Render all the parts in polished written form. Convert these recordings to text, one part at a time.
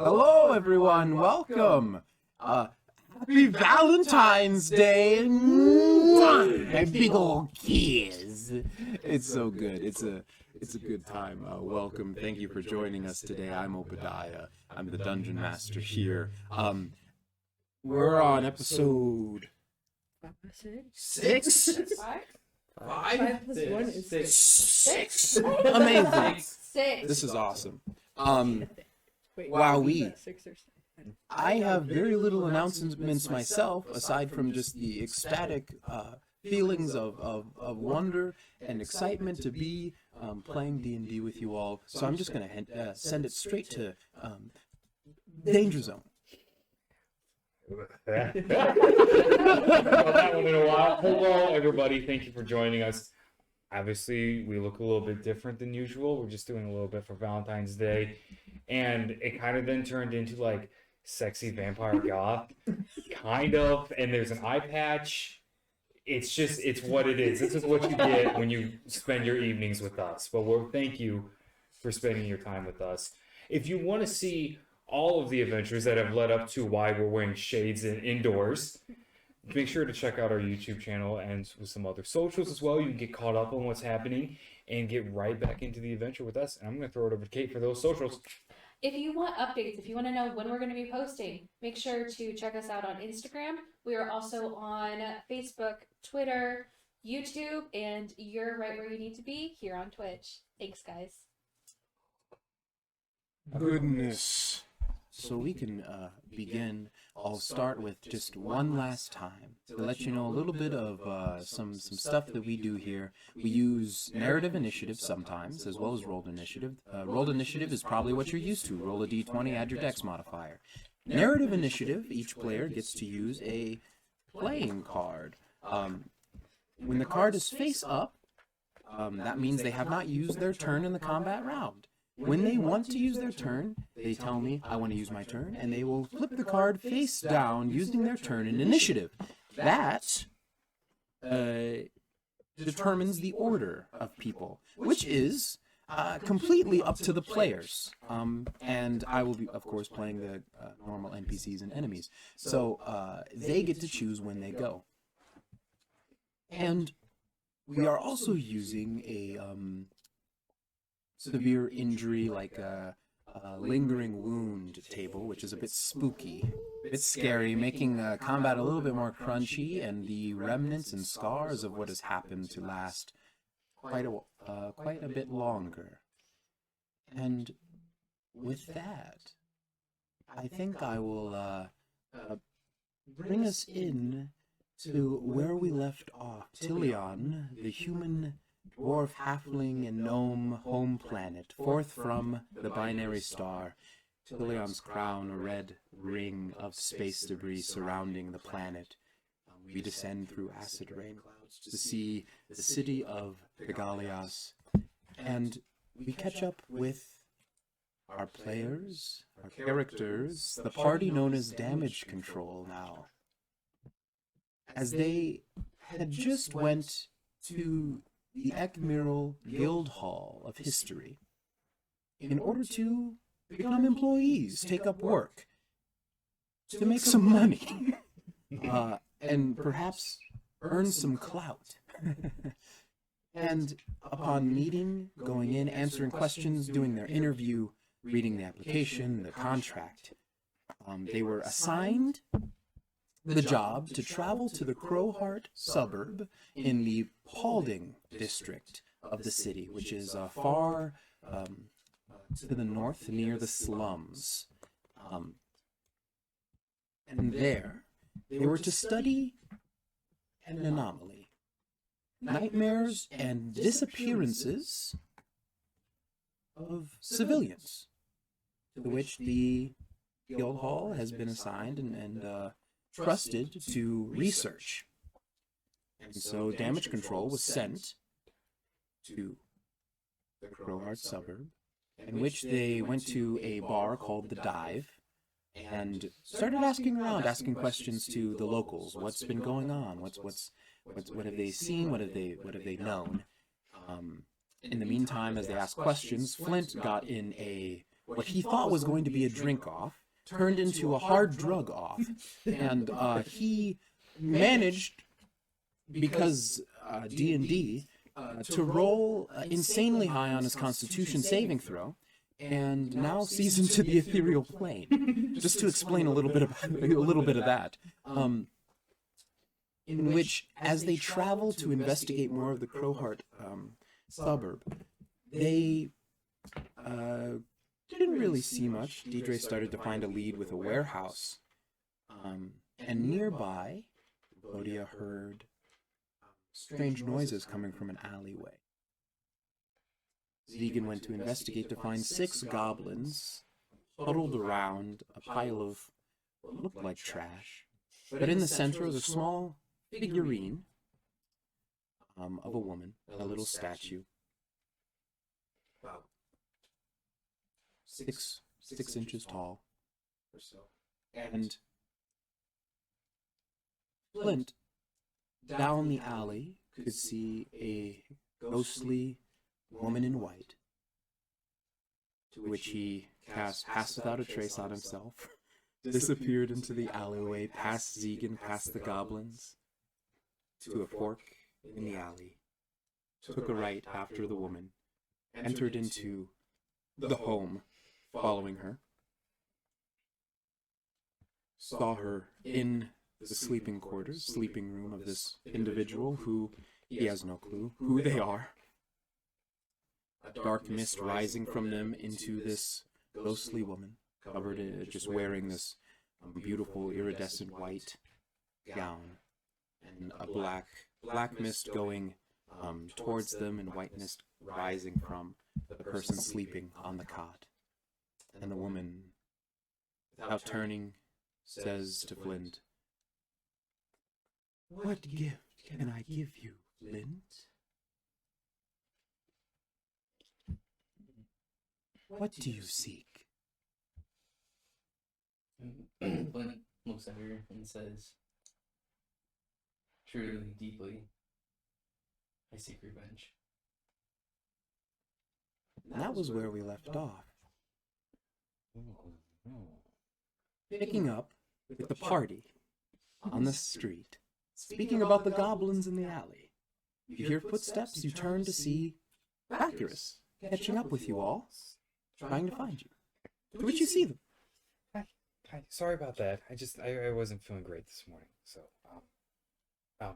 Hello, everyone. Welcome. Happy Valentine's Day. A big old kiss. It's so good. It's a good time. Welcome. Thank you for joining us today. I'm Obadiah. I'm the Dungeon Master here. We're on episode 6. 5 plus 1 is 6. 6. Amazing. 6. This is awesome. Wait, Wowee. 6 or 7? I have very little announcements myself, aside from just the ecstatic feelings of wonder and excitement to be playing D&D with you all. So I'm just going to send it straight to Danger Zone. Got that one in a while. Hello, everybody. Thank you for joining us. Obviously, we look a little bit different than usual. We're just doing a little bit for Valentine's Day. And it kind of then turned into like sexy vampire goth, kind of. And there's an eye patch. It's what it is. This is what you get when you spend your evenings with us. But thank you for spending your time with us. If you want to see all of the adventures that have led up to why we're wearing shades indoors, make sure to check out our YouTube channel and with some other socials as well. You can get caught up on what's happening and get right back into the adventure with us. And I'm going to throw it over to Kate for those socials. If you want updates, if you want to know when we're going to be posting, make sure to check us out on Instagram. We are also on Facebook, Twitter, YouTube, and you're right where you need to be, here on Twitch. Thanks, guys. Goodness. So we can begin. I'll start with just one last time to let you know a little bit of some stuff that we do here. We use narrative initiative sometimes, as well as rolled initiative. Rolled initiative is probably what you're used to. Roll a d20, add your dex modifier. Narrative initiative, each player gets to use a playing card. When the card is face up, that means they have not used their turn in the combat round. When they want to use their turn, they tell me, I want to use my turn, and they will flip the card face down using their turn in initiative. That determines the order of people, which is completely up to the players. And I will be, of course, playing the normal NPCs and enemies. So they get to choose when they go. And we are also using a severe injury, like a lingering wound table, which is a bit spooky, a bit scary, making combat a little bit more crunchy, and the remnants and scars of what has happened to last quite a bit longer. And with that, I think I will bring us in to where we left off. Tilion, the human dwarf, halfling, and gnome home planet, forth from the binary star. Tilion's crown, a red ring of space debris surrounding the planet. We descend through acid rain clouds to see the city of Pegalias, and we catch up with our players, our characters, the party known as Damage Control now, as they had just went to the Ekmiral Guild Hall of History in order to become employees, take up work, to make some money, and perhaps earn some clout. And upon meeting, going in, answering questions, doing their interview, reading the application, the contract, they were assigned the job to travel to the Crowheart suburb in the Paulding district of the city, which is far to the north near the slums. And there, they were to study an anomaly, nightmares and disappearances of civilians, to which the Guild Hall has been assigned and trusted to research. And so Damage Control was sent to the Crowheart suburb, in which they went to a bar called The Dive and started asking around, asking questions to the locals. What's been going on? What have they seen? What have they known? In the meantime, as they asked questions, Flint got in a what he thought was going to be a drink off turned into a hard drug off. And he managed, because D&D, to roll insanely high on his Constitution saving throw, and now sees into the ethereal plane. Just to explain a little bit of that, in which, as they travel to investigate more of the Crowheart suburb, they didn't really see much. Deidre started to find a lead with a warehouse, and nearby, Bodia heard strange noises coming from an alleyway. Zegan went to investigate to find 6 goblins huddled around a pile of what looked like trash. But in the center was a small figurine of a woman, a little statue. About 6 inches tall or so. And Flint, down the alley, could see a ghostly woman in white, to which he passed without a trace on himself, disappeared into the alleyway, past Zegan, past the goblins, to a fork in the alley, took a right after the woman, entered into the home following her, saw her in the sleeping quarters, sleeping room of this individual who he has no clue who they are. A dark mist rising from them into this ghostly woman, covered in, just wearing this beautiful iridescent white gown, and a black mist going towards them, and white mist rising from the person sleeping on the cot. And the woman, without turning, says to Flint, "What gift can I give you, Flint? What do you seek?" Flint looks at her and says, "Truly, deeply, I seek revenge." And that was where we left off. Oh. Picking up with the party on the street, speaking about the goblins in the alley. You hear footsteps, you turn to see Accurus catching up with you all, trying to find you. To which you see them. Hi, sorry about that. I wasn't feeling great this morning. So,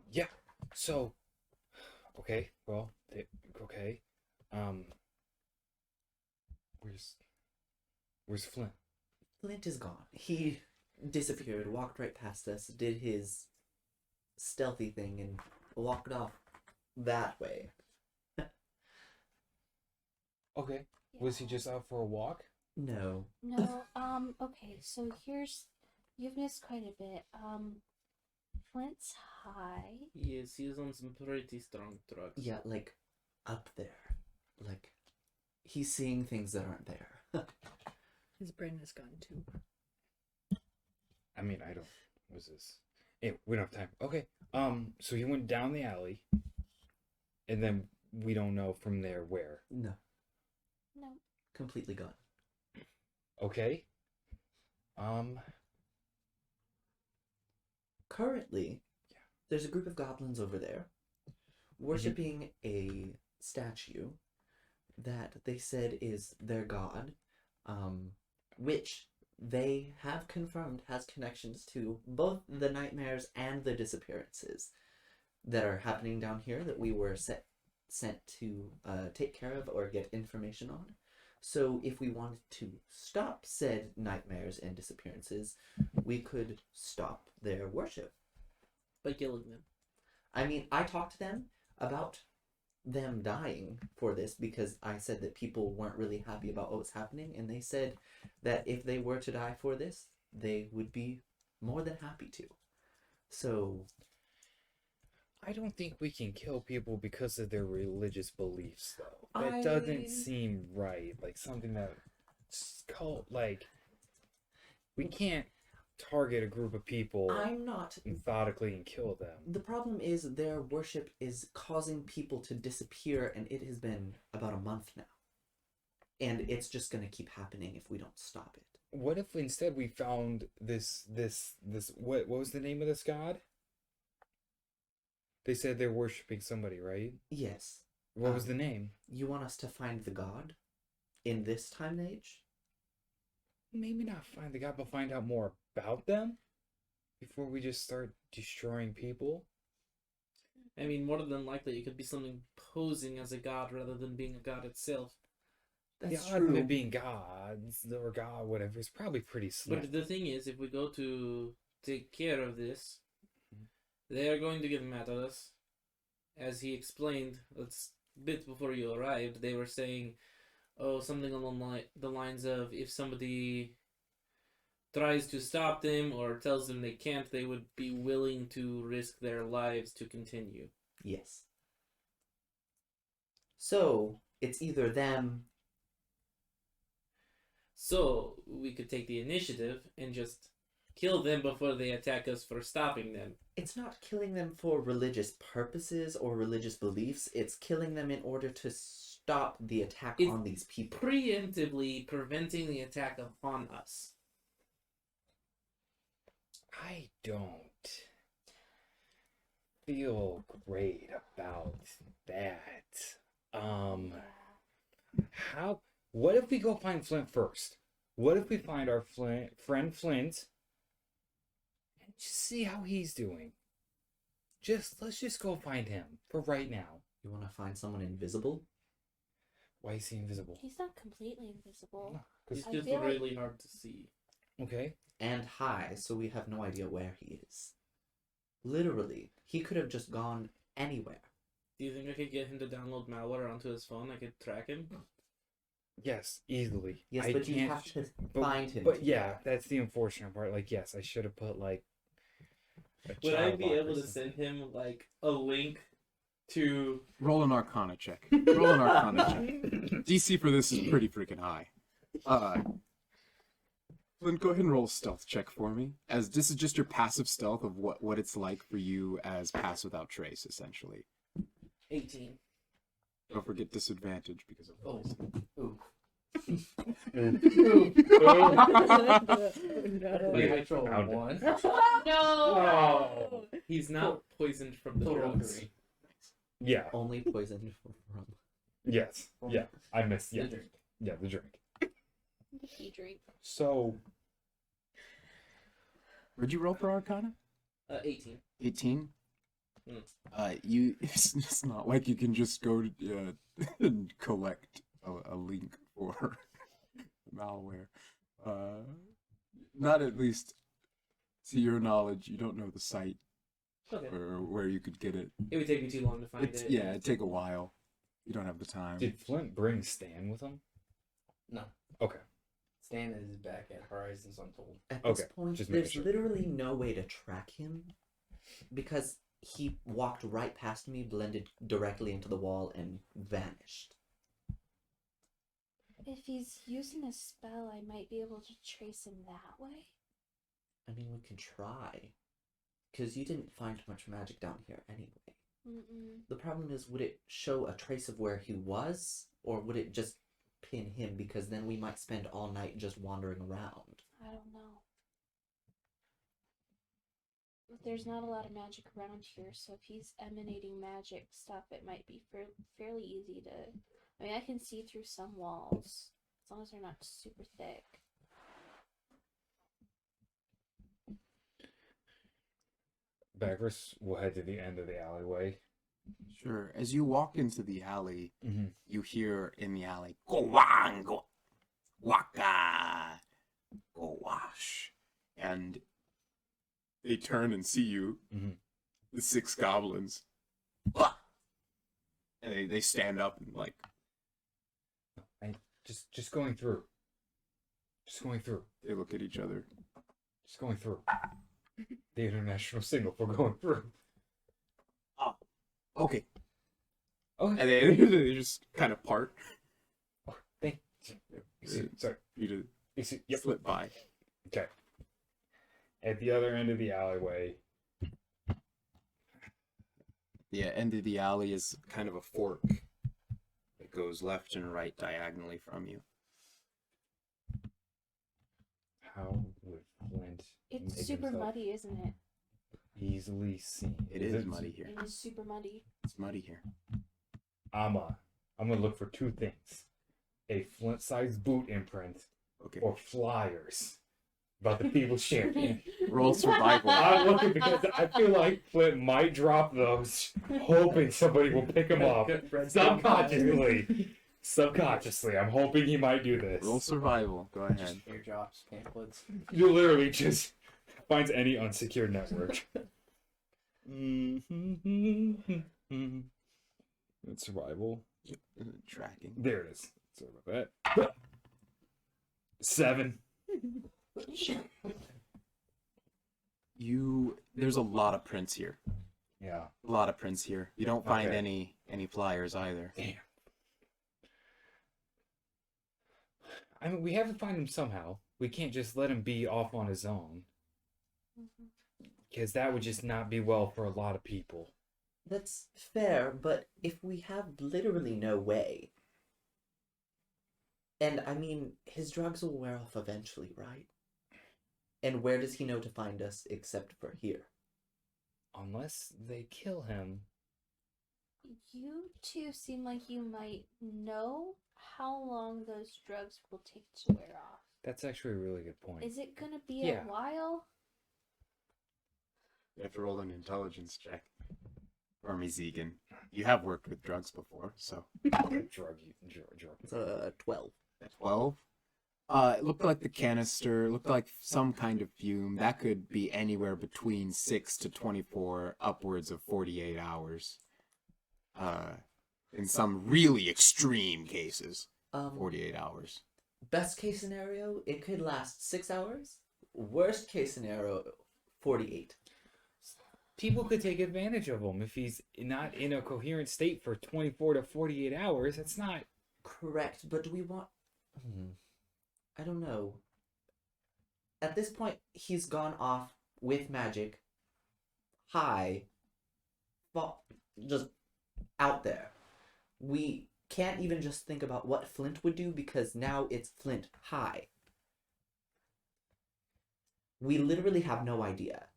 yeah. So, okay. Well, okay. Where's Flint? Flint is gone. He disappeared, walked right past us, did his stealthy thing, and walked off that way. Okay. Was he just out for a walk? No. No, okay, so you've missed quite a bit. Flint's high. Yes, he's on some pretty strong drugs. Yeah, like, up there. Like, he's seeing things that aren't there. His brain is gone too. I mean, I don't. What's this? Hey, we don't have time. Okay. So he went down the alley, and then we don't know from there where. No. No. Completely gone. Okay. Currently, there's a group of goblins over there, worshipping a statue that they said is their god, which they have confirmed has connections to both the nightmares and the disappearances that are happening down here that we were sent to take care of or get information on. So if we wanted to stop said nightmares and disappearances, we could stop their worship. By killing them. I mean, I talked to them about them dying for this because I said that people weren't really happy about what was happening, and they said that if they were to die for this, they would be more than happy to. So I don't think we can kill people because of their religious beliefs, though. That doesn't seem right. Like something that cult, like we can't target a group of people I'm not. methodically and kill them. The problem is their worship is causing people to disappear, and it has been about a month now. and it's just gonna keep happening if we don't stop it. What if instead we found this what was the name of this god? They said they're worshiping somebody, right? Yes. What was the name? You want us to find the god in this time and age? Maybe not find the god, but find out more about them before we just start destroying people. I mean, more than likely, it could be something posing as a god rather than being a god itself. That's the odds of true. it being gods or god, whatever, is probably pretty slim. But the thing is, if we go to take care of this, they are going to get mad at us. As he explained, a bit before you arrived, they were saying, oh, something along the lines of, if somebody tries to stop them or tells them they can't, they would be willing to risk their lives to continue. Yes. So, it's either them. So, we could take the initiative and just kill them before they attack us for stopping them. It's not killing them for religious purposes or religious beliefs. It's killing them in order to stop the attack It's on these people. Preemptively preventing the attack upon us. I don't feel great about that. What if we go find Flint first? What if we find our friend Flint and just see how he's doing? Let's just go find him for right now. You want to find someone invisible? Why is he invisible? He's not completely invisible. It's I just feel like- really hard to see. Okay. And high, so we have no idea where he is. Literally, he could have just gone anywhere. Do you think I could get him to download malware onto his phone? I could track him? Yes, easily. Yes, I but you can't- have to but- find him. But to yeah, that. that's the unfortunate part. Like, yes, I should have put like. Would I child be lock or able to something. send him, like, a link to... Roll an Arcana check. Roll an Arcana check. DC for this is pretty freaking high. Flint, go ahead and roll a stealth check for me, as this is just your passive stealth of what it's like for you as pass without trace, essentially. 18. Don't forget disadvantage because of Oh. Ooh. Wait, I rolled found it. 1. No! He's not poisoned from the Total drugs. 3. Yeah. Only poisoned from rum. Yes. Yeah. I missed. The Yeah. drink. Yeah. The drink. He drink. So. Where'd you roll for Arcana? 18. 18? Mm. It's not like you can just go to, and collect a link for malware. Not at least to your knowledge. You don't know the site Okay. or where you could get it. It would take me too long to find it. Yeah, it'd take a while. You don't have the time. Did Flint bring Stan with him? No. Okay. Stan is back at Horizons Untold. At this Okay, point, just making there's sure. literally no way to track him because he walked right past me, blended directly into the wall, and vanished. If he's using a spell, I might be able to trace him that way. I mean, we can try. Because you didn't find much magic down here anyway. Mm-mm. The problem is, would it show a trace of where he was? Or would it just pin him? Because then we might spend all night just wandering around. I don't know. But there's not a lot of magic around here, so if he's emanating magic stuff, it might be fairly easy to... I mean, I can see through some walls, as long as they're not super thick. Backers, we'll head to the end of the alleyway. Sure. As you walk into the alley, Mm-hmm. you hear in the alley, "Go wang, go waka, go wash," and they turn and see you, Mhm. the 6 goblins, and they stand up and like Just going through. Just going through. they look at each other. Just going through. The international signal for going through. Okay, Okay. and they just kind of part. Thank you. Sorry. You to Yep. slip by. Okay. At the other end of the alleyway. The end of the alley is kind of a fork that goes left and right diagonally from you. How would Flint It's make super himself muddy, isn't it? easily seen? It is muddy here. It is super muddy. It's muddy here. I'm gonna look for two things: a Flint-sized boot imprint Okay. or flyers about the People's Champion. Roll survival. I'm looking because I feel like Flint might drop those, hoping somebody will pick him up subconsciously. Subconsciously, I'm hoping he might do this. Roll survival. Go ahead. Airdrops, pamphlets. You literally just finds any unsecured network. It's survival. Tracking. There it is. Sorry about that. 7. There's a lot of prints here. Yeah. A lot of prints here. You don't find Okay. any flyers either. Damn. I mean, we have to find him somehow. We can't just let him be off on his own. Because that would just not be well for a lot of people. That's fair, but if we have literally no way, and I mean, his drugs will wear off eventually, right? And where does he know to find us except for here? Unless they kill him. You two seem like you might know how long those drugs will take to wear off. That's actually a really good point. Is it gonna be Yeah. a while? You have to roll an intelligence check. Or me, Zegan. You have worked with drugs before, so. Drug. It's a 12. At 12? It looked like the canister, looked like some kind of fume. That could be anywhere between 6 to 24, upwards of 48 hours. In some really extreme cases, 48 hours. Best case scenario, it could last 6 hours. Worst case scenario, 48. People could take advantage of him if he's not in a coherent state for 24 to 48 hours. That's not... Correct, but do we want... I don't know. At this point, he's gone off with magic, high, just out there. We can't even just think about what Flint would do because now it's Flint high. We literally have no idea.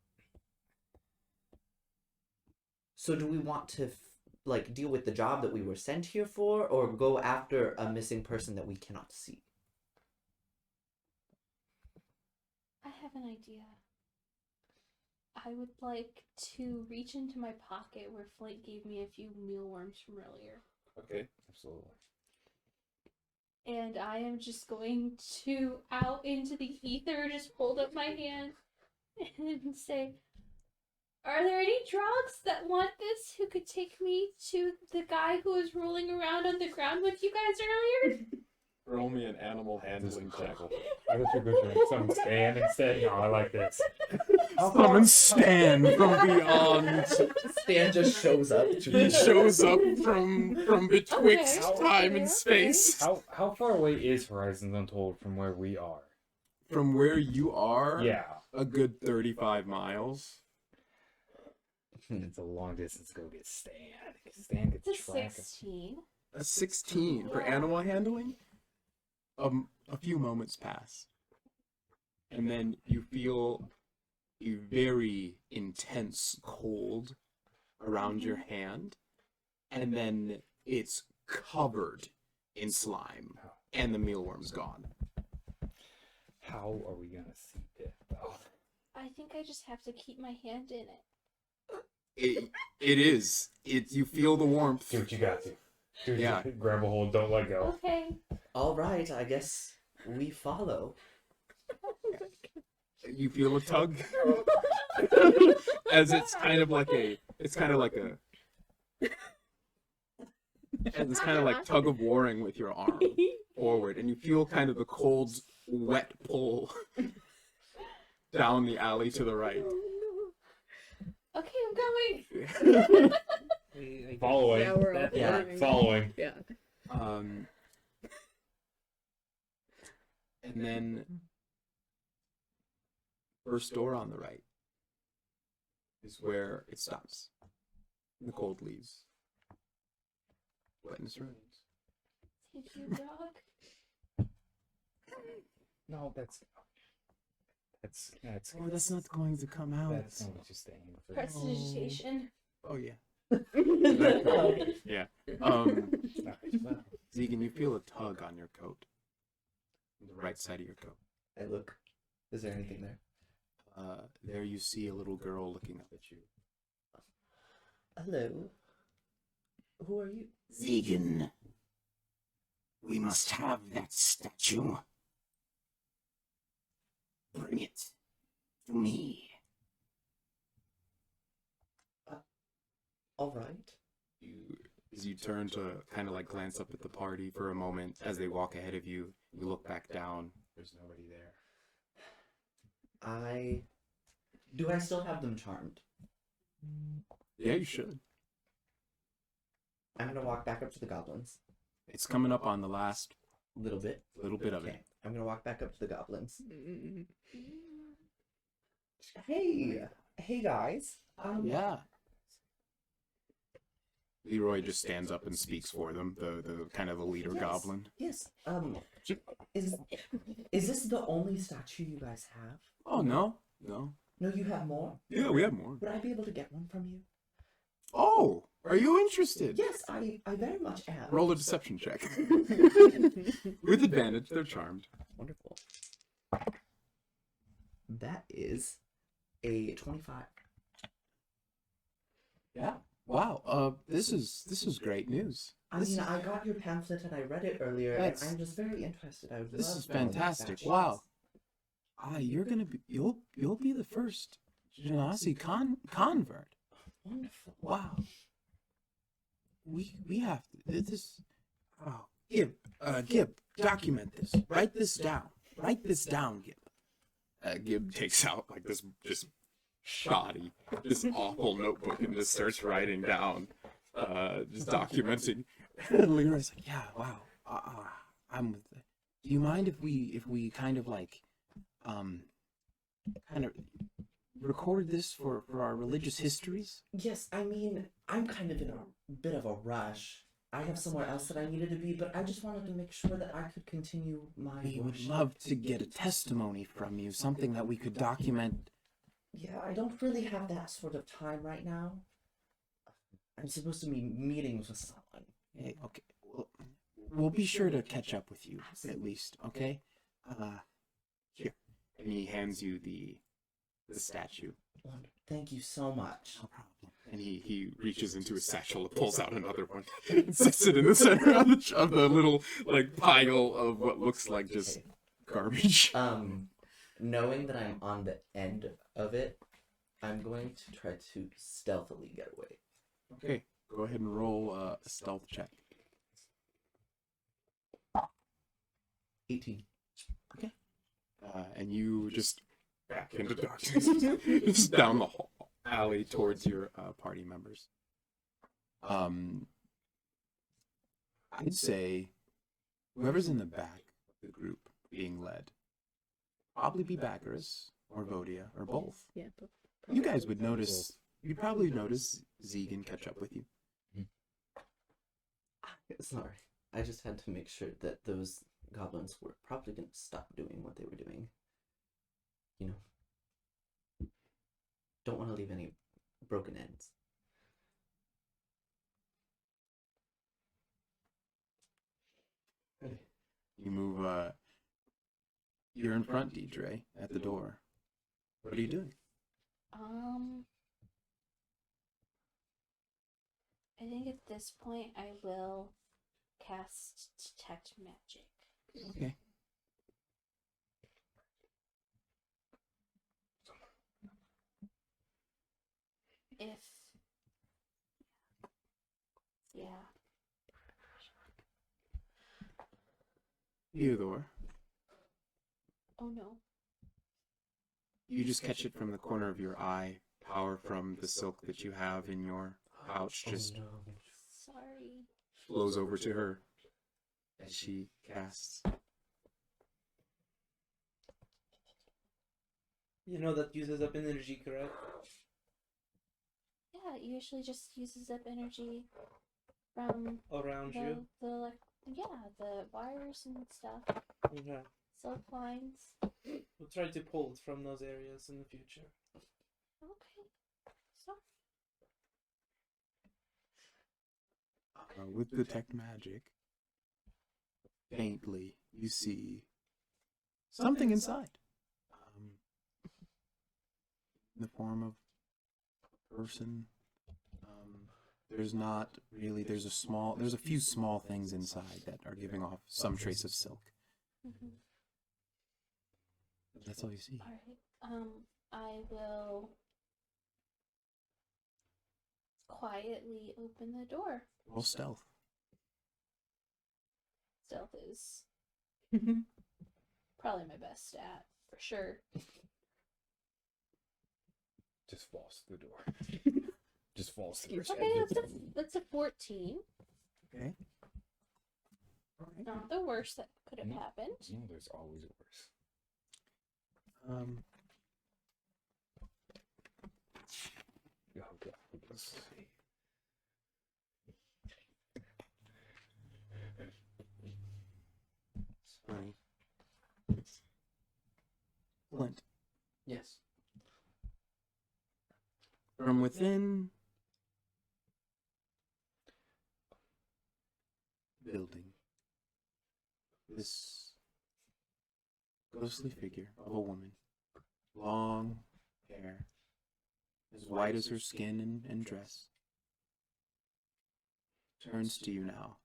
So do we want to deal with the job that we were sent here for, or go after a missing person that we cannot see? I have an idea. I would like to reach into my pocket where Flint gave me a few mealworms from earlier. Okay, absolutely. And I am just going to, out into the ether, just hold up my hand and say, are there any drugs that want this who could take me to the guy who was rolling around on the ground with you guys earlier? Roll me an animal handling check. I thought you were going to summon Stan instead. No, I like this. Summon Stan from beyond. Stan just shows up. He shows up from betwixt Okay. time and space. How far away is Horizons Untold from where we are? From where you are, Yeah. a good 35 miles. It's a long distance to go get Stan. Stan gets It's a track of... 16. A 16 for animal handling. A few moments pass, and then you feel a very intense cold around your hand, and then it's covered in slime, and the mealworm's gone. How are we going to see it, though? I think I just have to keep my hand in it. It is. You feel the warmth. Do what you got to. Dude, Yeah. grab a hold, don't let go. Okay. All right, I guess we follow. You feel a tug as it's kind of like tug of warring with your arm forward, and you feel kind of the cold, wet pull down the alley to the right. Okay, I'm going. Following. Yeah, we're all Yeah. following. Following. Yeah. And then first door on the right is where it stops. The cold leaves. Wetness remains. Did you, dog? No, that's Oh, that's not going to come out. that's going to stay in the fridge. Prestidigitation. Oh yeah. Oh. Yeah. Well, Zegan, you feel a tug on your coat. The right side of your coat. I look. Is there anything there? There you see a little girl looking up at you. Hello. Who are you? Zegan, we must have that statue. Bring it to me. All right. As you turn to kind of like glance up at the party for a moment, as they walk ahead of you, you look back down. There's nobody there. Do I still have them charmed? Yeah, you should. I'm gonna walk back up to the goblins. It's coming up on the last Little bit. little bit of Okay. it. I'm gonna walk back up to the goblins. Hey guys. Yeah. Leroy just stands up and speaks for them, the kind of the leader Yes. goblin. Yes. Is this the only statue you guys have? Oh, no. No, you have more. Yeah, we have more. Would I be able to get one from you? Oh, are you interested? Yes, I very much am. Roll a deception check. With advantage, they're charmed. Wonderful. That is a 25. Yeah. Wow. This is great news. I mean, I got your pamphlet and I read it earlier, and That's- I'm just very interested. I would This love is to know these fantastic. statues. Wow. You'll be the first Genasi convert. Wonderful. Wow. We have to this. Oh, Gib, document this. Write this down. Gib. Gib takes out like this just shoddy, this awful notebook and just starts writing down, just documenting. And Leroy's like, yeah, wow. I'm with it. Do you mind if we kind of like, kind of record this for our religious histories? Yes, I mean, I'm kind of in a bit of a rush. I have somewhere else that I needed to be, but I just wanted to make sure that I could continue my We would worship. love to get a testimony from you, something that we could document. Yeah, I don't really have that sort of time right now. I'm supposed to be meetings with someone. Hey, okay, we'll be sure to catch up with you at least, okay? Here. And he hands you the statue. Thank you so much. No problem. And he reaches into his satchel and pulls out another one and sets it in the center of the little like pile of what looks like just Okay. garbage. Knowing that I'm on the end of it, I'm going to try to stealthily get away. Okay, go ahead and roll a stealth check. 18. And you just back into darkness, just down the alley towards your party members. I'd say whoever's in the back of the group being led, probably be Baccharis or Vodia or both. Yeah, but You guys would notice. You'd probably notice Zegan catch up with you. Sorry. I just had to make sure that those goblins were probably going to stop doing what they were doing. You know. Don't want to leave any broken ends. You move. You're in front, Deidre, at the door. What are you doing? I think at this point I will cast Detect Magic. Okay. If. Yeah. Theodore, Oh no. you just catch it from the corner of your eye. Power from the silk that you have in your pouch just no. Sorry. flows over to her as she casts. You know that uses up energy, correct? Yeah, it usually just uses up energy from Around you. the Yeah, the wires and stuff. Okay. Silk lines. We'll try to pull it from those areas in the future. Okay. So, With detect magic, faintly you see something inside. In the form of a person. There's not really. There's a few small things inside that are giving off some trace of silk. mhm. That's all you see. Alright. I will quietly open the door. Roll stealth. Stealth is probably my best stat, for sure. Just falls through the door. Just falls through the Okay, that's a 14. Okay. Not the worst that could have happened. No, there's always worse. Oh, God. Let's see. Funny. Flint. Yes. From within the building, this ghostly figure of a woman, long hair, as white as her skin and dress, turns to you now,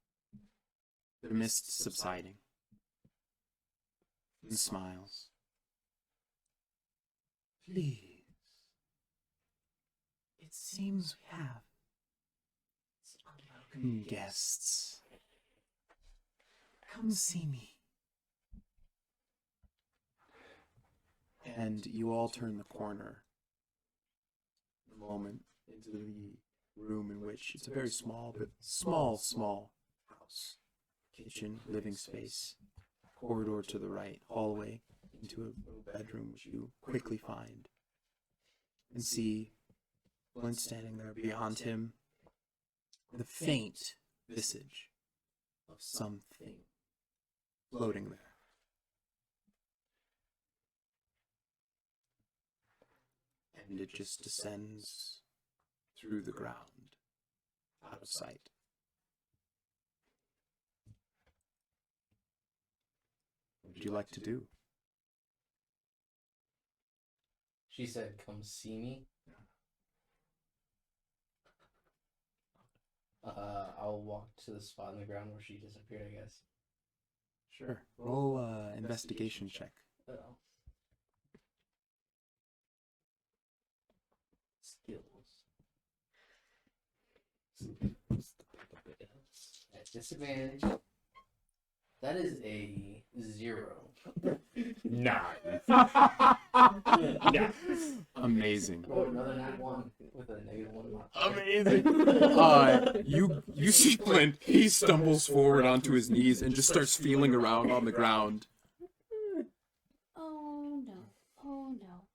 the mist subsiding, and smiles. Please. It seems we have some unwelcome guests. Come see me. And you all turn the corner the moment into the room in which it's a very small house. Kitchen, living space, corridor to the right, hallway into a little bedroom which you quickly find and see Flint standing there beyond him, the faint visage of something floating there. And it just descends through the ground, out of sight. What would you like to do? She said, "Come see me." I'll walk to the spot in the ground where she disappeared, I guess. Sure. Roll investigation check. Oh. Skills. At disadvantage. That is a 0. Nice. Yeah. Amazing. Oh, another nat 1 with a -1 modifier. Amazing. You see Flint, he stumbles forward onto his knees and just starts feeling around on the ground. Oh no. Oh no.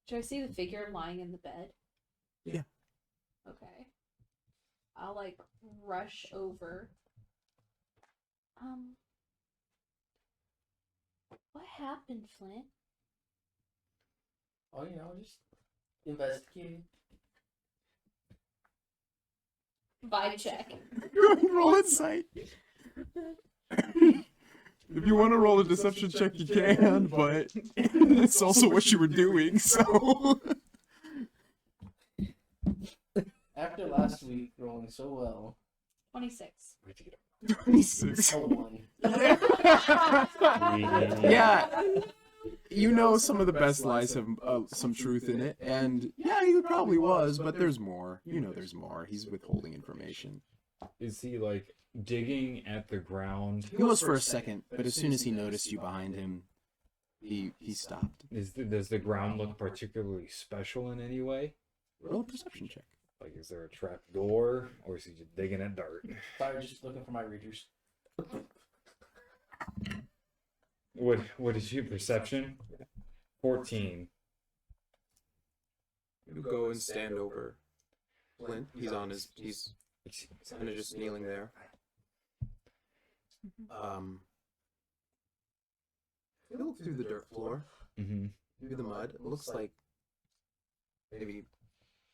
Do I see the figure lying in the bed? Yeah. Okay. I'll like rush over. What happened, Flint? Oh, just investigating. Vibe check. Roll insight. If you want to roll a deception check, you can, but it's also what you were doing, so. After last week rolling so well. 26. 26. A 1. Yeah. You know some of the best lies have some truth in it, and yeah, he probably was, but there's more. You know there's more. He's withholding information. Is he like digging at the ground? He was for a second, but as soon as he noticed you behind him, he stopped. Does the ground look particularly special in any way? Roll a perception check. Like, is there a trap door, or is he just digging at dirt? Sorry, just looking for my readers. What is your perception? 14. You go and stand over Flint. He's kind of just kneeling there. You look through the dirt floor, through the mud. It looks like maybe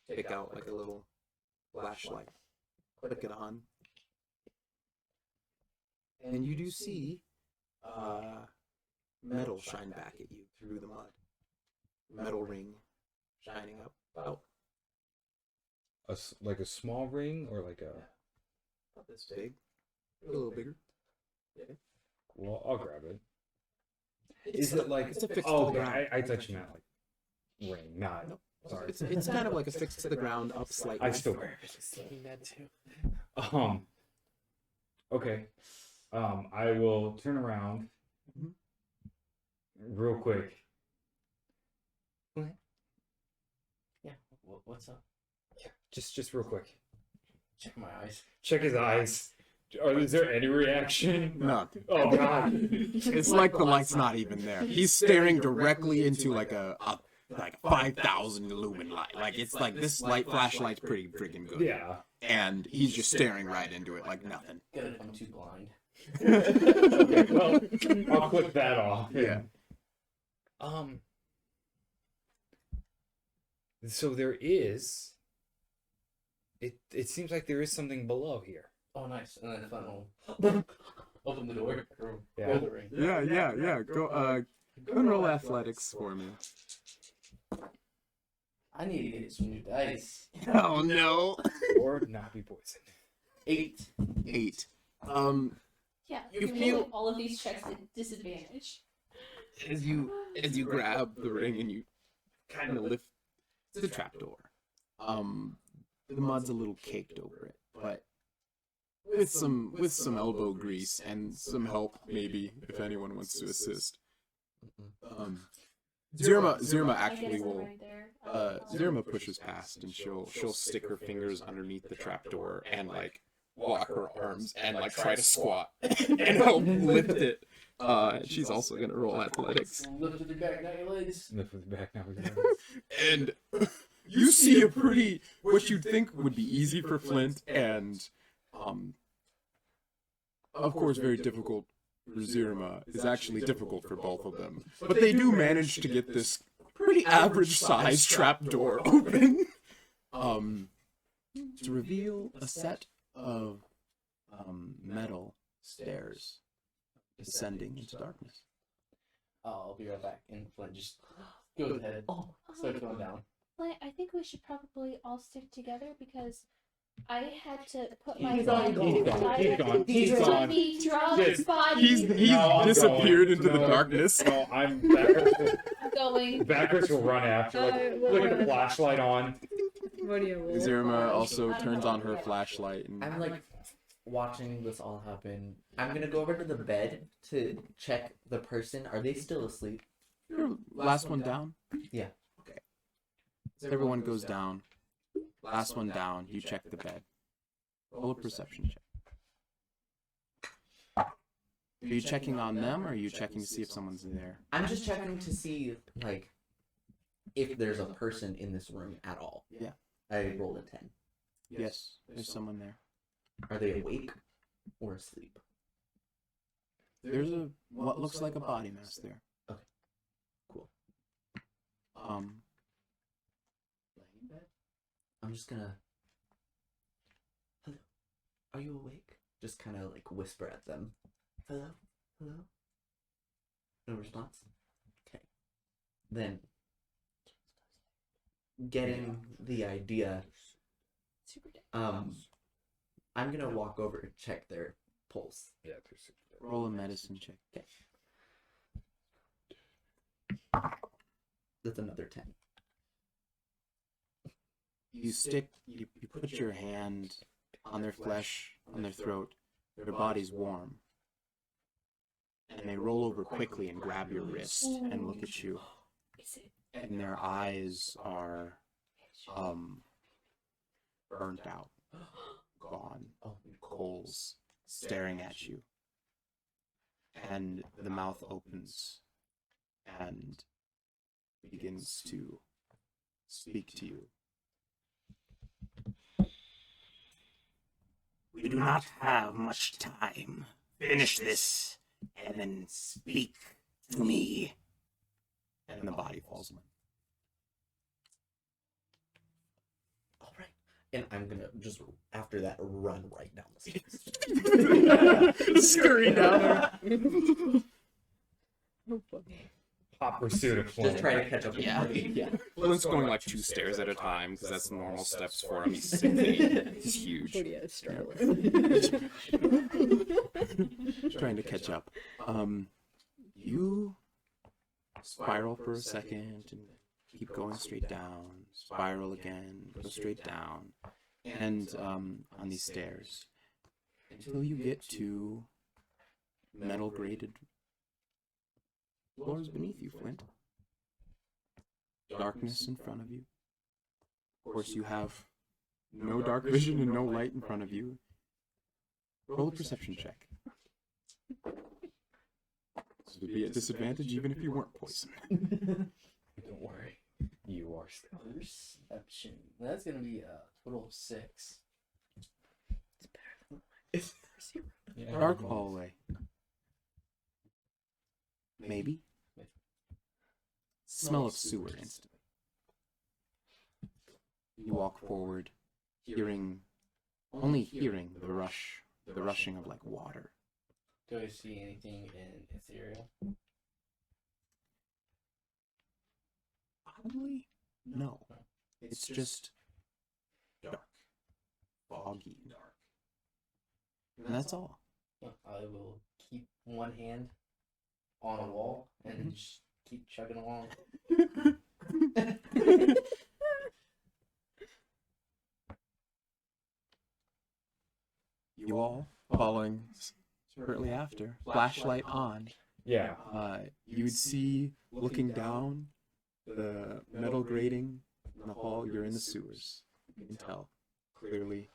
take out like a little flashlight, click it on, and you do see metal shine back at you through the mud. Metal ring shining up about Like a small ring or like a... about this big, a little bigger. Yeah. Well, I'll grab it. Is it like... It's affixed oh, to the ground. I thought you meant like ring, not... Nope. Sorry. It's kind of like affixed to the ground, up slightly. I still wear it. Thinking that too. Okay. I will turn around real quick. Yeah. What's up? Just real quick. Check my eyes. Check his eyes. Is there any reaction? No. Oh god. It's like the light's not even there. He's staring directly into like a 5,000 lumen light. Like it's like this light flashlight's pretty freaking good. Yeah. And he's just staring right into it like nothing. Good if I'm too blind. Okay, well, I'll click that off. Yeah. So there is... It seems like there is something below here. Oh, nice. And then Flint will open the door. Or Yeah. roll the ring. Yeah. Go and roll athletics for me. I need to get some new dice. Oh no. Or not be poisoned. 8. 8. Yeah, You you feel- feel all of these checks at disadvantage. As you grab the ring and you kind of lift the trapdoor. The mud's a little caked over it, but with some elbow grease and some help, maybe if anyone wants to assist. Zirma actually will. Zirma pushes past and she'll stick her fingers underneath the trapdoor and like walk her arms and like try to squat and help lift it. She's also gonna roll athletics. Lift with your back, not your legs. Lift with the back now. And you see a pretty, what you'd think would be easy for Flint and, of course, very difficult for Zirma is actually difficult for both of them. But they do manage to get this pretty average-sized trapdoor open. To reveal a set of metal stairs descending into darkness. I'll be right back. And Flint just goes ahead. Starts going down. Well, I think we should probably all stick together because I had to put my He's gone. He's to gone. be drunk Yes. body. He's No, I'm disappeared going. into the No. darkness. No, I'm backwards. going. Backwards will run after. Like, flick the flashlight on. What do you roll? Zirma also turns on her flashlight and I'm like watching this all happen. I'm gonna go over to the bed to check the person. Are they still asleep? last one down? Yeah. Okay. Everyone goes down. Last one down, you check the bed. Roll a perception check. Are you checking on them or are you checking to see if someone's there? I'm just checking to see like if there's a person in this room at all. Yeah. I rolled a 10. Yes, there's someone there. Are they awake or asleep? There's what looks like a body mass there. Okay. Cool. I'm just gonna. Hello. Are you awake? Just kind of like whisper at them. Hello? Hello? No response? Okay. Then, getting the idea, I'm gonna walk over and check their pulse. Yeah, Roll a medicine check. Okay. That's another 10. You put your hand on their flesh, on their throat, their body's warm. And they roll over quickly and grab your wrist and look at you. Is it? And their eyes are burnt out, gone, coals staring at you. And the mouth opens and begins to speak to you. We do not have much time. Finish this, and then speak to me. And the body falls limp. All right. And I'm gonna just after that run right down the stairs. Scurry down there. Oh, boy. Hot pursuit of Just Flint. try to catch up. with Yeah. everybody. Yeah. Flint's going like 2 stairs at a time because that's the normal steps for him. He's 6 feet. He's huge. Oh, yeah, it's struggling. Trying to catch up. You spiral for a second and keep going straight down. Spiral again. Go straight down. And on these stairs until you get to metal grated floors beneath you, Flint. Darkness in front of you. Of course, you have no dark vision and no light in front of you. Roll a perception check. This would be a disadvantage even if you weren't poisoned. Don't worry. You are still. Perception. That's gonna be a total of 6. Yeah. Dark hallway. Maybe. Smell of sewer instantly. You walk forward, only hearing the rushing of like water. Do I see anything in ethereal? Oddly, no. It's just dark, foggy dark. And that's all. I will keep one hand on a wall and just keep chugging along. You all following shortly after, flashlight on. Yeah. You would see looking down the metal grating in the hall. You're in the sewers. You can tell clearly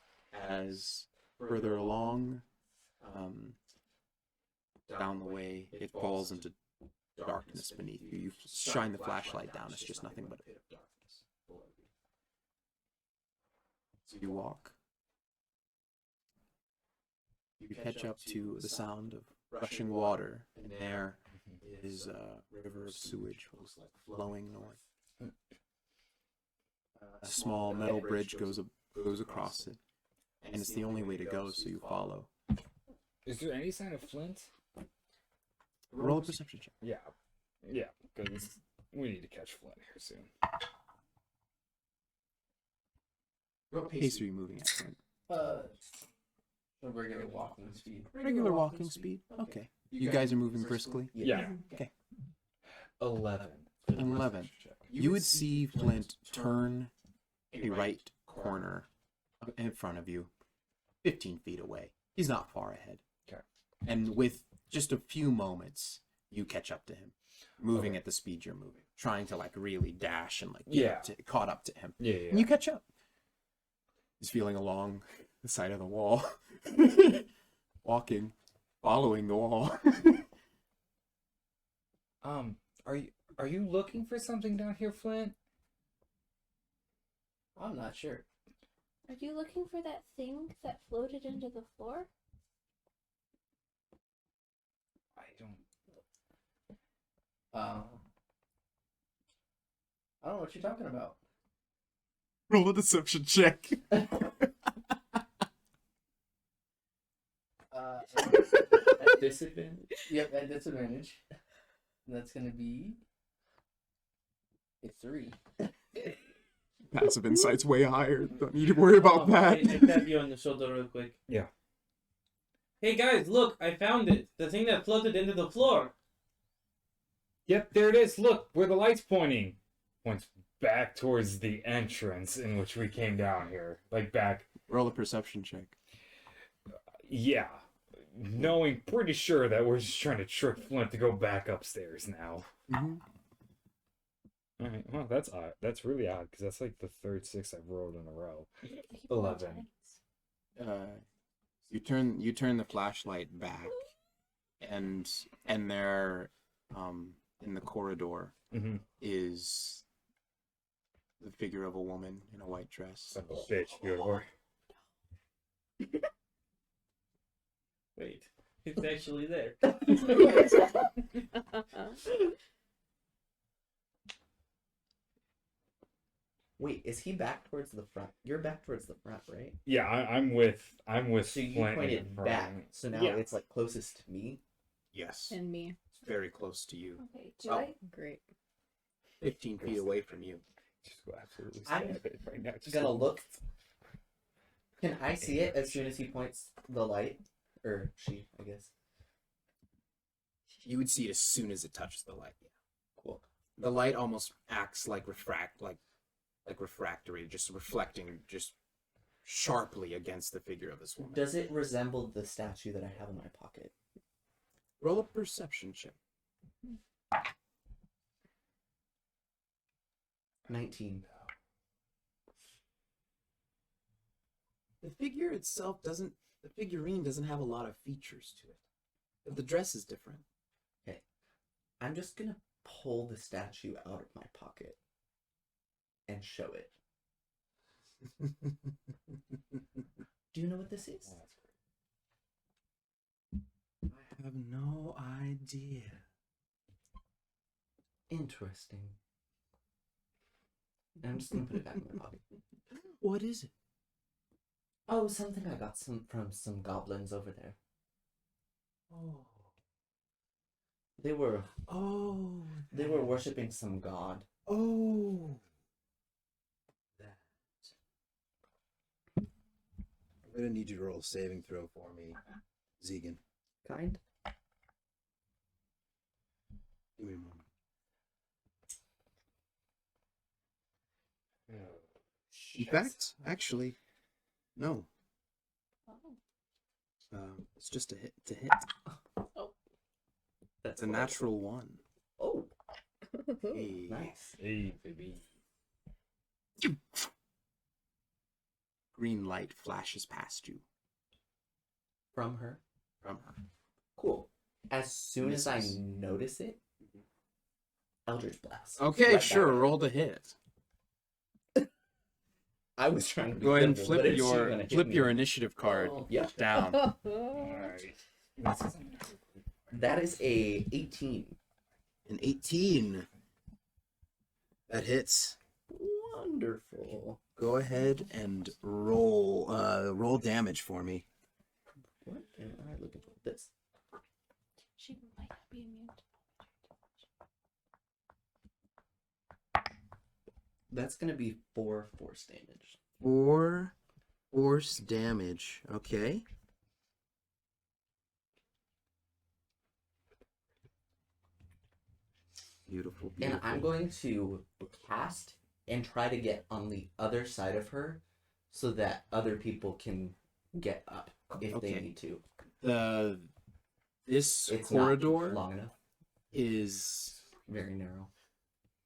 as further along down the way it falls into darkness beneath you. You shine the flashlight down. It's just nothing but a pit of darkness below you. So you walk. You catch up to the sound of rushing water, and there is a river of sewage flowing north. A small metal bridge goes across it, and it's the only way to go, so you follow. Is there any sign of Flint? Roll a perception check. Yeah. Yeah, because we need to catch Flint here soon. What pace are you moving at, Flint? A regular walking speed. Regular walking speed? Okay. You guys are moving briskly? Yeah. Okay. 11. 11. You would see Flint turn a right corner in front of you, 15 feet away. He's not far ahead. Okay. And with just a few moments, you catch up to him, moving at the speed you're moving, trying to like really dash and like get caught up to him. Yeah, yeah. And you catch up. He's feeling along the side of the wall, walking, following the wall. Are you looking for something down here, Flint? I'm not sure. Are you looking for that thing that floated into the floor? I don't. I don't know what you're talking about. Roll a deception check. At disadvantage? Yep, at disadvantage. And that's gonna be a 3. Passive insight's way higher. Don't need to worry about that. I tap you on the shoulder real quick. Yeah. Hey guys, look! I found it. The thing that floated into the floor. Yep, there it is. Look, where the light's pointing. Points back towards the entrance in which we came down here. Like back. Roll a perception check. Yeah. Knowing pretty sure that we're just trying to trick Flint to go back upstairs now. Mm-hmm. Alright, well, that's odd. That's really odd, because that's like the third 6 I've rolled in a row. 11. You turn the flashlight back, and there, in the corridor, Mm-hmm. is the figure of a woman in a white dress. Son of a bitch, Fyodor. Wait, it's actually there. Wait, is he back towards the front? You're back towards the front, right? Yeah, I'm with So you Flint in pointed the back. front. So now Yeah. it's like closest to me. Yes. And me. It's very close to you. Okay, do Oh. I? Great. 15 feet away from you. Just go absolutely I'm stab it right now. Just Gonna look. Can I see it as soon as he points the light? Or she, I guess. You would see it as soon as it touches the light. Cool. The light almost acts like refractory, just reflecting just sharply against the figure of this woman. Does it resemble the statue that I have in my pocket? Roll a perception check. 19. The figure itself doesn't. The figurine doesn't have a lot of features to it. But the dress is different. Okay. I'm just gonna pull the statue out of my pocket and show it. Do you know what this is? I have no idea. Interesting. And I'm just gonna put it back in my pocket. What is it? Oh, something I got from some goblins over there. Oh. They were Oh. worshiping some god. Oh. That. I'm gonna need you to roll a saving throw for me, Zegan. Kind? Give me a moment. In fact, actually, no. Oh. It's just a hit. To hit. That's It's a natural one. Oh, Hey. nice. Hey, baby. Green light flashes past you From her. from her. Cool. As soon as I Misses. notice it, Eldritch Blast. Okay, Right sure. back. Roll the hit. I was trying to be Go ahead and simple, but is she gonna hit me? initiative card Oh, yeah. down. Alright. That is a 18. An 18. That hits. Wonderful. Go ahead and roll damage for me. What am I looking for? This. She might not be immune to That's gonna be 4 force damage. 4 force damage. Okay. Beautiful, And beautiful. I'm going to cast and try to get on the other side of her so that other people can get up if they Okay. need to. This It's corridor not long enough. is Very narrow.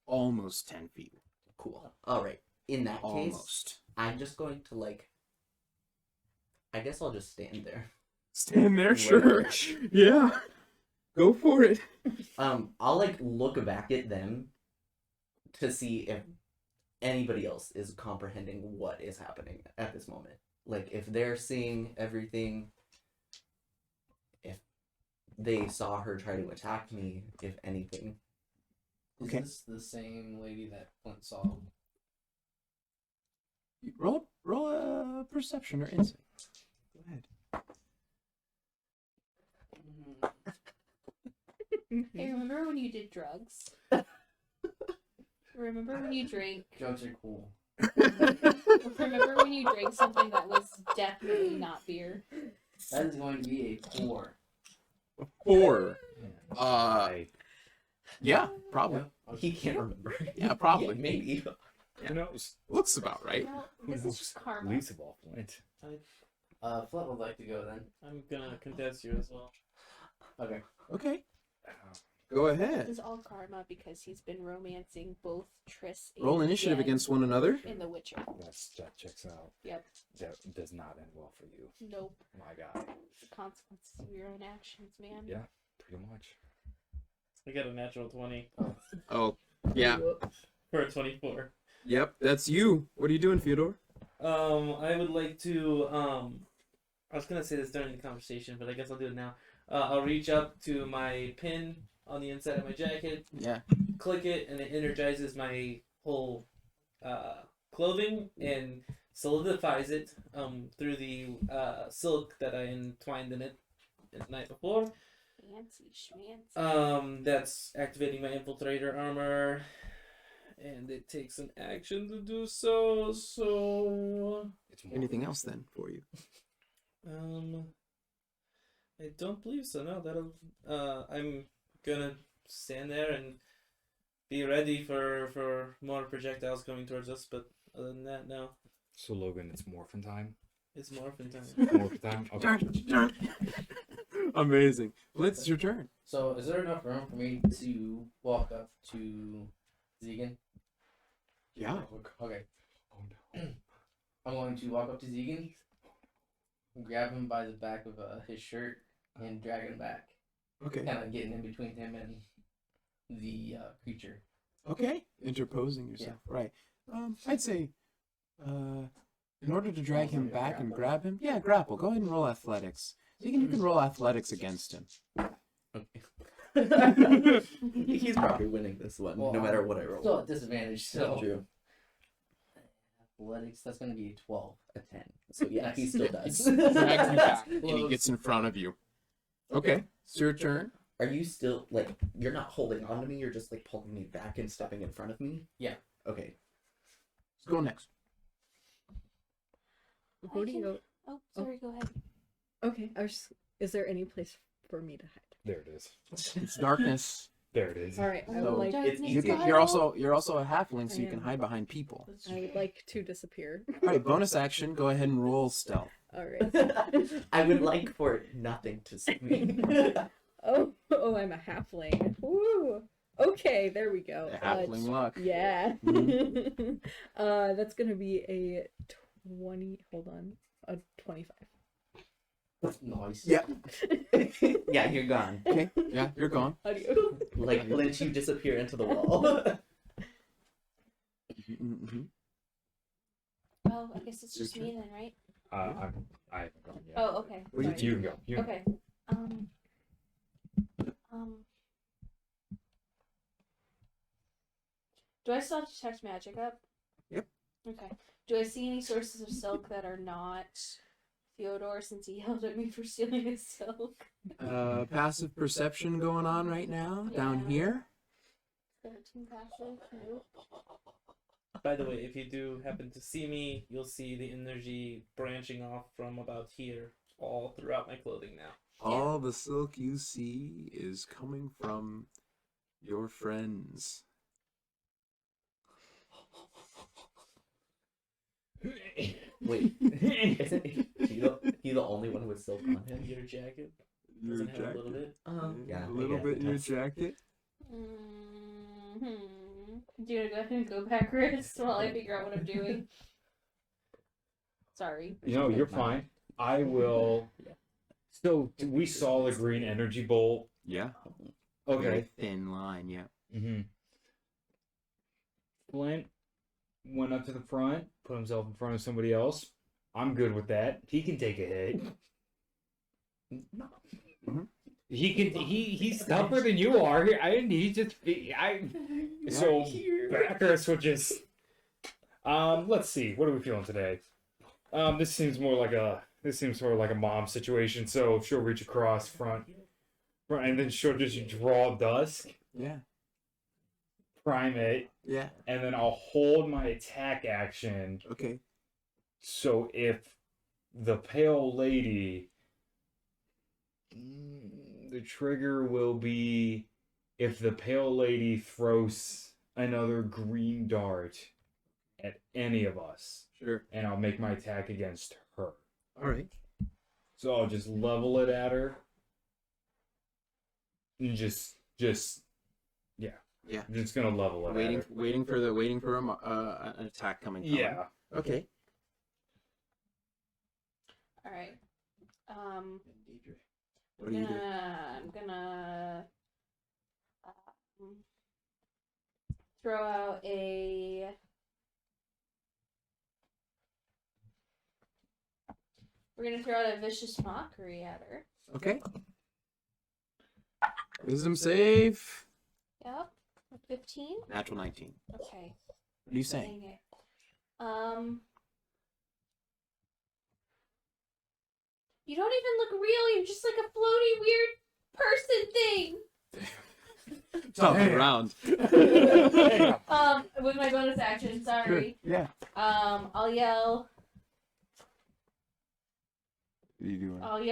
almost 10 feet. Cool. Alright. In that case, Almost. I'm just going to I guess I'll just stand there. Stand there, Sure. Yeah. Go for it. I'll look back at them to see if anybody else is comprehending what is happening at this moment. If they're seeing everything, if they saw her try to attack me, if anything. Is Okay. this the same lady that Flint saw? Roll a perception or insight. Go ahead. Hey, remember when you did drugs? Remember when you drank? Drugs are cool. Remember when you drank something that was definitely not beer? That is going to be a 4. 4. I- Yeah, probably. He can't remember. Yeah, probably. Yeah, maybe. Who knows? Looks about right. Well, this is just karma. Least of all, Flint. Flint would like to go then. I'm gonna contest you as well. Okay. Okay. Go This ahead. is all karma because he's been romancing both Triss and Roll initiative Jen against one another. in The Witcher. That checks out. Yep. That does not end well for you. Nope. My God. The consequences of your own actions, man. Yeah, pretty much. I got a natural 20 Oh, yeah. for a 24. Yep, that's you. What are you doing, Fyodor? I would like to I was gonna say this during the conversation, but I guess I'll do it now. I'll reach up to my pin on the inside of my jacket, Yeah. click it, and it energizes my whole clothing and solidifies it through the silk that I entwined in it the night before. Fancy schmancy. That's activating my infiltrator armor, and it takes an action to do so. So, Anything else then for you? I don't believe so. No, that'll. I'm gonna stand there and be ready for more projectiles coming towards us. But other than that, no. So Logan, it's morphin time. It's morphin time. Morphin time. Okay. Amazing. Flint, it's your turn. So, is there enough room for me to walk up to Zegan? Yeah. Okay. Oh no. I'm going to walk up to Zegan, grab him by the back of his shirt, and drag him back. Okay. Kind of getting in between him and the creature. Okay. Interposing yourself. Right. I'd say, in order to drag him back and grab him, yeah, grapple. Go ahead and roll athletics. You can roll athletics against him. Okay. He's probably winning this one, Well, no matter what I roll. Still at disadvantage, so. True. Athletics, that's going to be a 12. A 10. So yeah, he still does. Drags you back, and he gets in front of you. Okay. It's your turn. Are you still, like, you're not holding on to me, you're just, like, pulling me back and stepping in front of me? Yeah. Okay. Let's go next. Who do you go? Oh, sorry. Go ahead. Okay. Is there any place for me to hide? There it is. It's darkness. There it is. All right. I So would like. Darkness it's You easy. can, you're also a halfling, so I you can am. hide behind people. I would like to disappear. All right. Bonus action. Go ahead and roll stealth. All right. I would like for nothing to see me. Oh, I'm a halfling. Woo. Okay, there we go. The halfling luck. Yeah. Mhm. That's gonna be a 20. Hold on, a 25. Nice. Yeah. Yeah, you're gone. Okay. Yeah, you're gone. Adios. Like, Flint, you disappear into the wall. Mm-hmm. Oh, I guess it's just me then, right? I haven't gone yet. Oh, okay. Well, Sorry. You can go. You can Okay. Do I still have detect magic up? Yep. Okay. Do I see any sources of silk that are not Theodore, since he yelled at me for stealing his silk? Passive perception going on right now down Yeah. here. 13 passive. Nope. By the way, if you do happen to see me, you'll see the energy branching off from about here all throughout my clothing now. All the silk you see is coming from your friends. Wait, isn't he the only one with silk on him? Your jacket Your doesn't have a jacket. little bit. Yeah, A little I guess bit it in your does. jacket. Do you want to go ahead and go backwards while I figure out what I'm doing? Sorry. You're fine. I will. So we saw the green energy bolt. Yeah. Okay. Very thin line. Yeah. Mm-hmm. Flint went up to the front, put himself in front of somebody else. I'm good with that. He can take a hit. No. He can. He's tougher than you are. He's just. So Bacchus will just. Let's see. What are we feeling today? This seems more like a mom situation. So she'll reach across front, and then she'll just draw dusk, Yeah. prime it, Yeah. and then I'll hold my attack action. Okay. So if the pale lady, the trigger will be if the pale lady throws another green dart at any of us, Sure. and I'll make my attack against her. All right. So I'll just level it at her. And just yeah. Yeah. I'm just gonna level it at her. Waiting for an attack coming. Yeah. Okay. All right. What do you do? I'm gonna throw out a We're gonna throw out a vicious mockery at her. Okay. Wisdom save. Yep. 15? Natural 19. Okay. What are you saying? Dang it. You don't even look real. You're just like a floaty, weird person thing. Top of the round. With my bonus action, sorry. Yeah. I'll yell. What are you doing? I'm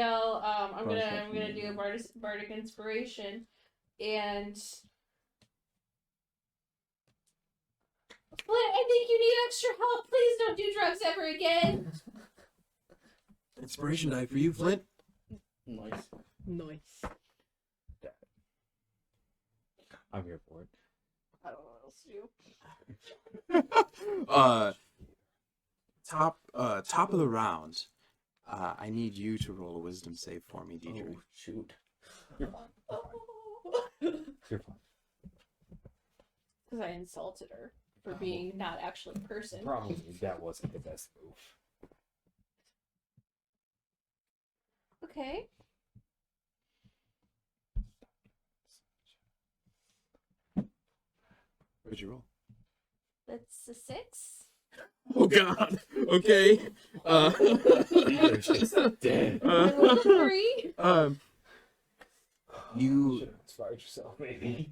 gonna do a bardic inspiration, and Flint, I think you need extra help. Please don't do drugs ever again. Inspiration die for you, Flint. Nice. Nice. I'm here for it. I don't know what else to do. Top of the round. I need you to roll a wisdom save for me, Deidre. Oh, shoot. You're fine. Because I insulted her for being not actually a person. Probably that wasn't the best move. Okay. What'd you roll? That's a 6. Oh God. Okay. Dead. I rolled a 3. You Should have inspired yourself, maybe.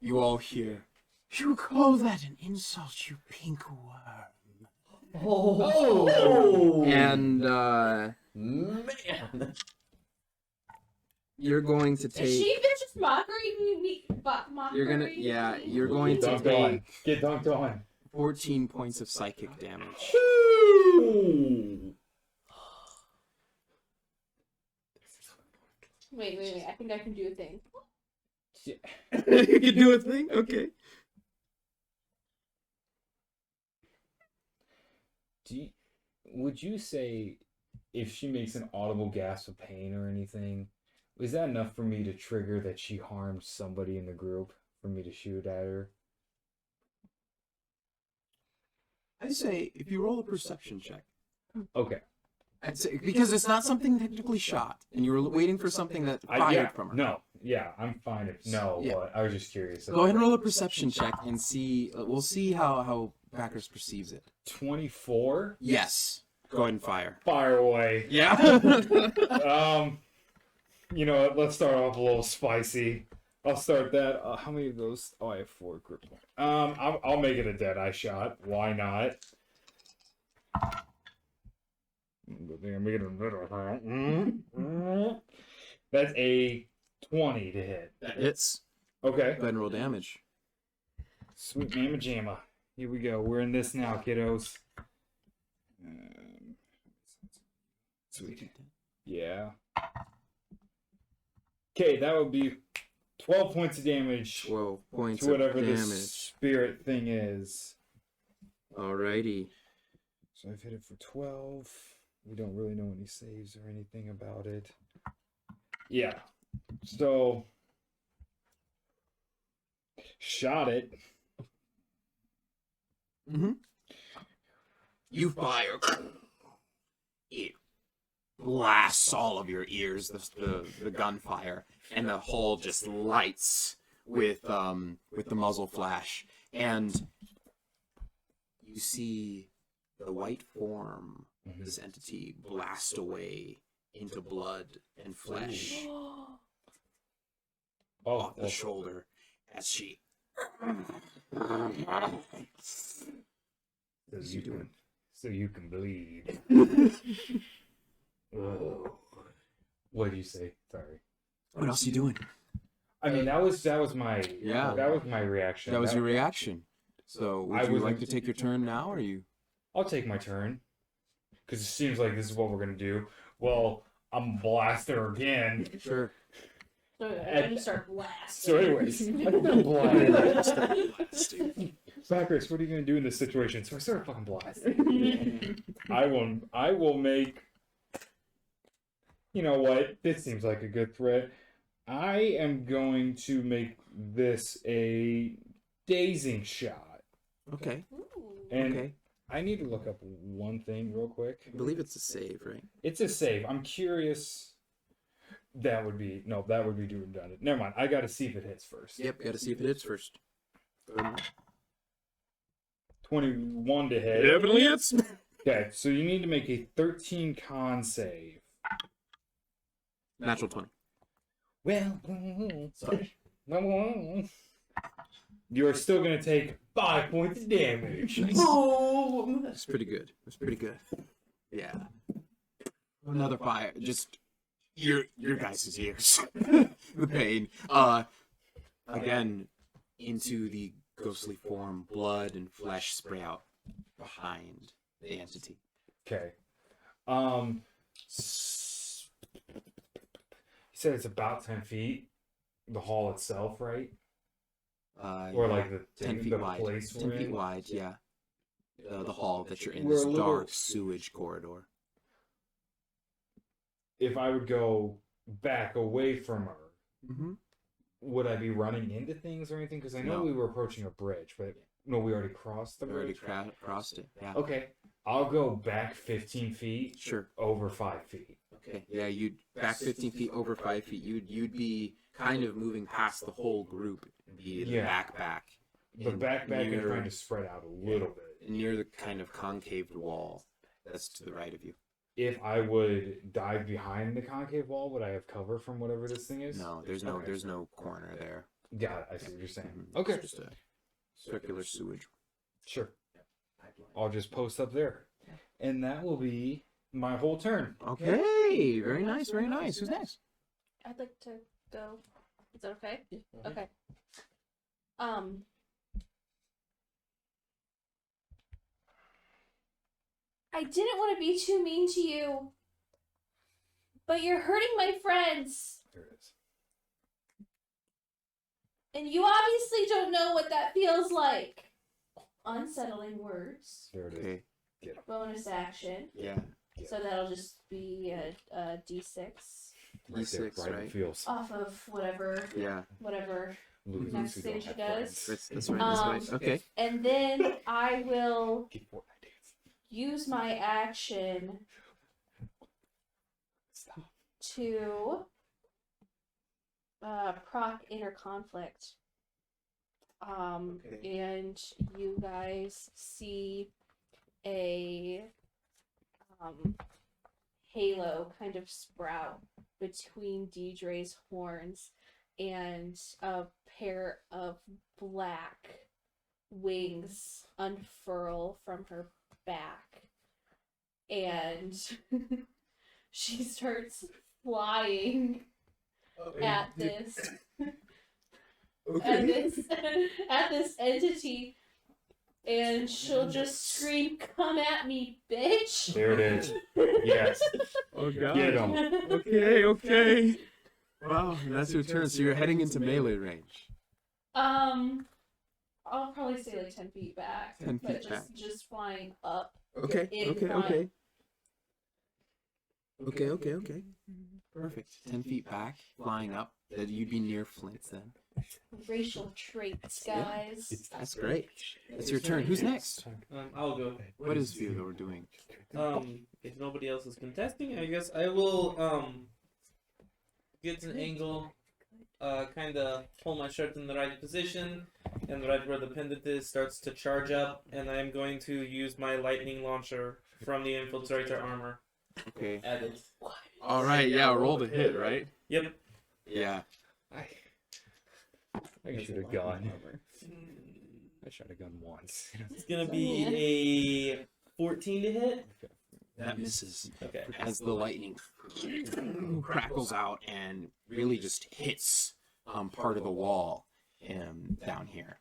you all hear. You call that an insult, you pink worm? Oh. And Man. you're going to Is take. she vicious mockery? Mockery? You're gonna you're going Get to dunked on. take Get dunked on. 14 points of psychic damage. Wait. I think I can do a thing. You can do a thing? Okay. Would you say if she makes an audible gasp of pain or anything, is that enough for me to trigger that she harmed somebody in the group for me to shoot at her? I'd say if you roll a perception check. Okay. I'd say because it's not something technically shot, and you were waiting for something that fired from her. No. Yeah, I'm fine if no, Yeah. but I was just curious. Go ahead and roll a perception check and see. We'll see how Backers perceives it. 24? Yes. Go ahead and fire. Fire away. Yeah. You know what? Let's start off a little spicy. I'll start that. How many of those? Oh, I have 4 grip points. I'll make it a dead eye shot. Why not? Good thing I made it a middle. That's a 20 to hit. That hits. Okay. Go ahead and roll damage. Sweet mama jamma. Here we go. We're in this now, kiddos. Sweet. Yeah. Okay, that would be 12 points of damage 12 points to whatever of this damage. spirit thing is. Alrighty. So I've hit it for 12. We don't really know any saves or anything about it. Yeah. So shot it. Mm-hmm. You fire. It blasts all of your ears, the gunfire, and the hole just lights with the muzzle flash, and you see the white form of this entity blast away into blood and flesh off the shoulder as she. So you can bleed. What did you say? Sorry. What else are you doing? I mean, that was my Yeah. That was my reaction. That was your reaction. So would I you was- like to take your turn now, or you? I'll take my turn because it seems like this is what we're gonna do. Well, I'm blasting her again. Sure. So I just start blasting. So, anyways, Backers, what are you gonna do in this situation? So I start fucking blasting. I will make. You know what? This seems like a good threat. I am going to make this a dazing shot. Okay. Ooh. And Okay. I need to look up one thing real quick. I believe it's a save, right? It's a save. I'm curious. That would be redundant. Never mind. I got to see if it hits first. Yep, gotta see if it hits first. 21 to hit. Definitely hits. Okay, so you need to make a 13 con save. Natural 20. Well, Sorry. you are still going to take 5 points of damage. That's pretty good. That's pretty good. Yeah. Another fire. Just your guys' ears. The pain. Again, into the ghostly form, blood and flesh spray out behind the entity. Okay. You said it's about 10 feet. The hall itself, right? Or like the 10 feet the wide. place 10 we're feet in? wide, yeah. The hall that you're in, We're this a little- dark sewage corridor. If I would go back away from her, Mm-hmm. would I be running into things or anything? Because I know No. we were approaching a bridge, but no, we already crossed the We already bridge. crossed it. Yeah. Okay, I'll go back 15 feet, Sure. over 5 feet. Okay. Yeah, you'd back 15 feet over 5 feet. You'd be kind of moving past the whole group and be the Yeah. backpack. The and backpack is near- kind of spread out a little bit. near the kind of concave wall that's to the right of you. If I would dive behind the concave wall, would I have cover from whatever this thing is? No, there's no corner there. Got it. I see what you're saying. Mhm. Okay, It's just a circular sewage. sure. I'll just post up there, and that will be my whole turn. Okay, very nice, very nice. Who's next? I'd like to go. Is that okay? Yeah. Okay. I didn't want to be too mean to you, but you're hurting my friends, There it is. and you obviously don't know what that feels like. Unsettling words. There it is. Okay, Bonus action. yeah. So that'll just be a D6 Right there, D6, right in right? the feels. off of whatever Yeah, Losers next who thing don't she have does. friends. that's right. That's right. Okay. and then I will Get Fortnite dance. use my action Stop. to proc inner conflict. Okay. And you guys see a halo kind of sprout between Deidre's horns, and a pair of black wings unfurl from her back, and she starts flying at this at this entity, and she'll just scream, "Come at me, bitch!" There it is. Yes. Oh god. Get 'em. Okay. Wow, that's your turn. So you're heading into melee range. I'll probably stay like 10 feet back, 10 but feet back. just flying up. Okay. In Okay. front. Okay. Okay. Okay. Okay. Perfect. 10 feet back, flying up. That you'd be near Flint then. Racial traits, Yeah. guys. That's great. That's your turn. Who's next? I'll go. What is Vila doing? If nobody else is contesting, I guess I will get an angle, kind of pull my shirt in the right position, and right where the pendant is starts to charge up, and I'm going to use my lightning launcher from the infiltrator armor Okay. at it. All right. Yeah. Roll to hit. Right. Yep. Yeah. I should have gone. I shot a gun once. It's gonna be a 14 to hit. That misses. Okay. As the lightning crackles out and really just hits part of the wall down here.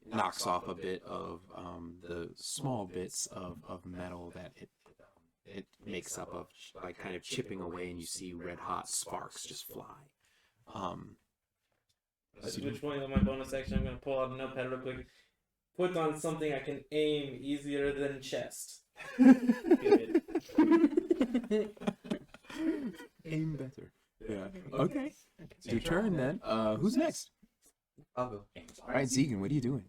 Knocks off a bit of the small bits of metal that it makes up of, by kind of chipping away, and you see red hot sparks just fly. Which point of my bonus action I'm gonna pull out a notepad real quick. Put on something I can aim easier than chest. Good. Aim better. Yeah. Okay. It's your turn then. Who's next? I'll go. All right, Zegan, what are you doing?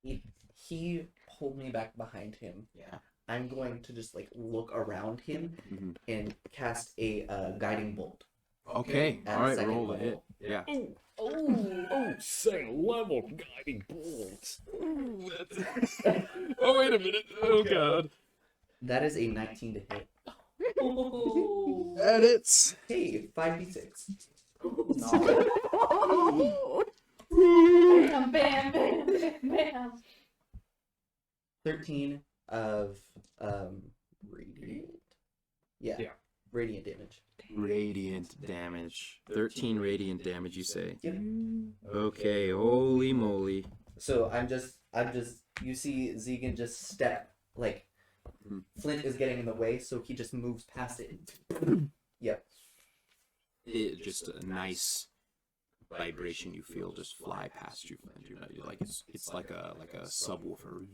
He he pulled me back behind him. Yeah. I'm going to just like look around him Mhm. and cast a guiding bolt. Okay. At All right. second Roll the level. hit. Yeah. Oh, second level guiding bolts. Oh, wait a minute. Oh, God. That is a 19 to hit. Edits. Hey, 5d6. Bam, bam, bam, bam, bam. 13 of radiant. Yeah. Yeah. Radiant damage. Radiant damage. 13 radiant damage, you say? Yep. Okay. Holy moly. So I'm just you see Zegan just step like Flint is getting in the way, so he just moves past it. Yep. It just a nice vibration you feel just fly past you, Flint. You're like it's like a subwoofer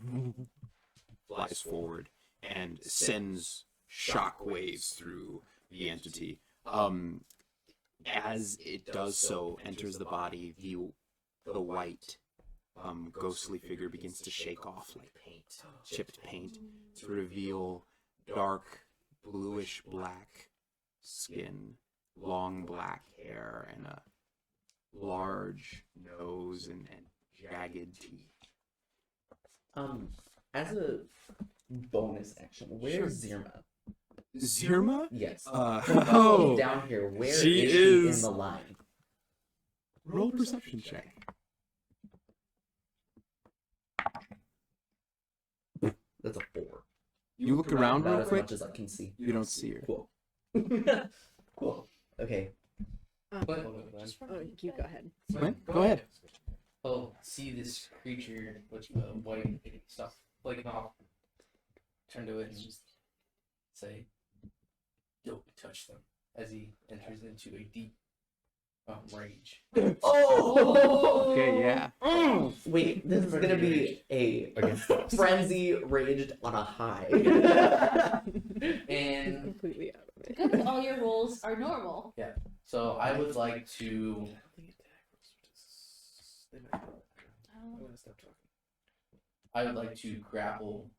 flies forward and sends shock waves through the entity. As it does so, enters the body, the white ghostly figure begins to shake off like paint, chipped paint, to reveal dark bluish black skin, long black hair, and a large nose and jagged teeth. As a bonus action, where's Zirma? Zirma? Yes. Oh, Down here, where is she she is- in the line? roll a perception check. That's a 4. You look around About real as quick. much as I can see. You don't see her. Cool. Cool. Okay. But, Oh, you go ahead. Flint, go ahead. oh, see this creature with the white stuff flaking off. Turn to it and just say, "Don't touch them." As he enters into a deep rage. Oh! Okay, yeah. Wait, this is gonna be a Against us. frenzy raged on a high. And Completely out of it. Good, all your rolls are normal. so I would like to. I would like to grapple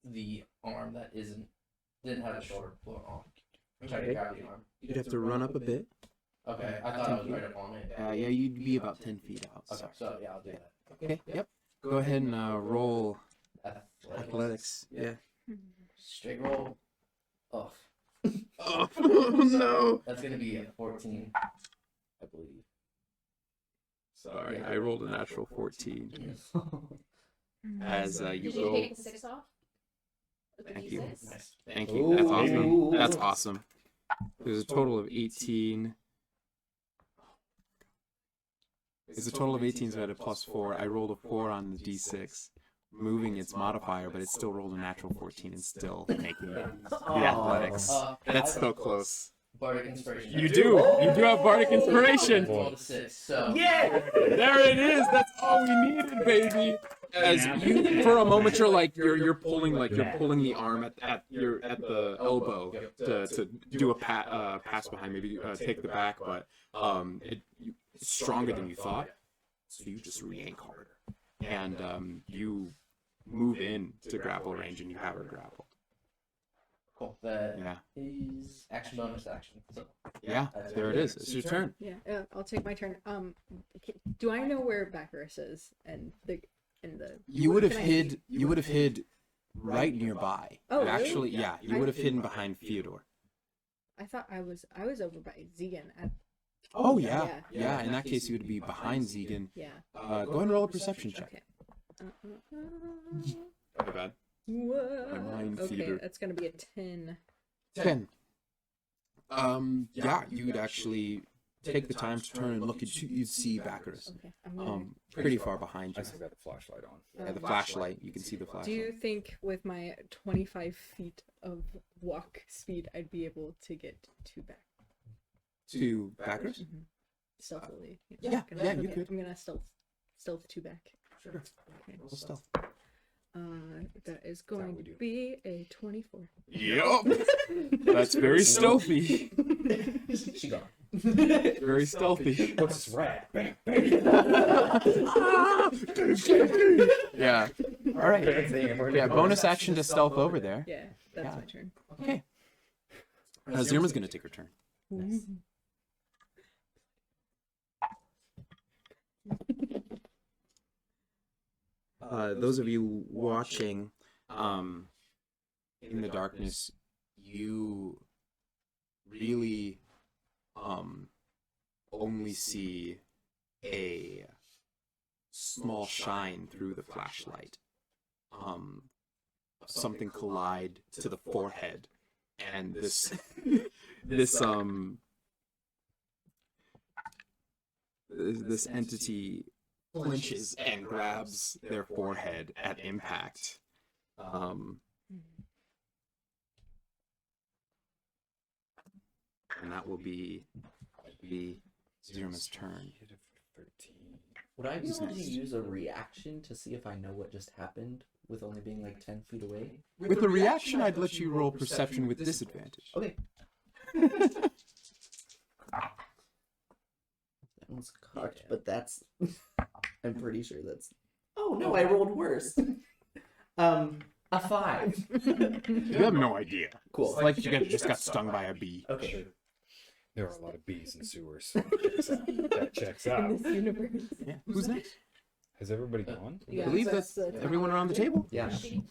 the arm that didn't have the shoulder blown off. I'm trying to grab the arm. You'd have to run up a bit. Okay, I thought I was right up on it. Yeah, you'd be about 10 feet out. Okay, so yeah, I'll do that. Okay, yep. Go ahead and roll Athletics. athletics. Yeah. Straight roll. Oh, Oh, no. that's gonna be a 14, I believe. Sorry, I rolled a natural 14. As you Did you go. take the 6 off? With the Thank you. D6? Nice. Thank you. That's awesome. Ooh. That's awesome. There's a total of 18. There's a total of 18, so I had a +4. I rolled a 4 on the d6, moving its modifier, but it still rolled a natural 14 and still making the athletics. That's so close. Bardic inspiration. You do have Bardic Inspiration. Roll the 6. So Yeah! There it is. That's all we needed, baby. As you, for a moment, you're pulling the arm at the elbow to do a pass behind, maybe take the back, but it's stronger than you thought, so you just yank harder, and you move in to grapple range, and you have her grappled. cool. That Yeah, is action bonus action. So yeah. There it is. It's your turn. Yeah, I'll take my turn. Do I know where Baccharis is and the You would have Can I hid. see? You would have hid right nearby. Oh, really? Actually, yeah. You would have hidden behind Fyodor. I thought I was over by Zegan at Oh yeah, Yeah. yeah. In that case, you would be behind Zegan. yeah. Go ahead and roll a perception check. Okay. My bad. Whoa. mind Okay, theater. that's gonna be a 10. 10. Yeah, you'd actually take the time to turn and look at you'd see Baccharis. Okay, I'm gonna. Pretty far behind I you. still got the flashlight on. Yeah, the flashlight. You can see the Do flashlight. you think with my 25 feet of walk speed, I'd be able to get to back To Baccharis? stealthily? Yeah, Can I- yeah, you okay, could. I'm gonna stealth to back. Sure. Okay. Roll stealth. That is going to be a 24. Yup. That's very stealthy. She gone. Very stealthy. What's this rat? Yeah. All right. Yeah, bonus action to stealth over there. Yeah, that's Yeah. my turn. Okay. Zirma's gonna take her turn. Those of you watching, in the darkness, you really, only see a small shine through the flashlight. Something collide to the forehead, and this this entity flinches and grabs their forehead at impact. And that will be Zirma's turn. Would I be Who's able to next? use a reaction to see if I know what just happened with only being like 10 feet away? With the reaction, I'd let you roll perception with disadvantage. Okay. That one's cocked, but that's. I'm pretty sure that's. Oh no, I rolled worse. A 5. You have no idea. Cool. It's like you just got stung by a bee. Okay. There are a lot of bees in sewers. That checks out. In this universe. Yeah. Who's next? Has everybody gone? I believe that's everyone around the table. Yeah. Has she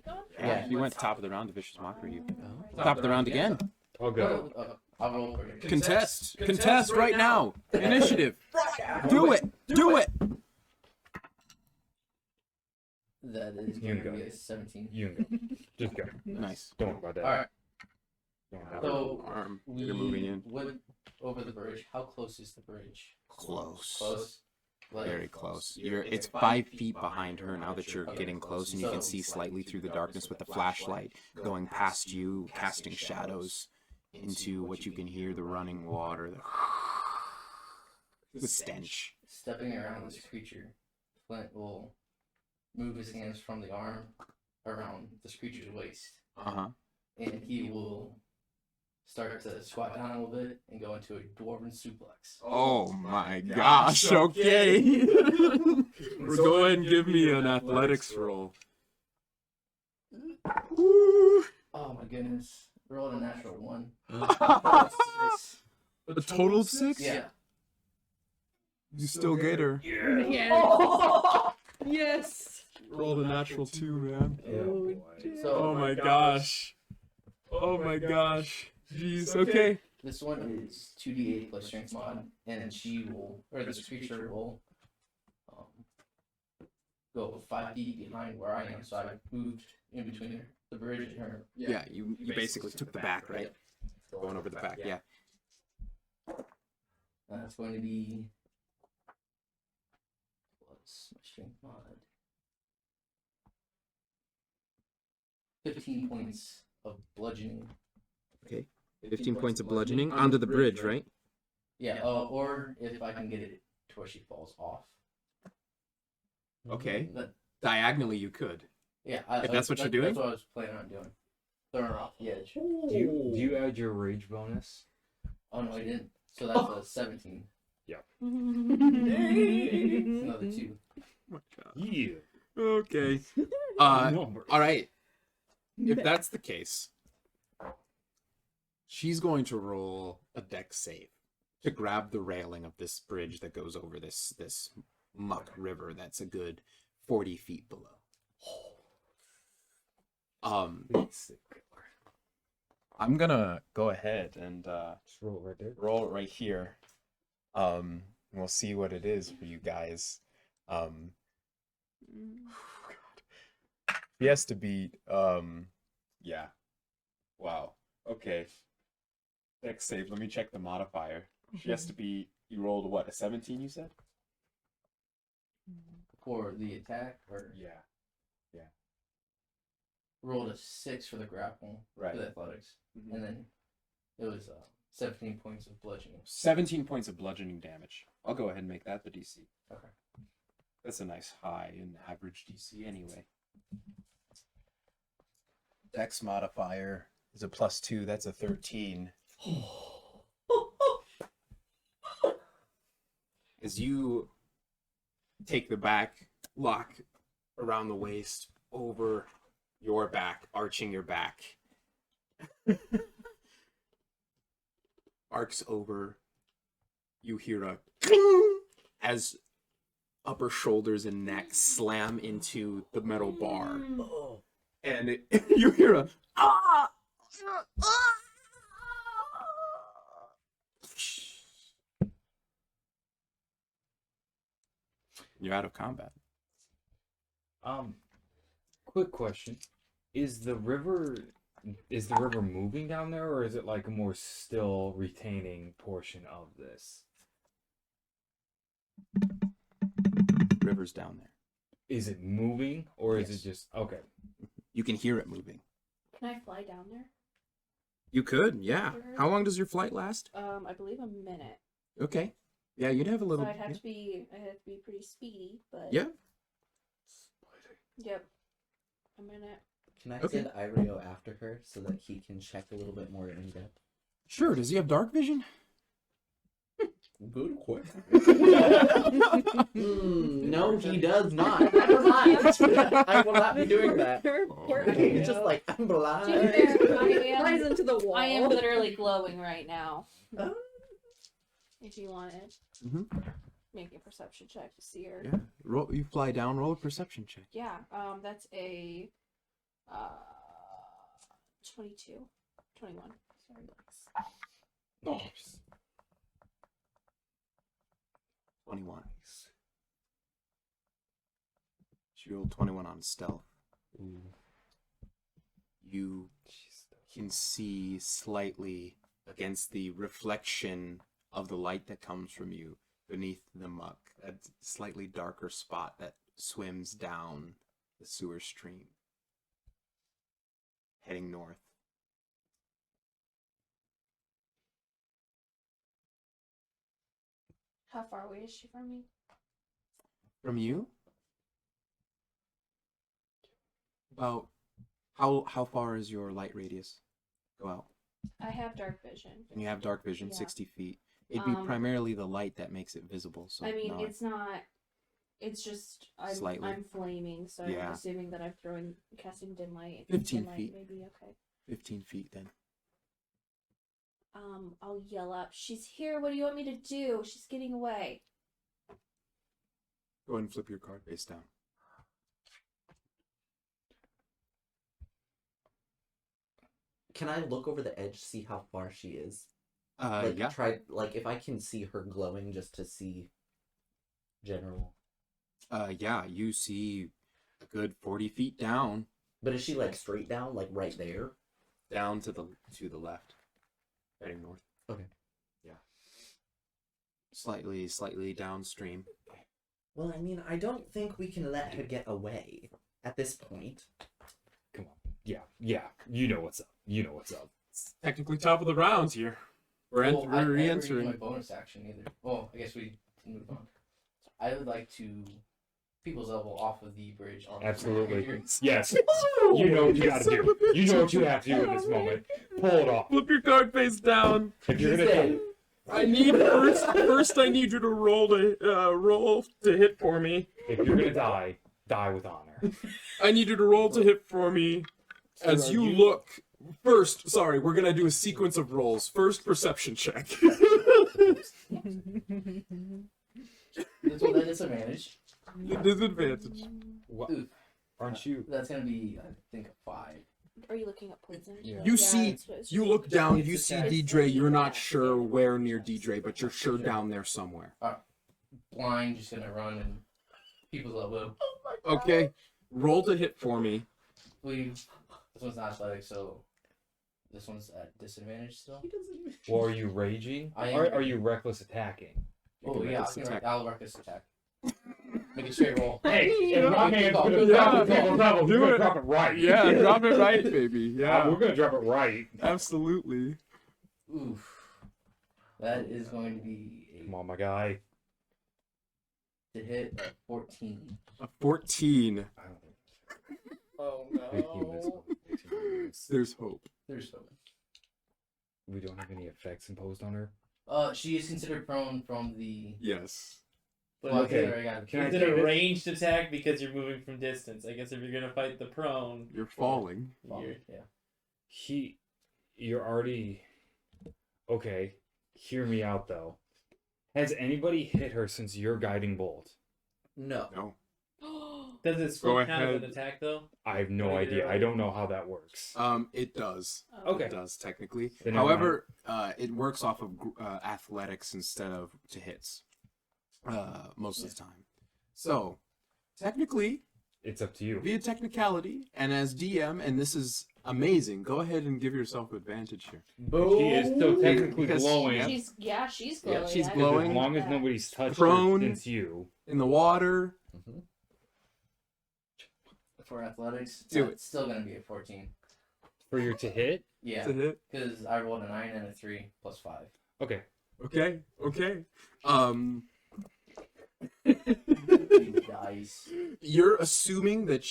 gone? Yeah, you went top of the round to Vicious Mockery. You Oh. top of the round again. I'll go. I'll roll for you. Contest right now. Initiative. Do it. Do it. That is You going to go. be a 17. You can go. Just go. Nice. Don't worry about that. Alright, Don't have so Arm. we You're moving in. went over the bridge. How close is the bridge? Close. Close? Like, Very close. It's 5 feet behind her now that you're getting close, and you can see slightly through the darkness with the flashlight going past you, casting shadows into what you can hear: the running water, the stench. Stepping around this creature, Flint will move his hands from the arm around this creature's waist, Uh-huh. and he will start to squat down a little bit and go into a dwarven suplex. Oh my gosh, okay. Go ahead and give me an athletics roll. Oh my goodness. Rolled a natural 1. A total of 6? Yeah. You still get her. Yes. Yes. Rolled a natural 2, man. Oh, So Oh my gosh. Oh my gosh. Jeez, okay. this one is 2d8 plus strength mod, and this creature will go 5 feet behind where I am, so I moved in between the bridge and her. Yeah, you basically took the back, right? Going over the back, yeah. That's going to be plus my strength mod. 15 points of bludgeoning. Okay. 15 points of bludgeoning onto the bridge, right? Yeah, or if I can get it to where she falls off. Okay. That- Diagonally, you could. yeah, If that's what you're doing? That's what I was planning on doing. Throwing her off the edge. Do you add your rage bonus? Oh no, I didn't. So that's a 17. Mm-hmm. Another 2. Yeah. Okay. Numbers. All right. If that's the case, she's going to roll a dex save to grab the railing of this bridge that goes over this muck river that's a good 40 feet below. I'm gonna go ahead and Just roll it right there. roll it right here. We'll see what it is for you guys. He has to beat, yeah. Wow. Okay. Dex save. Let me check the modifier. She has to beat, you rolled what, a 17 you said? For the attack, or Yeah. rolled a 6 for the grapple, Right. for the athletics. And then it was 17 points of bludgeoning. 17 points of bludgeoning damage. I'll go ahead and make that the DC. Okay. That's a nice high in average DC anyway. Dex modifier is a +2. That's a 13. As you take the back lock around the waist, over your back, arching your back. Arcs over. You hear a as upper shoulders and neck slam into the metal bar. Oh. And you hear a ah! You're out of combat. Quick question: Is the river moving down there, or is it like a more still retaining portion of this? River's down there. Is it moving, or is Yes. it just okay? You can hear it moving. Can I fly down there? You could, yeah. How long does your flight last? I believe a minute. Okay. Yeah, you'd have a little. So I'd have to be pretty speedy, but Yeah. Yep. A minute. Can I Okay. send Irio after her so that he can check a little bit more in depth? Sure. Does he have dark vision? Good question. No, he does not. I will not. I will not be doing that. He's just like, I'm blind. To be fair, Flies into the wall. I am literally glowing right now. Oh. If you wanted, make a perception check to see her. Yeah. Roll. You fly down. Roll a perception check. Yeah. That's a 22, 21. Sorry. Nice. 21. She rolled 21 on stealth. You can see slightly against the reflection of the light that comes from you beneath the muck, a slightly darker spot that swims down the sewer stream, heading north. How far away is she from me? From you? About how far is your light radius? Go out. I have dark vision. And you have dark vision, Yeah. 60 feet. It'd be primarily the light that makes it visible. So I mean, no, it's not. It's just Slightly. I'm flaming, so Yeah. I'm assuming that I'm casting dim light. 15 dim light, feet. maybe okay. 15 feet then. I'll yell up. She's here. What do you want me to do? She's getting away. Go ahead and flip your card face down. Can I look over the edge, see how far she is? Yeah. Try if I can see her glowing, just to see general. Yeah, you see a good 40 feet down. But is she straight down, right there? Down to the left. Heading north. Okay. Yeah. Slightly downstream. Well, I mean, I don't think we can let her get away at this point. Come on. Yeah. You know what's up. It's technically top of the round here. We're I never used re-entering. my bonus action either. Well, I guess we move on. I would like to people's level off of the bridge. On Absolutely. Yes. You know what you gotta do. You know what you have to do in this moment. Pull it off. Flip your card face down. If you're gonna I need first I need you to roll to hit for me. if you're gonna die with honor. I need you to roll to hit for me. As you look first, sorry, we're gonna do a sequence of rolls. First, perception check. That's what that disadvantage. Disadvantage. What? Ooh, Aren't you? that's gonna be, I think, a 5. Are you looking at poison? Yeah. You see, that's what it's you just- look down, It's you a see test. Deidre, you're not sure where near Deidre, but you're sure down there somewhere. Blind, just gonna run and people's elbow. Okay, roll to hit for me. This one's not athletic, so this one's at disadvantage still. He doesn't even. Or are you raging? I am Or are raging. you reckless attacking? Oh can yeah, reckless attack. I'll reckless attack. Make a straight roll. Hey, if if my my man's man's gonna gonna drop drop it, it, do we're it. gonna drop it right. Yeah, drop it right, baby. Yeah, We're gonna drop it right. absolutely. Oof. That is going to be Come on, my guy. to hit a 14. A 14. I don't think Oh 15 is no. 15. There's hope. There's so many. We don't have any effects imposed on her. She is considered prone from the Yes. Well, Okay. sorry, I got it. Can I Is it take a this? ranged attack because you're moving from distance? I guess if you're gonna fight the prone, You're falling. Yeah. You're already okay. Hear me out though. Has anybody hit her since your guiding bolt? No. No. does it still Go count as an ahead. attack though? I have no Wanna get it idea. I over? don't know how that works. It does. Okay. It does technically. Then never However, it works off of athletics instead of to hits. Most of the time. So, technically, It's up to you. via technicality, and as DM, and this is amazing, go ahead and give yourself advantage here. She is still technically Because- glowing. yeah. She's Yeah, glowing. she's I glowing. As long as that. nobody's touched Prone. her since you. In the water. For athletics, Do it's still gonna be a 14. For your to hit? Yeah, To hit. because I rolled a 9 and a 3 plus 5. Okay. Okay. Okay. Dice. You're assuming that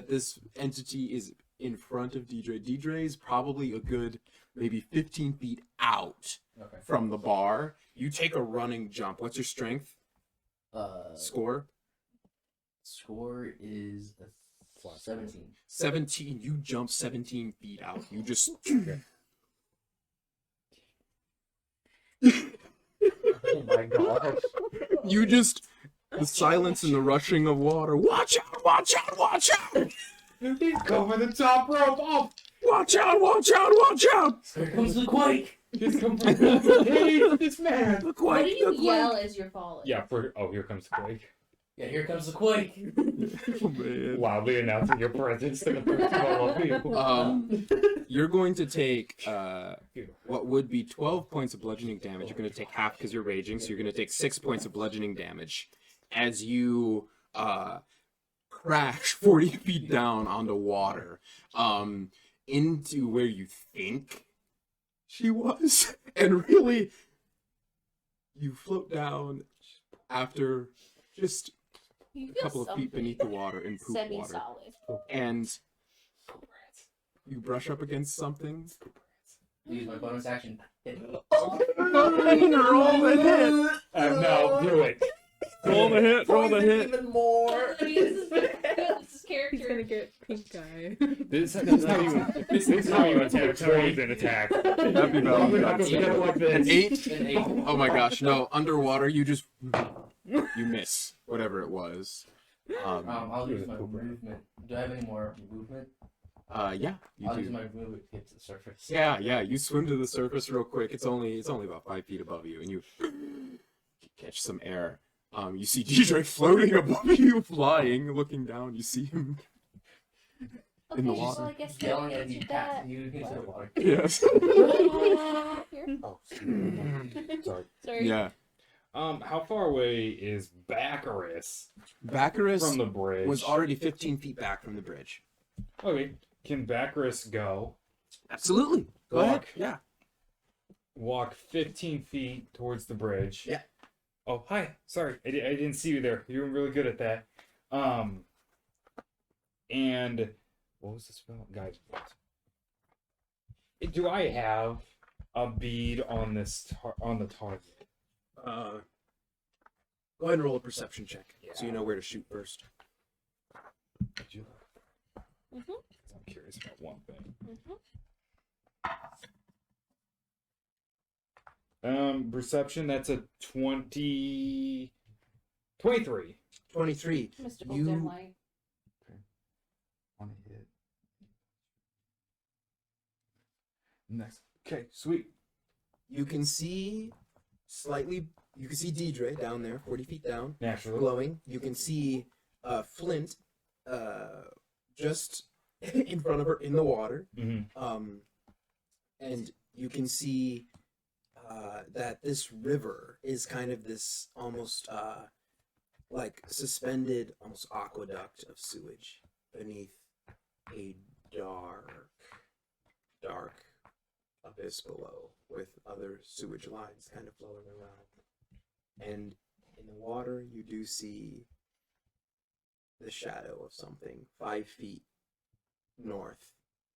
this entity is in front of Deidre. Deidre is probably a good maybe 15 feet out Okay. from the bar. You take a running jump. What's your strength score? Score is a 17. 17. You jump 17 feet out. You just Oh my gosh. you just the silence and the rushing of water. Watch out! Watch out! Watch out! He's coming the top rope. Oh, Watch out! Watch out! Watch out! Here comes the quake. he's coming. Hey, this man. The What quake! do you the yell as you're falling? Yeah, here comes the quake. Yeah, here comes the quake. quake. Oh, man. Loudly announcing your presence to the first of all of you. You're going to take what would be 12 points of bludgeoning damage. You're going to take half because you're raging, so you're going to take 6 points of bludgeoning damage as you crash 40 feet down onto water, into where you think she was, and really, you float down after just You a feel couple of feet something. beneath the water in poop water, Semi-solid. and you brush up against something. Use my bonus action. Roll the hit. No, do it. Roll the hit. Roll the hit. Even more. I mean, this He's character. gonna get pink eye. This is how you attack poison attack. Happy Valentine. Like An this. 8. An 8. Oh my gosh! No, underwater you just you miss whatever it was. I'll use my movement. Do I have any more movement? Yeah, you I'll use do. my movement to get to the surface. Yeah. You swim to the surface real quick. It's only about 5 feet above you, and you catch some air. You see Deidre floating above you, flying, looking down. You see him. Okay, in the so water. I guess Yelling that as you answered pass that. you into the water. Yes. Here. Oh, Sorry. Yeah. How far away is Baccharis Baccharis from the bridge? was already 15 feet back from the bridge. Okay. Can Baccharis go? Absolutely. Go ahead. Walk. Yeah. Walk 15 feet towards the bridge. Yeah. Oh, hi. Sorry, I didn't see you there. You're doing really good at that. And what was the spell? Guide. Do I have a bead on this on the target? Go ahead and roll a perception check, so you know where to shoot first. Would you? Mhm. I'm curious about one thing. Perception. That's a 23. 23. Mystical You- dim light. On a hit. Next. Okay, sweet. You can see you can see Deidre down there, 40 feet down, Naturally. glowing. You can see Flint just in front of her in the water. Mm-hmm. And you can see that this river is kind of this almost like suspended, almost aqueduct of sewage beneath a dark abyss below, with other sewage lines kind of flowing around. And in the water, you do see the shadow of something 5 feet north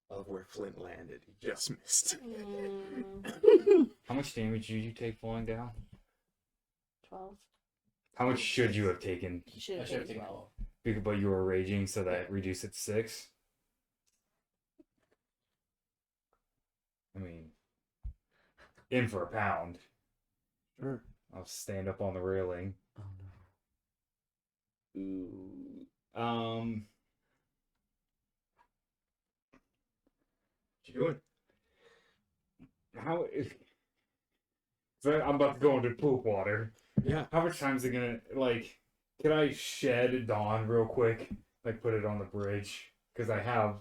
of where Flint landed. He just missed. Mm, How much damage did you take falling down? 12. How much should you have taken? I should have taken 12. But you were raging, so that reduced it to 6. I mean, in for a pound. Sure. I'll stand up on the railing. Oh no. Ooh. What you doing? How is? So I'm about to go into poop water. Yeah. How much time is it gonna like? Can I shed Dawn real quick? Like put it on the bridge because I have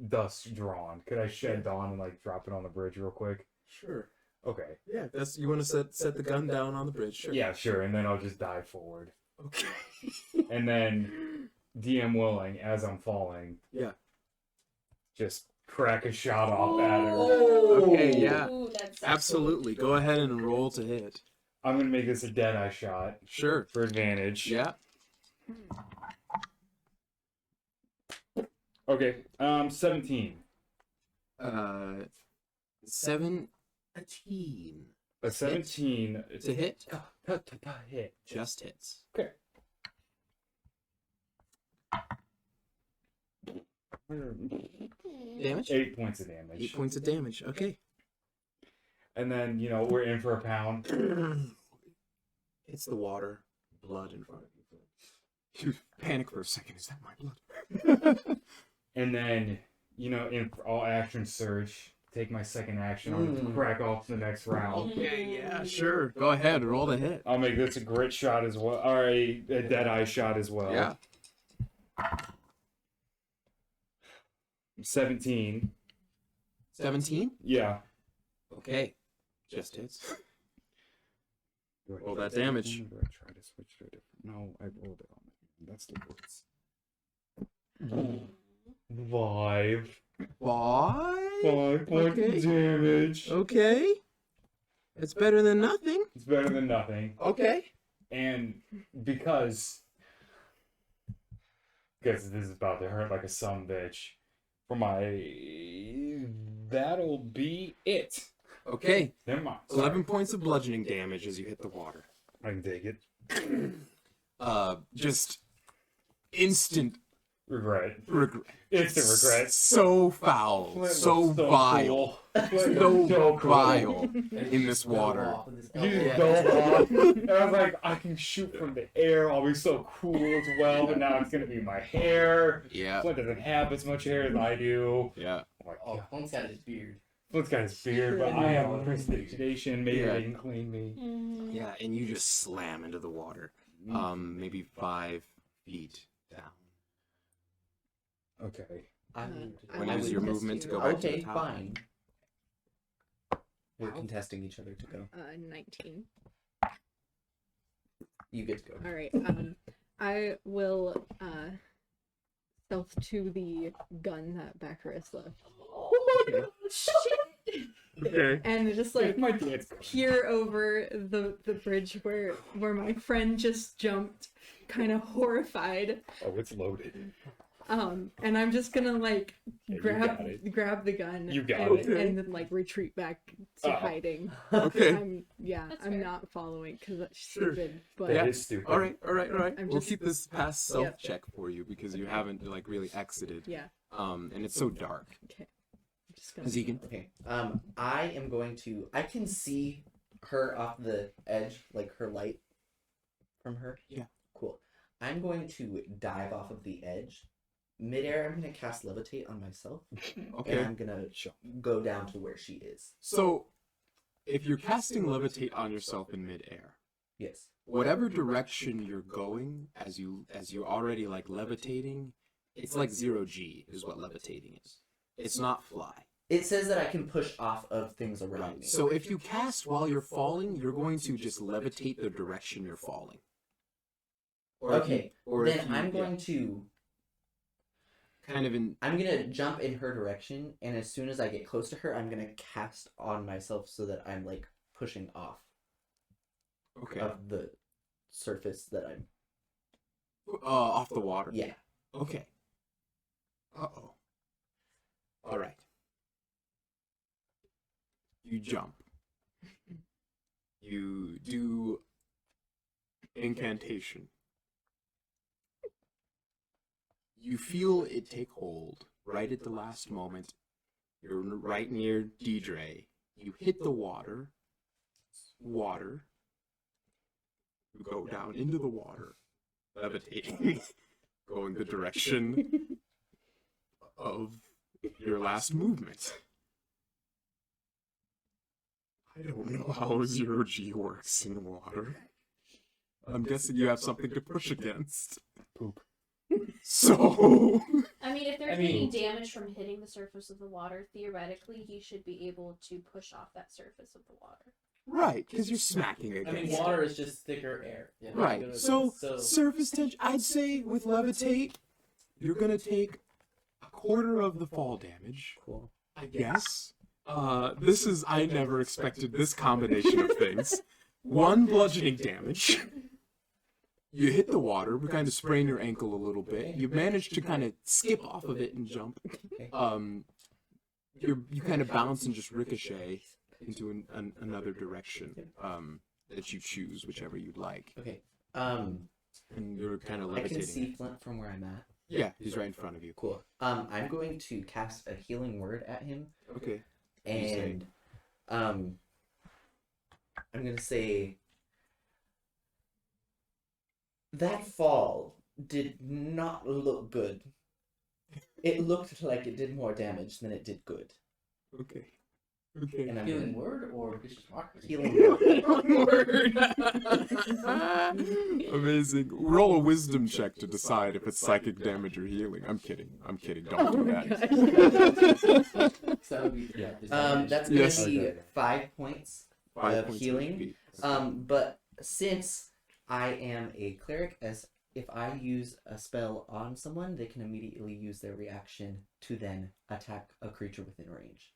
dust drawn. Could I shed Dawn and like drop it on the bridge real quick? Sure. Okay. Yeah, that's you want to set the gun down on the bridge. Sure. Yeah, sure. And then I'll just dive forward. Okay. And then DM willing, as I'm falling, Yeah. just crack a shot off at her. Okay, yeah. Ooh, that's Absolutely. Go ahead and roll to hit. I'm gonna make this a deadeye shot Sure. for advantage. Yeah. Okay. 17. 17. A 17 To hit? hit. Just hits. Okay. Damage? 8 points of damage. 8 points of damage. Okay. And then, we're in for a pound. Hits the water. Blood in front of you. You panic for a second. Is that my blood? And then, in all action surge, take my second action. I'll just crack off the next round. Okay, yeah, sure. Go ahead. Roll the hit. I'll make this a grit shot as well. Or a dead eye shot as well. Yeah. 17. 17? Yeah. Okay. Just hits. Roll that damage. Do I try to switch to a different? No, I rolled it on it. That's the words. 5. 5 points Okay. of damage. Okay. It's better than nothing. It's better than nothing. Okay. And because this is about to hurt like a sumbitch, that'll be it. Okay. Never mind. 11 points of bludgeoning damage as you hit the water. I can take it. Just instant Regret. regret. Instant regret. So foul. Flint So was vile. cool. Flint So was so cool. vile in this water. You just dove off. And I was like, I can shoot from the air. I'll be so cool as well. But now it's going to be my hair. Yeah. Flint doesn't have as much hair as I do. Yeah. I'm like, Oh, Flint's got his beard. Flint's got his beard, but I have a prestidigitation. Maybe Yeah. they can clean me. Mm. Yeah, and you just slam into the water. Maybe 5 feet down. Okay. When I is would your test movement to you. go back to Okay, the tower? fine. We're contesting each other to go. 19. You get to go. All right. I will stealth to the gun that Baccharis left, Okay. and just like My dad's peer over the bridge where my friend just jumped, kind of horrified. Oh, it's loaded. And I'm just gonna like Yeah, you got it. grab the gun You got and, it. and then like retreat back to Oh. hiding. Okay. I'm That's I'm fair. not following because that's Sure. stupid. But That is stupid. All right. I'm We'll just- keep this past self Yep. check for you because you haven't like really exited. yeah, And it's so dark. okay. I'm just gonna. Zegan. Okay. I am going to. I can see her off the edge, like her light from her. Yeah. Cool. I'm going to dive off of the edge. Midair, I'm going to cast levitate on myself. Okay. And I'm going to go down to where she is. So, if you're casting levitate on yourself in midair, Yes. whatever direction you're going, as you already like levitating, it's like 0G is what levitating is. It's not fly. It says that I can push off of things around Right. me. So if you cast while you're falling, you're going to just levitate the direction you're falling. Or if you- Okay. or if Then you- I'm yeah, going to. kind of in. I'm gonna jump in her direction, and as soon as I get close to her, I'm gonna cast on myself so that I'm like pushing off Okay. of the surface that I'm. Off the water. Yeah. Okay. Uh-oh. All right. You jump. You do incantation. You feel it take hold right at the last moment. You're right near Deidre. You hit the water. Water. You go down into the water, levitating, going the direction of your last movement. I don't know how 0G works in water. I'm guessing you have something to push against. Poop. So... I mean, if they're taking damage from hitting the surface of the water, theoretically, he should be able to push off that surface of the water. Right, because you're smacking I against mean, water is just thicker air. Yeah. Right, so surface tension, I'd say with levitate, you're gonna take a quarter of the fall damage. Cool. I guess. I never expected this combination of things. 1 bludgeoning damage. You hit the water, we kind of sprain your ankle a little bit. You manage to kind of skip off of it and jump. You kind of bounce and just ricochet into another direction that you choose, whichever you'd like. Okay. And you're kind of I levitating. can see Flint from where I'm at. Yeah, he's right in front of you. Cool. I'm going to cast a healing word at him, Okay. and I'm gonna say that fall did not look good. It looked like it did more damage than it did good. Okay. Okay. And I'm Healing gonna word or vicious mockery? healing word. Amazing. Roll a wisdom check to decide if it's psychic damage or healing. I'm kidding. Don't do that. So that would be That's gonna Yes. be 5 points 5 of points healing. HP. But since I am a cleric, as if I use a spell on someone, they can immediately use their reaction to then attack a creature within range.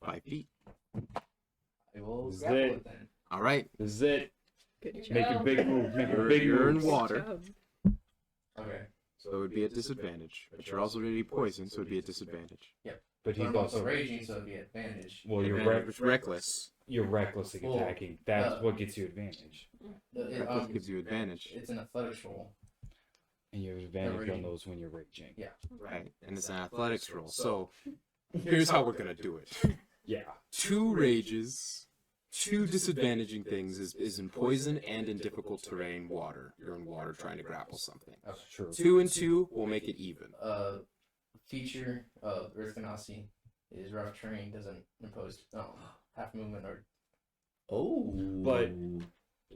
5 feet. I will This is grapple it. it then. All right. This is it. Good job. Make a big move. Make a big You're in move. water, Job. Okay. so it would be a disadvantage. But you're also already poisoned, so it'd be a disadvantage. But But he's I'm also also raging, so it'd be advantage. well. Reckless. You're recklessly Well, attacking. That's what gets you advantage, Reckless gives you advantage. It's an athletics roll. and you have advantage on raging. those when you're raging. Yeah. Right. And it's an athletics roll. So here's how we're gonna do it. Yeah. 2 rages, 2 disadvantaging things is in poison and in difficult terrain water. You're in water trying to grapple something. Okay. True. 2 and 2 will make it even. Feature of Earth Ganassi is rough terrain, doesn't impose half movement or. Oh. But-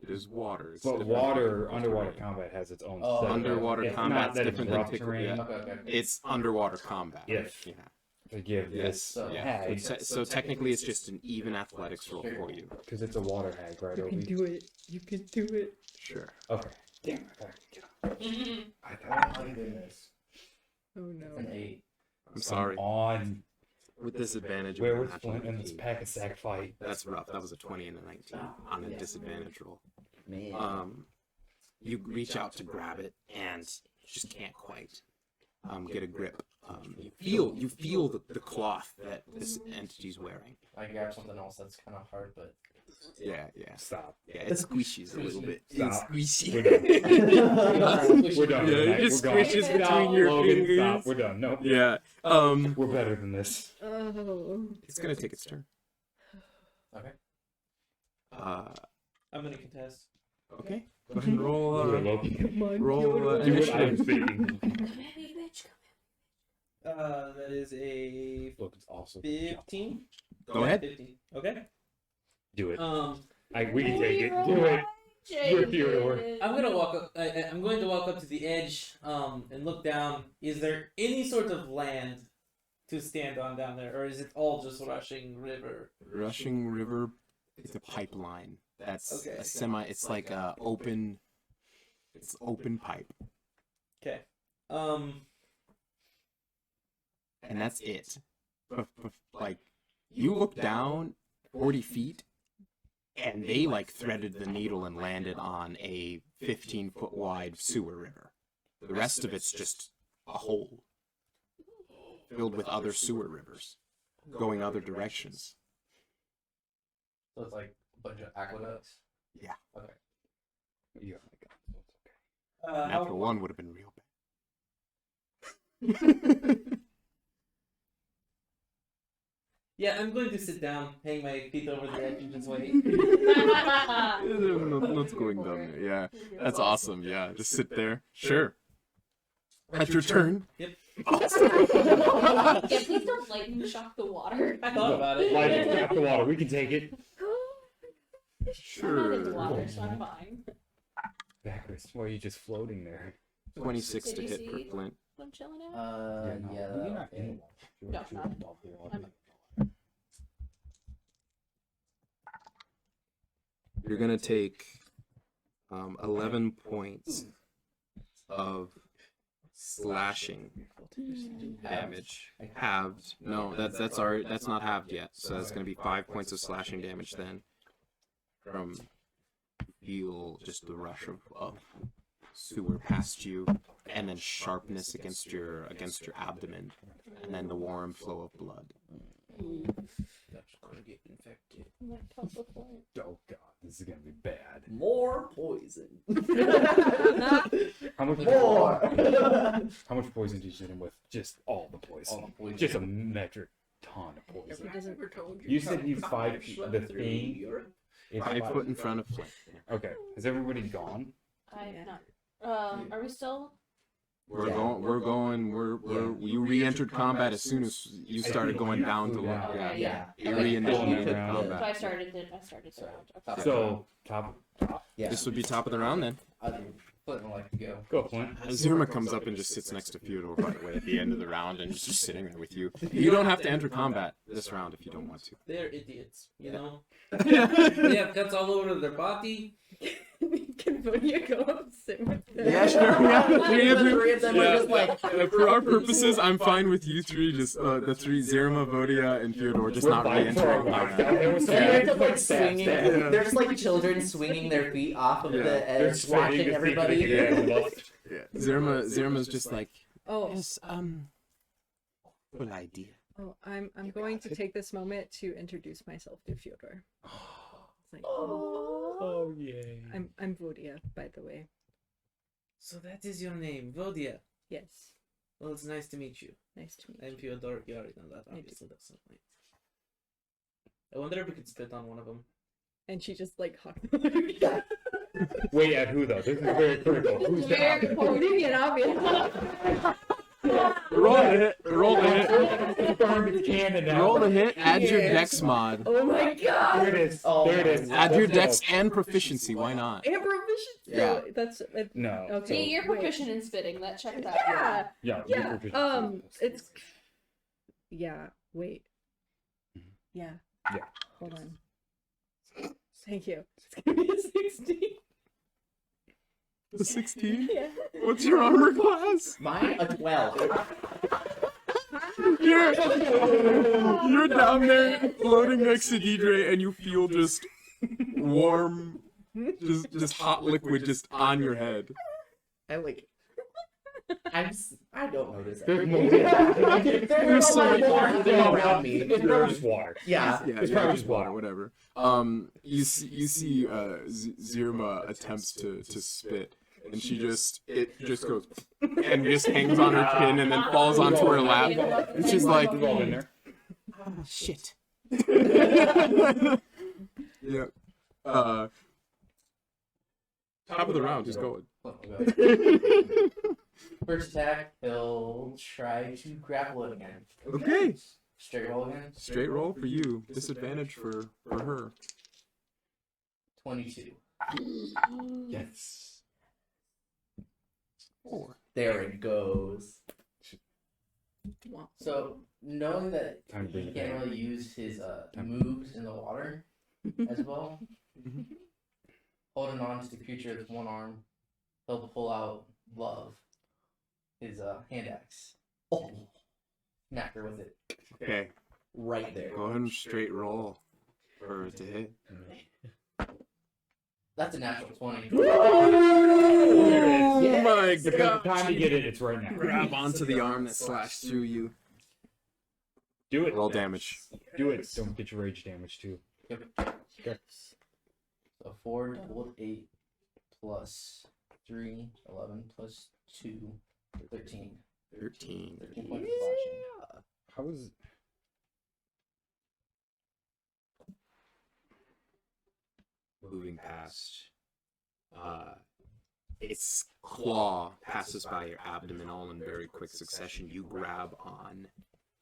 It is water. It's But different from water, difficult underwater terrain. combat has its own. Oh, set. Underwater It's combat's not that it's different than rough pickle- terrain. yeah. Okay. It's underwater combat. If. Yeah. To give Yes. this So- Yeah. hag, So technically, it's just an even athletics roll for you. because it's a water hag, right? You can Obi? do it. You can do it. Sure. Okay. Damn. I gotta get up. I Oh thought. my goodness. Oh It's no. an 8. I'm sorry. On. With disadvantage, Where we're was gonna have to Flint in make this it. pack and sack fight? That's rough. That was a 20 and a 19 on a Yeah. disadvantage roll. Man. You reach out to grab it and you just can't quite get a grip. You feel the cloth that this entity's wearing. I grabbed something else that's kind of hard, but. Yeah. Stop. Yeah, it squishes a little bit. It's Stop. squishy. We're done. We're done. Yeah, it tonight. just We're gone. squishes Stop, between your Logan, fingers. Stop. We're done. Nope. Yeah. We're better than this. Oh. It's gonna take its turn. Okay. I'm gonna contest. Okay. Go ahead and roll. Do it, Loki. Come on. Roll, Fiona. Do what I'm initiative. speaking. That is a Logan's awesome. 15. Go ahead. 15. Okay. Do it. I'm We can take it. Do it. You're Theodore. gonna walk up. I'm going to walk up to the edge, and look down. Is there any sort of land to stand on down there, or is it all just rushing river? Rushing River is a pipeline. That's Okay. a semi. It's like a open. It's open pipe, Okay. and that's it. Like you look down 40 feet, and they like threaded the needle and landed on a 15-foot wide sewer river. The rest of it's just a hole filled with other sewer rivers going other directions. So it's like a bunch of aqueducts? Yeah. Okay. Yeah, my God, so it's okay. Natural one would have been real bad. Yeah, I'm going to sit down, hang my feet over the edge, and just wait. Not going down there. Yeah, that's awesome. Yeah, just sit there. Sure. That's your turn. Yep. Yeah, please don't lightning shock the water. I thought about it. Light it the water. We can take it. I'm not Sure. into water, so I'm fine. Backwards. Why are you just floating there? 26 Did to you hit for see- Flint. I'm chilling out. Yeah. You're not in the water. No, not at all. I'm- You're gonna take 11 points of slashing damage. Halved. No, that's already not halved yet. So that's gonna be 5 points of slashing damage then. From feel just the rush of sewer past you, and then sharpness against your abdomen, and then the warm flow of blood. That's gonna get infected. Oh God, this is gonna be bad. More poison. How much More. How much poison did you hit him with? Just all the poison. All the poison. Just a metric ton of If poison. he doesn't You said he's 5 feet. The thing is 5 foot in front of Flint. Okay. Has everybody gone? I'm Yeah. not. Are we still? You re-entered combat as soon as you started going down to look. Yeah. Yeah. Yeah. You re-initiated Going around. So I combat. started the round. Okay. So top. Yeah. This would be top of the round then. I'd like to go. Go, Flint. Zirma comes up and just sits next to Fyodor, by the way, at the end of the round, and is just sitting there with you. You don't have to enter combat this round if you don't want to. They're idiots, you Yeah. know? They have cuts all over their body. Can Vonia go up and sit with them? Yeah, sure. Yeah. The three of them are just like. For our purposes, I'm fine with you three, just the three, Zirma, Vodia, and Fyodor, just not re-entering combat. They're just like swinging. Yeah. They're just like children swinging their feet off of Yeah. the They're edge, swinging watching the everybody. feet that they get. Yeah. Zirma's just like, Oh, yes, good idea. oh, I'm going to take this moment to introduce myself to Fyodor. It's like, Oh yay. I'm Vodia, by the way. So that is your name, Vodia. Yes, Well, it's nice to meet you. nice to meet I'm you. Fyodor. You already know that, I do. obviously. That's not right. I wonder if we could spit on one of them. And she just like hugged Wait, at who though? This is very critical. Who's that? Vodia and obvious. Roll the hit. Roll the hit. Confirmed it's canon now. Roll the hit. Add your dex mod. Oh my god! There it is. Oh, There it is. Add your That's dex and proficiency. Why not? And proficiency. Yeah. No, that's No. okay. Yeah, you're wait. proficient in spitting. That checks out. Yeah. Yeah. Yeah. you're proficient. It's. Yeah. Wait. Yeah. Yeah. Hold on. Thank you. It's gonna be a 16. The 16? Yeah. What's your armor class? Mine a 12. You're down there floating next to Deidre, and you feel just warm, just hot liquid just on your head. I like. I don't notice. There's Everything. There's so so much much more around me. It's probably just water. Yeah. Yeah, It's yeah, probably just water, whatever. You see, Zirma attempts to spit, and she just goes and just hangs on her chin and then falls onto her lap, and she's like, We've all been there. shit. Yeah. Top of the round, just going. First attack, he'll try to grapple it again. Okay. Straight roll again. Straight roll for you. Disadvantage for her. 22. Yes. 4. There it goes. So, knowing that Time to bring he it can't back. really use his moves in the water as well, Mhm. holding on to the creature with one arm, he'll pull out Love, his hand axe. Oh, smack her with it. Okay. Right there. Go ahead and straight roll for it to hit. That's a natural 20. Oh my If there's god. time to get it, it's right now. Grab onto the arm that slashed through you. Do it. Roll damage. Do it. Don't get your rage damage too. Yep. Okay. So 4 doubled 8 plus 3, 11 plus 2, 13. 13. 13 points of slashing. How is Moving past. Its claw passes by your abdomen all in very quick succession. You grab on,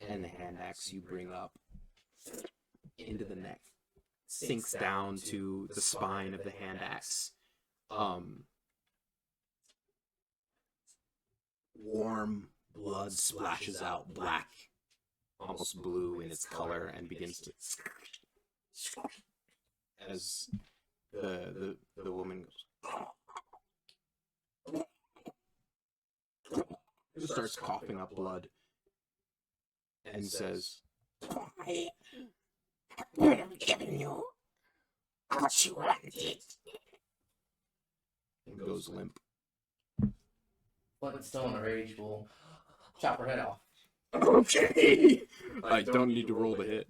and the hand axe you bring up into the neck sinks down to the spine of the hand axe. Warm blood splashes out, black, almost blue in its color, and begins to as the woman goes, starts coughing up blood, and says, I would have given you what you wanted. and goes limp. Flint, still in a rage, will chop her head off. Okay. I don't need to roll the hit.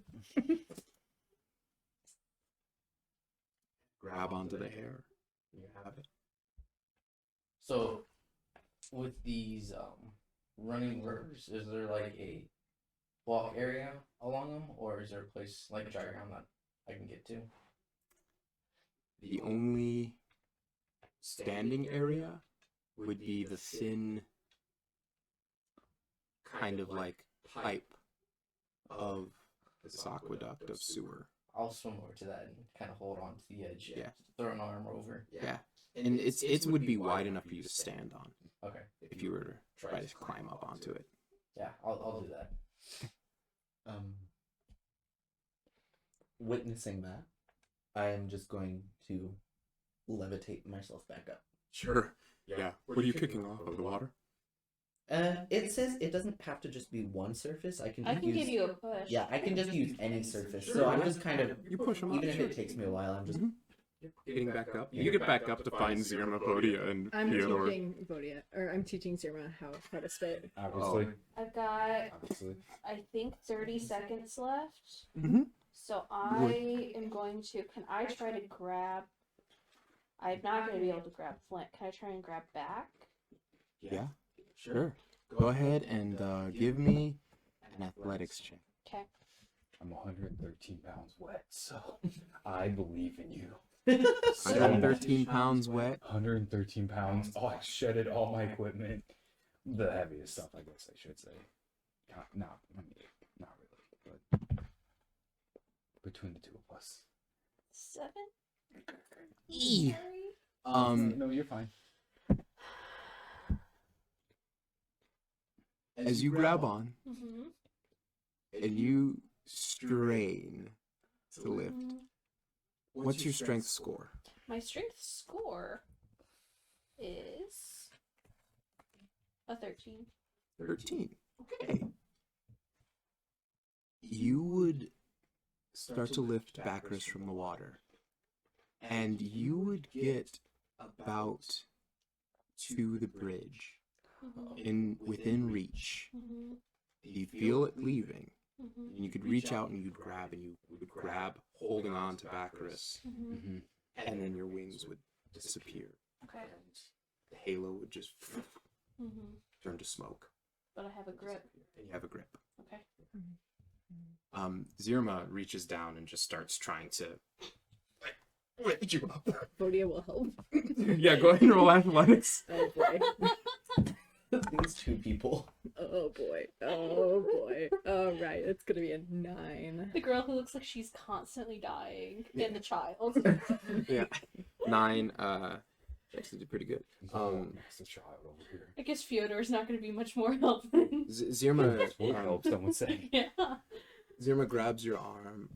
Grab onto the hair. You have it. So, with these running rivers, is there like a walk area along them, or is there a place like dry ground that I can get to? The only standing area would be the thin kind of like pipe of this aqueduct of sewer. I'll swim over to that and kind of hold on to the edge. Yeah. Throw an arm over. Yeah. And it would be wide enough for you to stand on Okay. if you were to try to climb up onto it. Yeah, I'll do that. Witnessing that, I am just going to levitate myself back up. Sure. Yeah. What are you kicking off of the water? It says it doesn't have to just be one surface. I can I just can use, give you a push. Yeah, I can just use any surface. Sure, So I'm yeah. just kind of, You push them up. even if it takes me a while, I'm just Getting back up. You get back up to find Zirma, Podia, and I'm Theodore. teaching Vodia, or I'm teaching Zirma how to spit. obviously? I've got, Obviously. I think, 30 seconds left. Mhm. So I am going to. Can I try to grab? I'm not going to be able to grab Flint. Can I try and grab back? Yeah. Sure. Go ahead and give me an athletics check. Okay. I'm 113 pounds wet, so I believe in you. 113 pounds wet. 113 pounds. Oh, I shedded all my equipment. The heaviest stuff, I guess I should say. Not really, but between the two of us. 7. E. Sorry. No, you're fine. As you grab on Mm-hmm. and you strain to lift, what's your strength score? My strength score is a 13. 13. Okay. You would start to lift Bacchus from the water, and you would get about to the bridge within reach. Mm-hmm. You feel it leaving, Mm-hmm. and you could reach out and you'd grab, and you would grab holding on to Bacchus, Mm-hmm. and then your wings would disappear. Okay. The halo would just Mm-hmm. turn to smoke, But I have a grip. and you have a grip. Okay. Zirma reaches down and just starts trying to lift you up. Vodia will help. Yeah, go ahead and roll athletics. Oh boy. these two people. Oh boy. Oh boy. All right, it's gonna be a 9. The girl who looks like she's constantly dying, and the child. Yeah, 9. Actually did pretty good. Massive child over here. I guess Fyodor's not going to be much more help than. Zirma, Will help, someone say. Yeah. Zirma grabs your arm.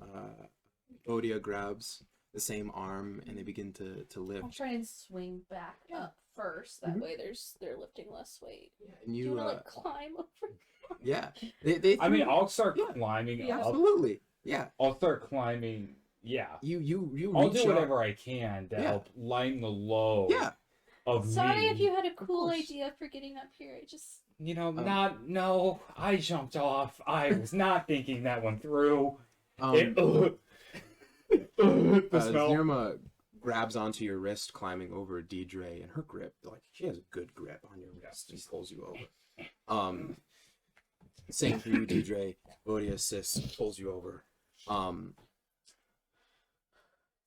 Bodia grabs the same arm, and they begin to I'll lift. try and swing back up first. That way, they're lifting less weight. And Do you you, want to like climb over? yeah, they. I mean, threw- I'll start Yeah. climbing. Yeah. absolutely, yeah. I'll start climbing. Yeah. You. I'll reach do up. whatever I can to Yeah. help lighten the load Yeah. of Sorry me. if you had a cool course. idea for getting up here. I just. You know, no, I jumped off. I was not thinking that one through. The smell. Zirma grabs onto your wrist, climbing over Deidre, and her grip, like she has a good grip on your wrist, and pulls you over. Same for you, Deidre. Vodia assists, pulls you over.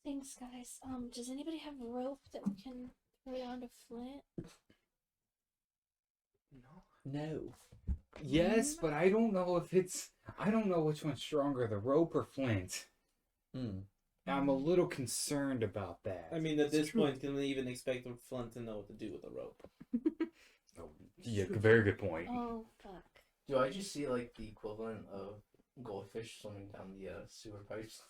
Thanks, guys. Does anybody have rope that we can throw down to Flint? No. Yes, but I don't know if it's. I don't know which one's stronger, the rope or Flint. I'm a little concerned about that. I mean, at this point, can we even expect Flint to know what to do with a rope? Oh, yeah, very good point. Oh, fuck. Do I just see like the equivalent of goldfish swimming down the sewer pipes?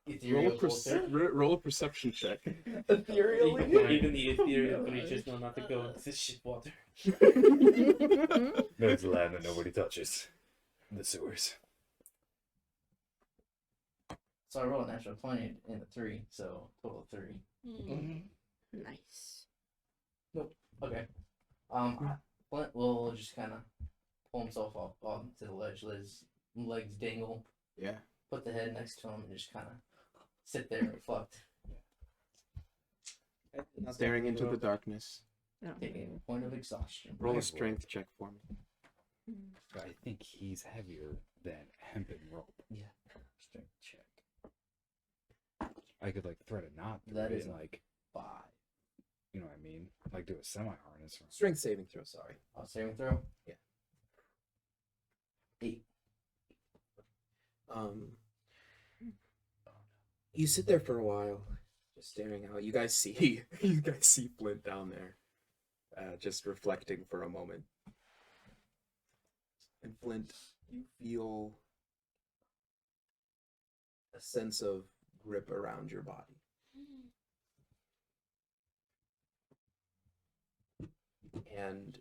Ethereal goldfish. Roll a perception check. Ethereal. Even the ethereal creatures know not to go into this shit water. There's land that nobody touches. The sewers. So I rolled an natural 20 and a 3, so total of 3. Nice. Okay. Flint will just kind of pull himself up onto the ledge, let his legs dangle, Yeah. put the head next to him, and just kind of sit there reflect, Staring into the darkness. taking a point of exhaustion. Roll a strength check for me. I think he's heavier than hempen rope. Yeah. Strength check. I could like thread a knot through That it is and like 5. you know what I mean? Like do a semi-harness. Or... Strength saving throw, sorry. Saving throw? Yeah. 8. You sit there for a while, just staring out. You guys see Flint down there, just reflecting for a moment. And Flint, you feel a sense of grip around your body. And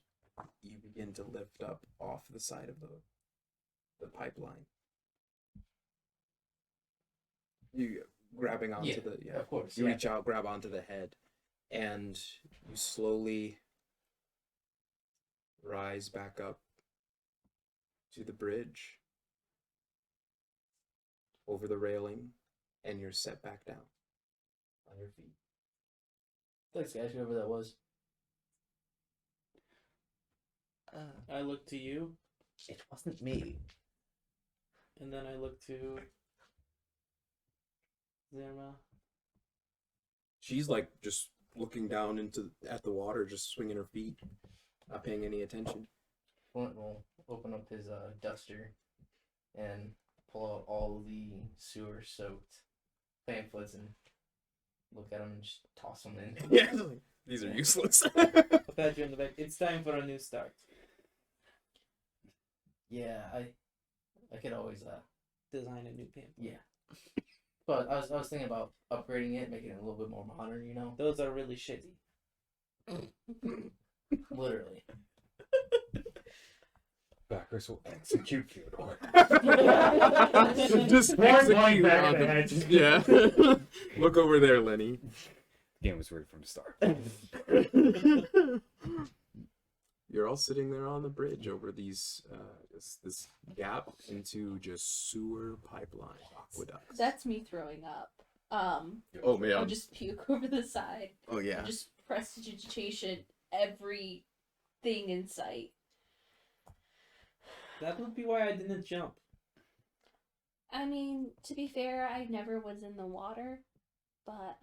you begin to lift up off the side of the pipeline. You grabbing onto Of course. you reach out, grab onto the head, and you slowly rise back up to the bridge, over the railing, and you're set back down on your feet. Thanks, guys, whoever that was. I look to you, It wasn't me. and then I look to Zerma. She's like just looking down at the water, just swinging her feet, not paying any attention. Flint will open up his duster and pull out all the sewer-soaked pamphlets and look at them and just toss them in. Yeah, these are useless. I'll pat you on the back. It's time for a new start. Yeah, I could always Design a new pamphlet. yeah. But I was thinking about upgrading it, making it a little bit more modern, you know? Those are really shitty. Literally. Backers will execute Theodore. Just Point execute back on in the them. head. Yeah. Look over there, Lenny. Game was ready from the start. You're all sitting there on the bridge over these this gap into just sewer pipeline aqueducts. That's me throwing up. Oh I'll man. just puke over the side. Oh yeah. Just prestidigitation everything in sight. That would be why I didn't jump. I mean, to be fair, I never was in the water, but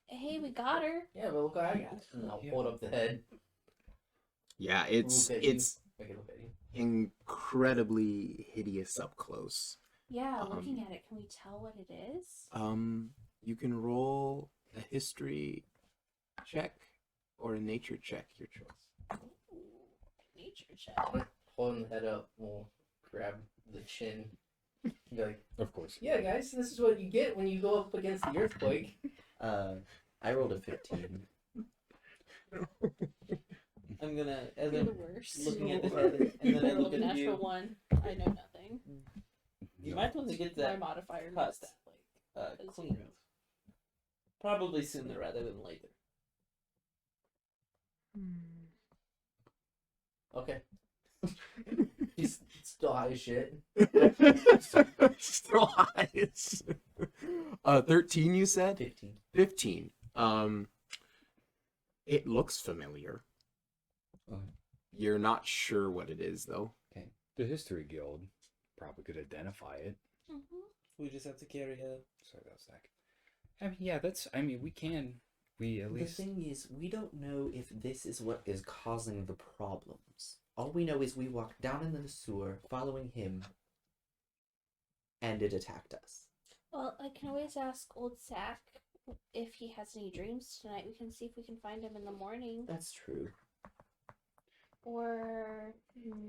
hey, we got her. Yeah, but look what I got. And I'll hold up the head. Yeah, it's Look at you. it's Make it look at you. incredibly hideous up close. Yeah, looking at it, can we tell what it is? You can roll a history check or a nature check, your choice. Ooh, nature check. Holding the head up, we'll grab the chin. Be like, Of course. yeah, guys, this is what you get when you go up against the earthquake. I rolled a 15. I'm gonna, as You're I'm the worst. looking at the head, and then I look at Natural you. one. I know nothing. You might want to get My that modifier cut, is like a cleaned. zero. Probably sooner rather than later. Okay. He's still high as shit. Still high. 13, you said? 15. 15. It looks familiar. Okay. You're not sure what it is, though. The History Guild probably could identify it. We just have to carry a. Sorry, that was Zach. I mean, yeah, that's. I mean, we can. We at least. The thing is, we don't know if this is what is causing the problems. All we know is we walked down in the sewer following him, and it attacked us. Well, I can always ask old Zach if he has any dreams tonight. We can see if we can find him in the morning. That's true. Or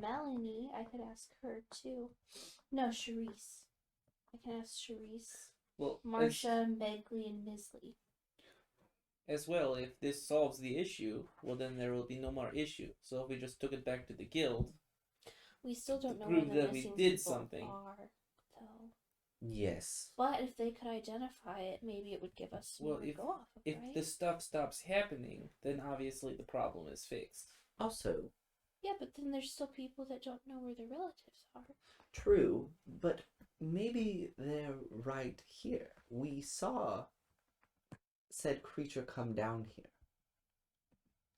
Melanie, I could ask her too. No, Charisse. I can ask Charisse, Well, Marsha, Megley, and Misley. as well, if this solves the issue, well, then there will be no more issue. So if we just took it back to the guild, We still don't know prove where the that we missing did people something. are, though. Yes. But if they could identify it, maybe it would give us Well, something to go off of, if right? the stuff stops happening, then obviously the problem is fixed. Also, Yeah, but then there's still people that don't know where their relatives are. true, but maybe they're right here. We saw said creature come down here,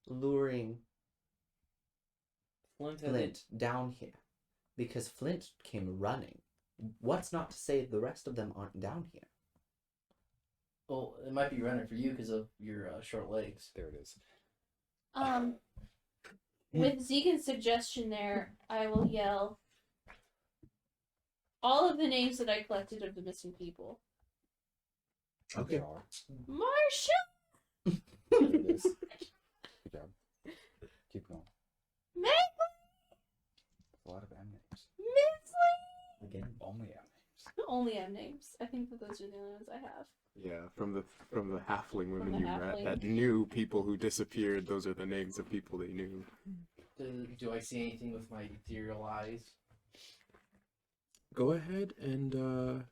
luring Flint had Flint down here, because Flint came running. What's not to say the rest of them aren't down here? Well, it might be running for you because of your short legs. There it is. With Zegan's suggestion there, I will yell all of the names that I collected of the missing people. Okay. There are. Marsha! There it is. Good job. Keep going. Meg! A lot of M names. Misley! Again. Only M names. Only M names. I think that those are the only ones I have. Yeah, from the halfling women the you met halfling. that knew people who disappeared. Those are the names of people they knew. Do I see anything with my ethereal eyes? Go ahead and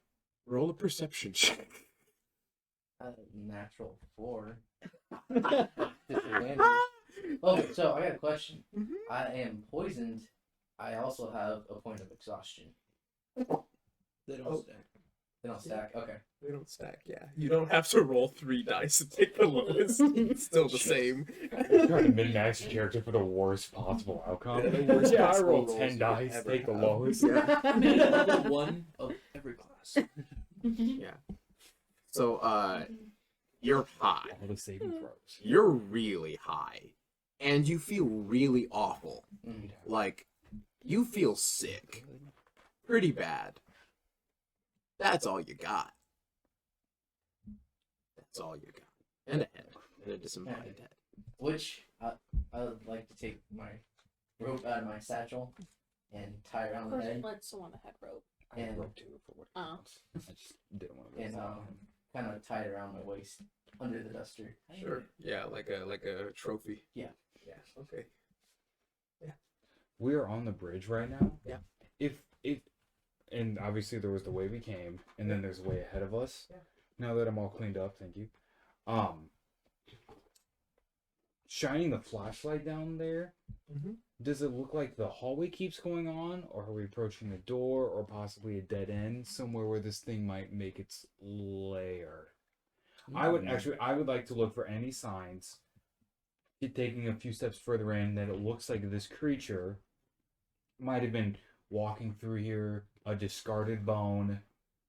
roll a perception check. Natural 4. Disadvantage. Oh, so I got a question. Mhm. I am poisoned. I also have a point of exhaustion. they don't Oh. stack. They don't stack. Okay. They don't stack, yeah. You don't have to roll 3 dice and take the lowest. It's still the same. You're trying to min-max your character for the worst possible outcome. Yeah, the worst Yeah, I possible rolled rolls 10 you dice, ever take the have. lowest. Yeah. One of every class. Yeah. So, you're high. All the saving throws. You're really high. And you feel really awful. Mm. Like, you feel sick. Pretty bad. That's all you got. That's all you got. And a head. And a disembodied head. Which I would like to take my rope out of my satchel and tie Of around the course, head Flint's the one that had rope. I And- wrote 2 for what it Oh. counts. I just didn't want to and kind of tie it around my waist under the duster. Sure. Yeah, like a trophy. Yeah. Yeah, okay. We are on the bridge right now. Yeah. And obviously there was the way we came, and then there's a way ahead of us. Yeah. Now that I'm all cleaned up, thank you. Shining the flashlight down there. Mhm. Does it look like the hallway keeps going on, or are we approaching the door, or possibly a dead end somewhere where this thing might make its lair? I would like to look for any signs, taking a few steps further in, that it looks like this creature might have been walking through here, a discarded bone,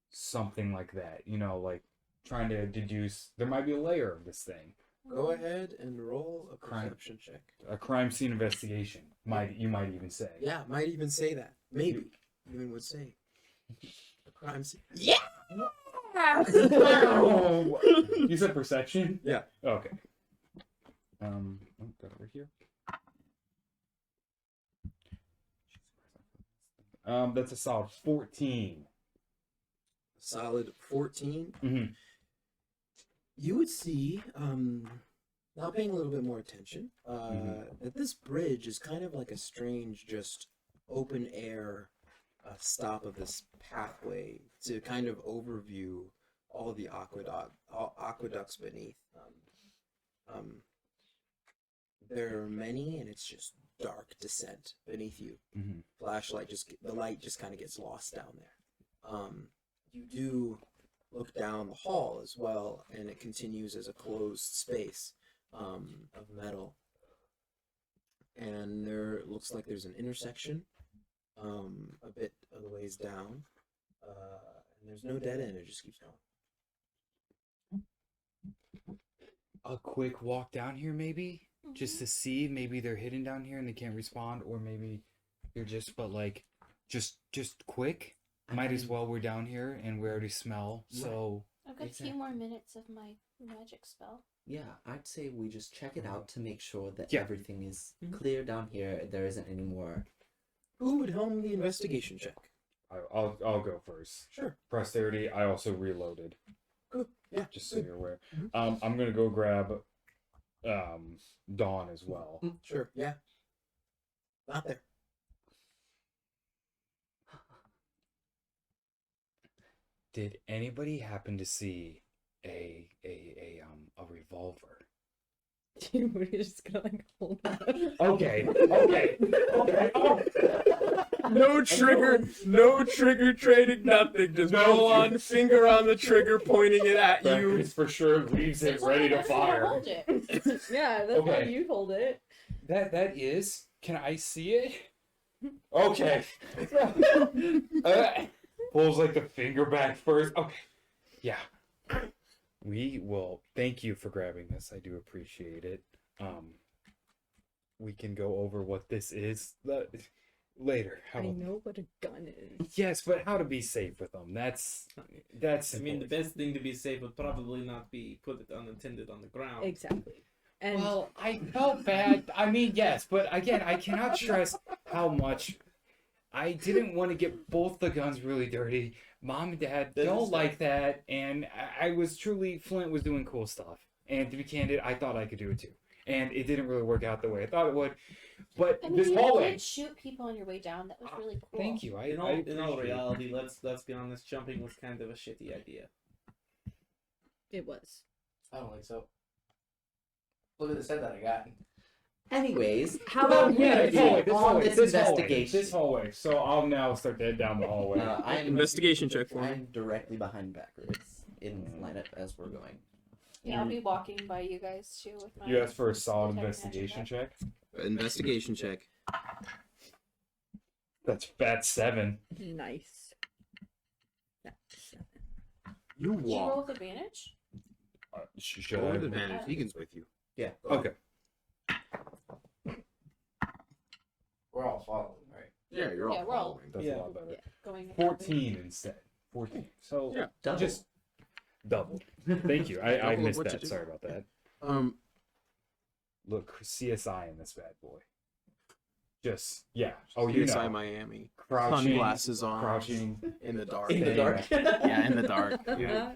something like that. You know, like trying to deduce there might be a layer of this thing. Go ahead and roll a Crime. perception check. A crime scene investigation. You might even say. Yeah, might even say that. Maybe. Even would say. A crime scene. Yeah! You said perception? Yeah. Okay. Go over here. That's a solid 14. Solid 14. Mm-hmm. You would see, now paying a little bit more attention, that this bridge is kind of like a strange, just open air stop of this pathway to kind of overview all the aqueducts beneath. There are many, and it's just dark descent beneath you. Mm-hmm. The light just kind of gets lost down there. You do look down the hall as well, and it continues as a closed space of metal. And there looks like there's an intersection a bit of the ways down, and there's no dead end. It just keeps going. A quick walk down here, maybe, just to see. Maybe they're hidden down here and they can't respond, or maybe they're just, but like, just quick. Might as well. We're down here and we already smell. So I've got a few more minutes of my magic spell. Yeah, I'd say we just check it out to make sure that Yeah. everything is clear down here. There isn't any more. Who would helm the investigation check? I'll go first. Sure. Posterity. I also reloaded. Good. Yeah. Just so you're aware. I'm gonna go grab Dawn as well. Sure. Yeah. Not there. Did anybody happen to see a revolver? We're just gonna like hold on. Okay. No trigger trading, nothing. Just go on, finger on the trigger, pointing it at you. It's for sure leaves it ready to fire. Hold it. Yeah, that's how Okay. you hold it. That is. Can I see it? Okay. Pulls like the finger back first. Okay. Yeah. We will. Thank you for grabbing this. I do appreciate it. We can go over what this is later. I know what a gun is. Yes, but how to be safe with them. That's I mean, the best thing to be safe would probably not be put it unattended on the ground. Exactly. And Well, I felt bad. I mean, yes, but again, I cannot stress how much I didn't want to get both the guns really dirty. Mom and Dad don't like that, and I was truly, Flint was doing cool stuff. And to be candid, I thought I could do it too. And it didn't really work out the way I thought it would. But I mean, this you hallway. did shoot people on your way down. That was really cool. Thank you. In all appreciate it. reality, let's be honest, jumping was kind of a shitty idea. it was. I don't think so. Look at the set that I got. Anyways, how Well, about yeah, we on this investigation? This hallway. So I'll now start to head down the hallway. I'm Investigation check for me. I'm directly behind backwards in lineup as we're going. Yeah, I'll be walking by you guys too with my. You asked for a solid detect magic investigation check. Investigation check. That's 7. Nice. That's 7. You Did you roll walk. with advantage? Should Roll I? with advantage. Egan's with you. Yeah. Okay. We're all following, right? Yeah, you're all Yeah, we're all- following. That's Yeah. a lot better. Yeah, going. 14 instead. 14. So Yeah. Double. just double. Thank you. I Double of missed what you that. do. Sorry about that. Look, CSI in this bad boy. Just yeah. Oh, you CSI know, Miami. crouching, Sunglasses on. crouching. In the dark. In the dark. Yeah, in the dark. Yeah.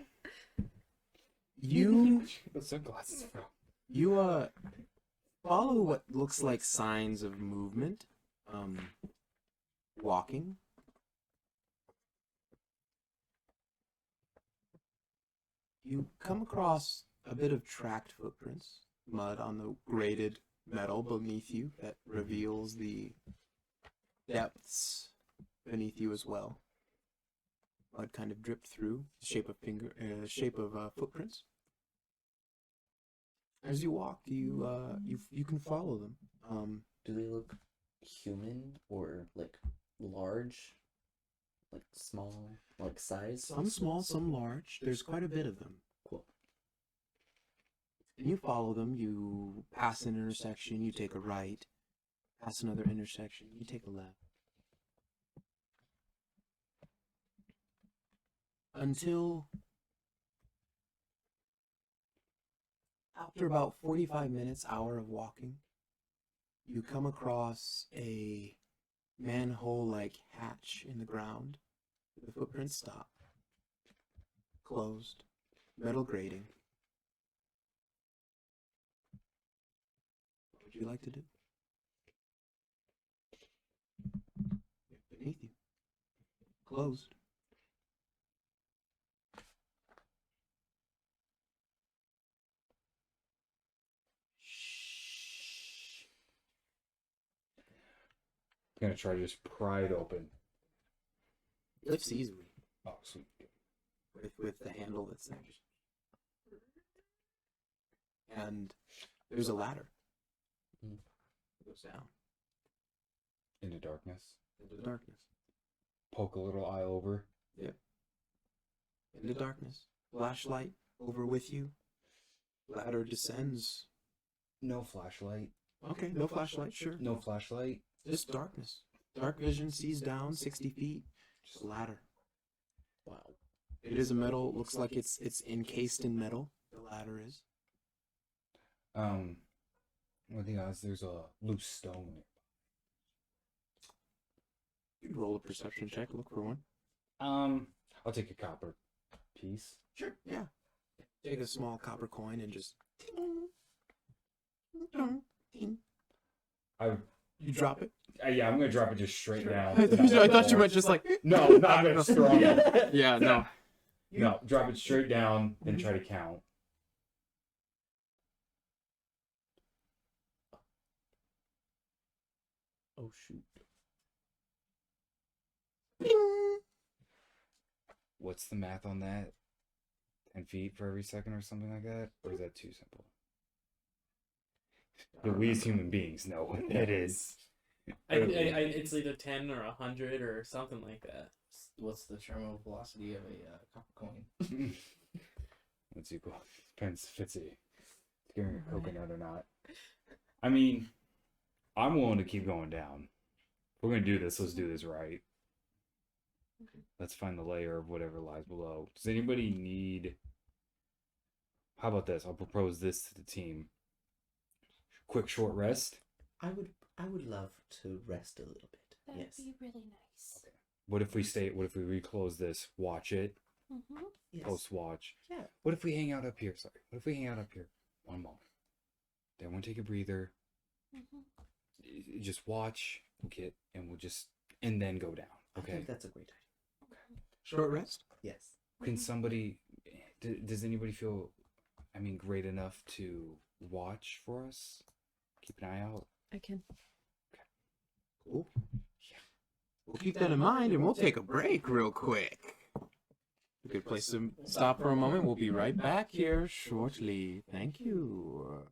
You The sunglasses from. you follow what looks like signs of movement. Walking. You come across a bit of tracked footprints, mud on the grated metal beneath you that reveals the depths beneath you as well. Mud kind of dripped through, shape of footprints. As you walk, you can follow them. Do they look human or like large? Like small, like size? Some small, some large. There's quite a bit of them. Cool. And you follow them. You pass an intersection. You take a right. Pass another intersection. You take a left. Until after about 45 minutes, hour of walking, you come across a manhole-like hatch in the ground. The footprints stop. Closed. Metal grating. What would you like to do? Beneath you. Closed. I'm gonna try to just pry it open. Lifts easily. Oh, sweet. with the handle that's there. And there's a ladder. Mm. It goes down Into darkness. into darkness. Poke a little eye over. Into darkness. Flashlight over with you. Ladder descends. No flashlight. Okay, no flashlight, sure. No flashlight. Just darkness. Dark vision sees down 60 feet. Just a ladder. Wow. It is a metal. Looks like it's encased in metal. The ladder is. What are the odds there's a loose stone in it? You can roll a perception check. Look for one. I'll take a copper piece. Sure. Yeah. Take a small copper coin and just. You drop it. Yeah, I'm gonna drop it just straight down. I thought you meant just like. No, not gonna throw it. Yeah, no. No, drop it straight down and try to count. Oh shoot. What's the math on that? 10 feet for every second or something like that? Or is that too simple? But we as human beings know what that is. It's either 10 or 100 or something like that. What's the terminal velocity of a copper coin? What's equal? Depends if it's scaring a coconut or not. I mean, I'm willing to keep going down. If we're gonna do this, let's do this right. Let's find the layer of whatever lies below. Does anybody need... How about this? I'll propose this to the team. Quick short rest. I would love to rest a little bit. That Yes. would be really nice. What if we reclose this, watch it, Mm-hmm. Yes. post watch? Yeah. What if we hang out up here? Sorry. What if we hang out up here? One moment. Then we'll take a breather. Mm-hmm. Just watch, and then go down. I Okay. think that's a great idea. Short rest. Yes. Can somebody? Does anybody feel? I mean, great enough to watch for us? Keep an eye out. I can. Cool. We'll keep that in mind and we'll take a break real quick. A good place to stop for a moment. We'll be right back here shortly. Thank you.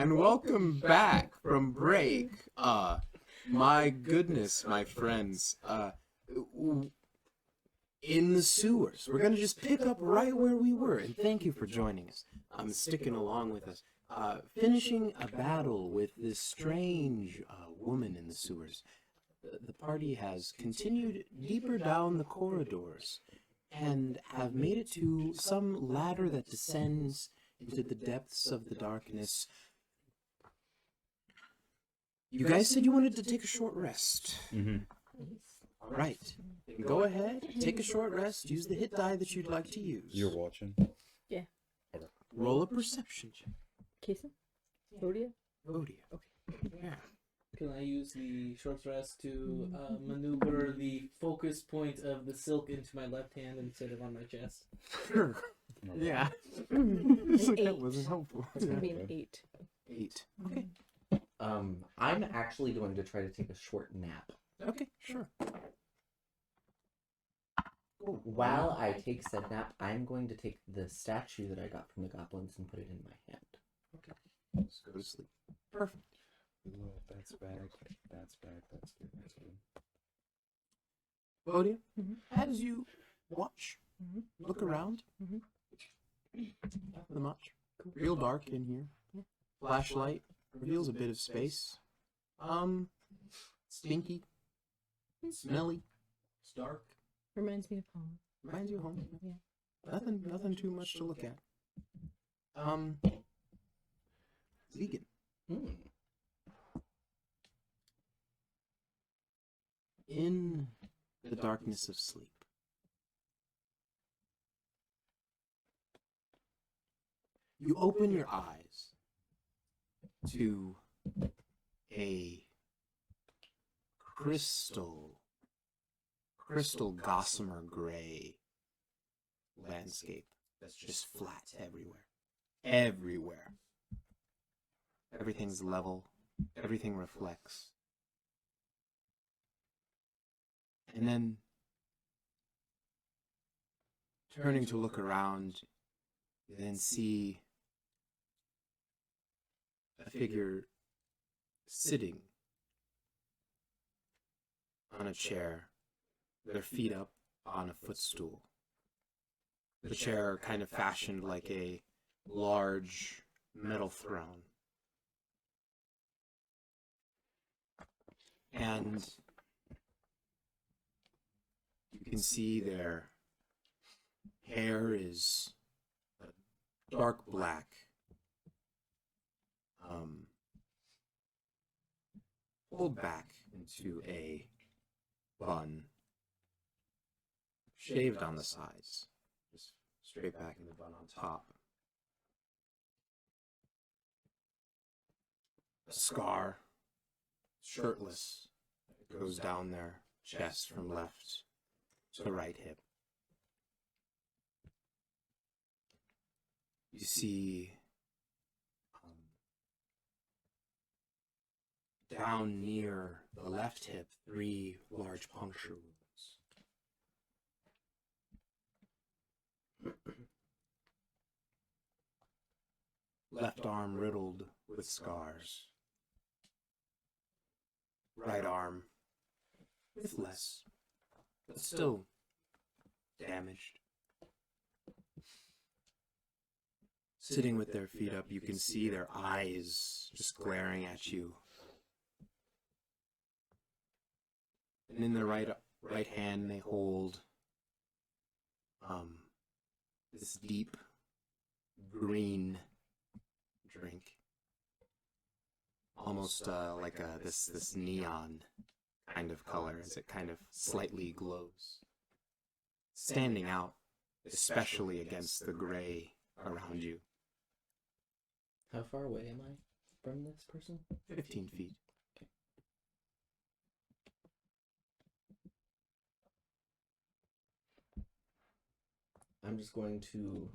and welcome back from break. My goodness, my friends. In the sewers. We're gonna just pick up right where we were, and thank you for joining us. Sticking along with us. Finishing a battle with this strange woman in the sewers. The party has continued deeper down the corridors and have made it to some ladder that descends into the depths of the darkness. You guys said you wanted to take a short rest. Mm-hmm. All right. Go ahead, take a short rest, use the hit die that you'd like to use. You're watching. Roll a perception check. Kason? Vodia? Vodia. Okay. Yeah. Can I use the short rest to maneuver the focus point of the silk into my left hand instead of on my chest? Sure. Yeah. An That 8. wasn't helpful. It's gonna be an 8. 8. Okay. I'm actually going to try to take a short nap. Okay, sure. While I take said nap, I'm going to take the statue that I got from the goblins and put it in my hand. Okay. Just go to sleep. Perfect. That's bad. That's bad. That's good. That's good. Vodia, Mhm. as you watch, Mhm. look around, Mhm. nothing much. Real dark in here. Yeah. Flashlight reveals a bit of space. Stinky. Smelly. It's dark. Reminds me of home. Reminds you of home. Yeah. Nothing too much to look at. Vegan. In the darkness of sleep, you open your eyes to a crystal gossamer gray landscape that's just flat everywhere. Everywhere. Everything's level. Everything reflects. And then, turning to look around, you then see a figure sitting on a chair, their feet up on a footstool. The chair kind of fashioned like a large metal throne. And you can see their hair is a dark black. Pulled back into a bun. Shaved on the sides. Just straight back in the bun on top. A scar. Shirtless. It goes down their chest from left to right hip. You see down near the left hip 3 large puncture wounds. Left arm riddled with scars. Right arm with less, but still damaged. Sitting with their feet up, you can see their eyes just glaring at you. And in their right hand they hold this deep green drink. Almost like this neon kind of color as it kind of slightly glows. Standing out, especially against the gray around you. How far away am I from this person? 15 feet. Okay. I'm just going to...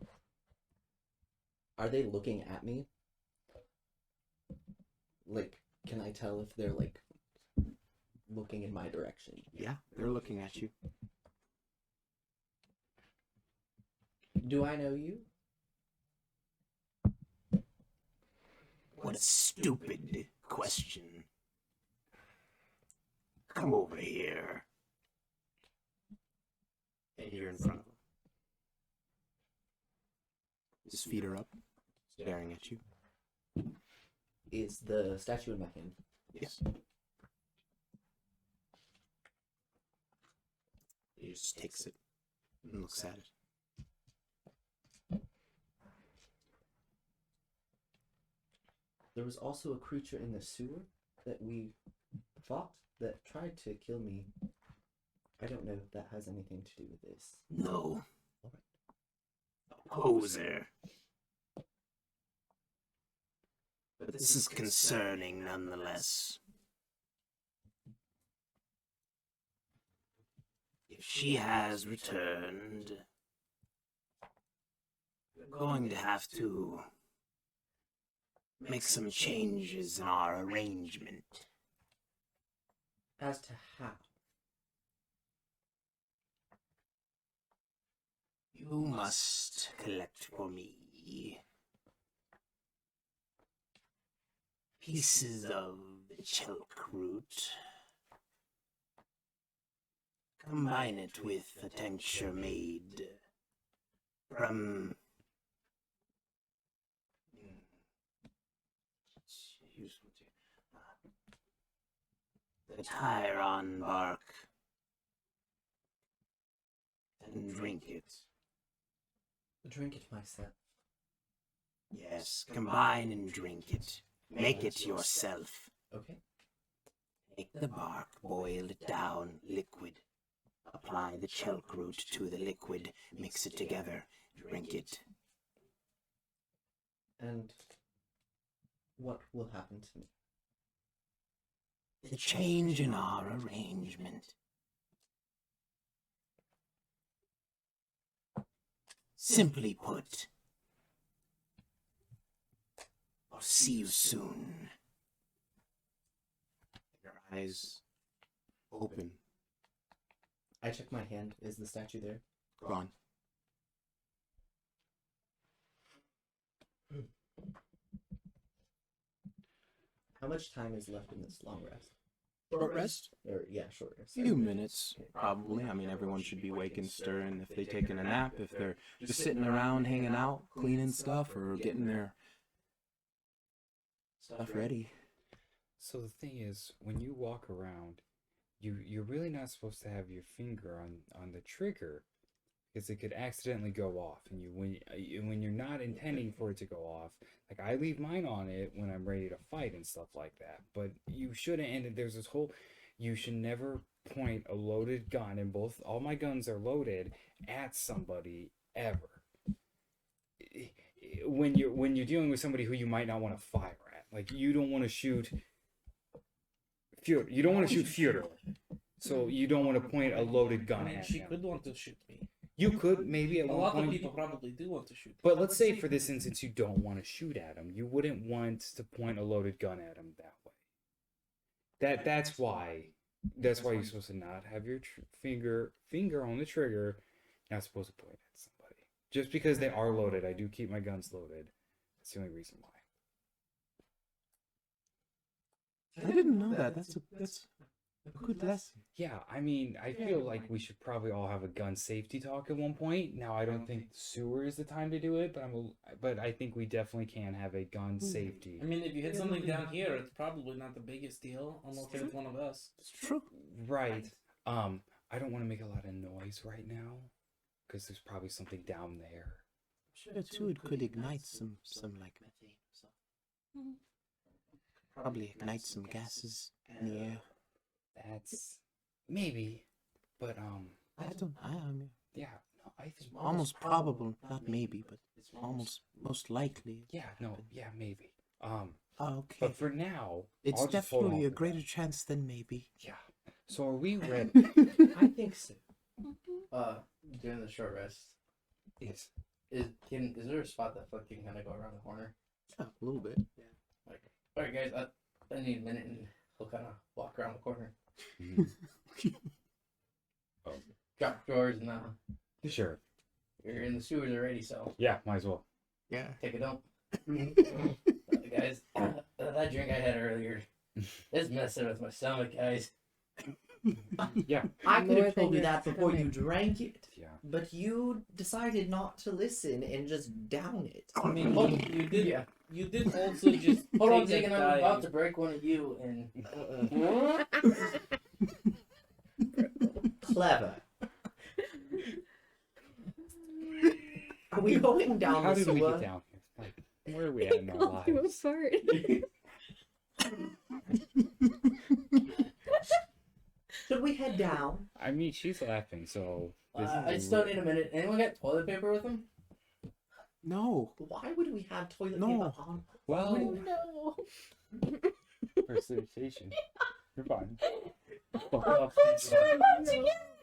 Are they looking at me? Like, can I tell if they're, like, looking in my direction? Yeah, they're looking at you. Do I know you? What a stupid question. Come over here. And you're in front of him. His feet are up, staring at you. Is the statue in my hand? Yes. He just takes it and looks at it. There was also a creature in the sewer that we fought that tried to kill me. I don't know if that has anything to do with this. No. A poser. But this is concerning nonetheless. If she has returned, we're going to have to make some changes in our arrangement. As to how? You must collect for me pieces of the chelk root. Combine it with a tincture made from the Tyron bark and drink it. Drink it myself. Yes, combine and drink it. Make it yourself. Okay. Take the bark, boil it down, liquid. Apply the chelk root to the liquid, mix it together, drink it. And what will happen to me? The change in our arrangement. Simply put, I'll see you soon. Your eyes open. I check my hand. Is the statue there? Gone. How much time is left in this long rest? Short rest? Or yeah, short rest. Few minutes, probably. I mean, everyone should be waking, stirring if they're taking a nap, if they're just sitting around hanging out, cleaning stuff, or getting their stuff ready. So the thing is, when you walk around, you're really not supposed to have your finger on the trigger, because it could accidentally go off, and when you're not intending for it to go off, like I leave mine on it when I'm ready to fight and stuff like that. But you shouldn't. And there's this whole, you should never point a loaded gun, and all my guns are loaded, at somebody ever. When you're dealing with somebody who you might not want to fire at, like you don't want to shoot. You don't want to shoot Führer, so you don't want to point a loaded gun at She him. could want to shoot me. You could maybe at A one lot point. of people probably do want to shoot me. But let's say for this instance, you don't want to shoot at him. You wouldn't want to point a loaded gun at him that way. That's why you're supposed to not have your finger on the trigger. Not supposed to point at somebody. Just because they are loaded, I do keep my guns loaded. That's the only reason why. I didn't know that. That's a good lesson. Yeah, I mean, I feel like we should probably all have a gun safety talk at one point. Now, I don't think the sewer is the time to do it, but I think we definitely can have a gun safety. I mean, if you hit something down here, it's probably not the biggest deal, unless it's one of us. It's true. Right. I don't want to make a lot of noise right now, because there's probably something down there. Sure, too, it could ignite some like probably ignite some gases in the air. That's maybe, but I mean, yeah, no, I think it's almost probable, not maybe, but it's almost most likely. yeah, no, yeah, maybe. Okay. But for now, It's I'll just hold definitely on a to greater that. chance than maybe. Yeah. So are we ready? I think so. During the short rest, Yes. is there a spot that fucking kind of go around the corner? Yeah, a little bit. Like, all right, guys, I need a minute, and he'll kind of walk around the corner, drop drawers, and Sure. you're in the sewers already, so Yeah, might as well. Yeah. take a dump. Guys, that drink I had earlier, it's messing with my stomach, guys. Yeah. I could More have told than you your that before you stomach. drank it. Yeah. But you decided not to listen and just down it. I mean, Oh, you did. yeah. You did also just Hold on a take second, that I'm about time. to break one of you and. Clever. Are we going down How the did we sewer? get down here? Like, where are we at in our Fall you lives? apart. Should we head down? I mean, she's laughing, so. This I is still need a minute. Anyone got toilet paper with them? No. Why would we have toilet No. paper on? Well, No. precipitation. You're fine.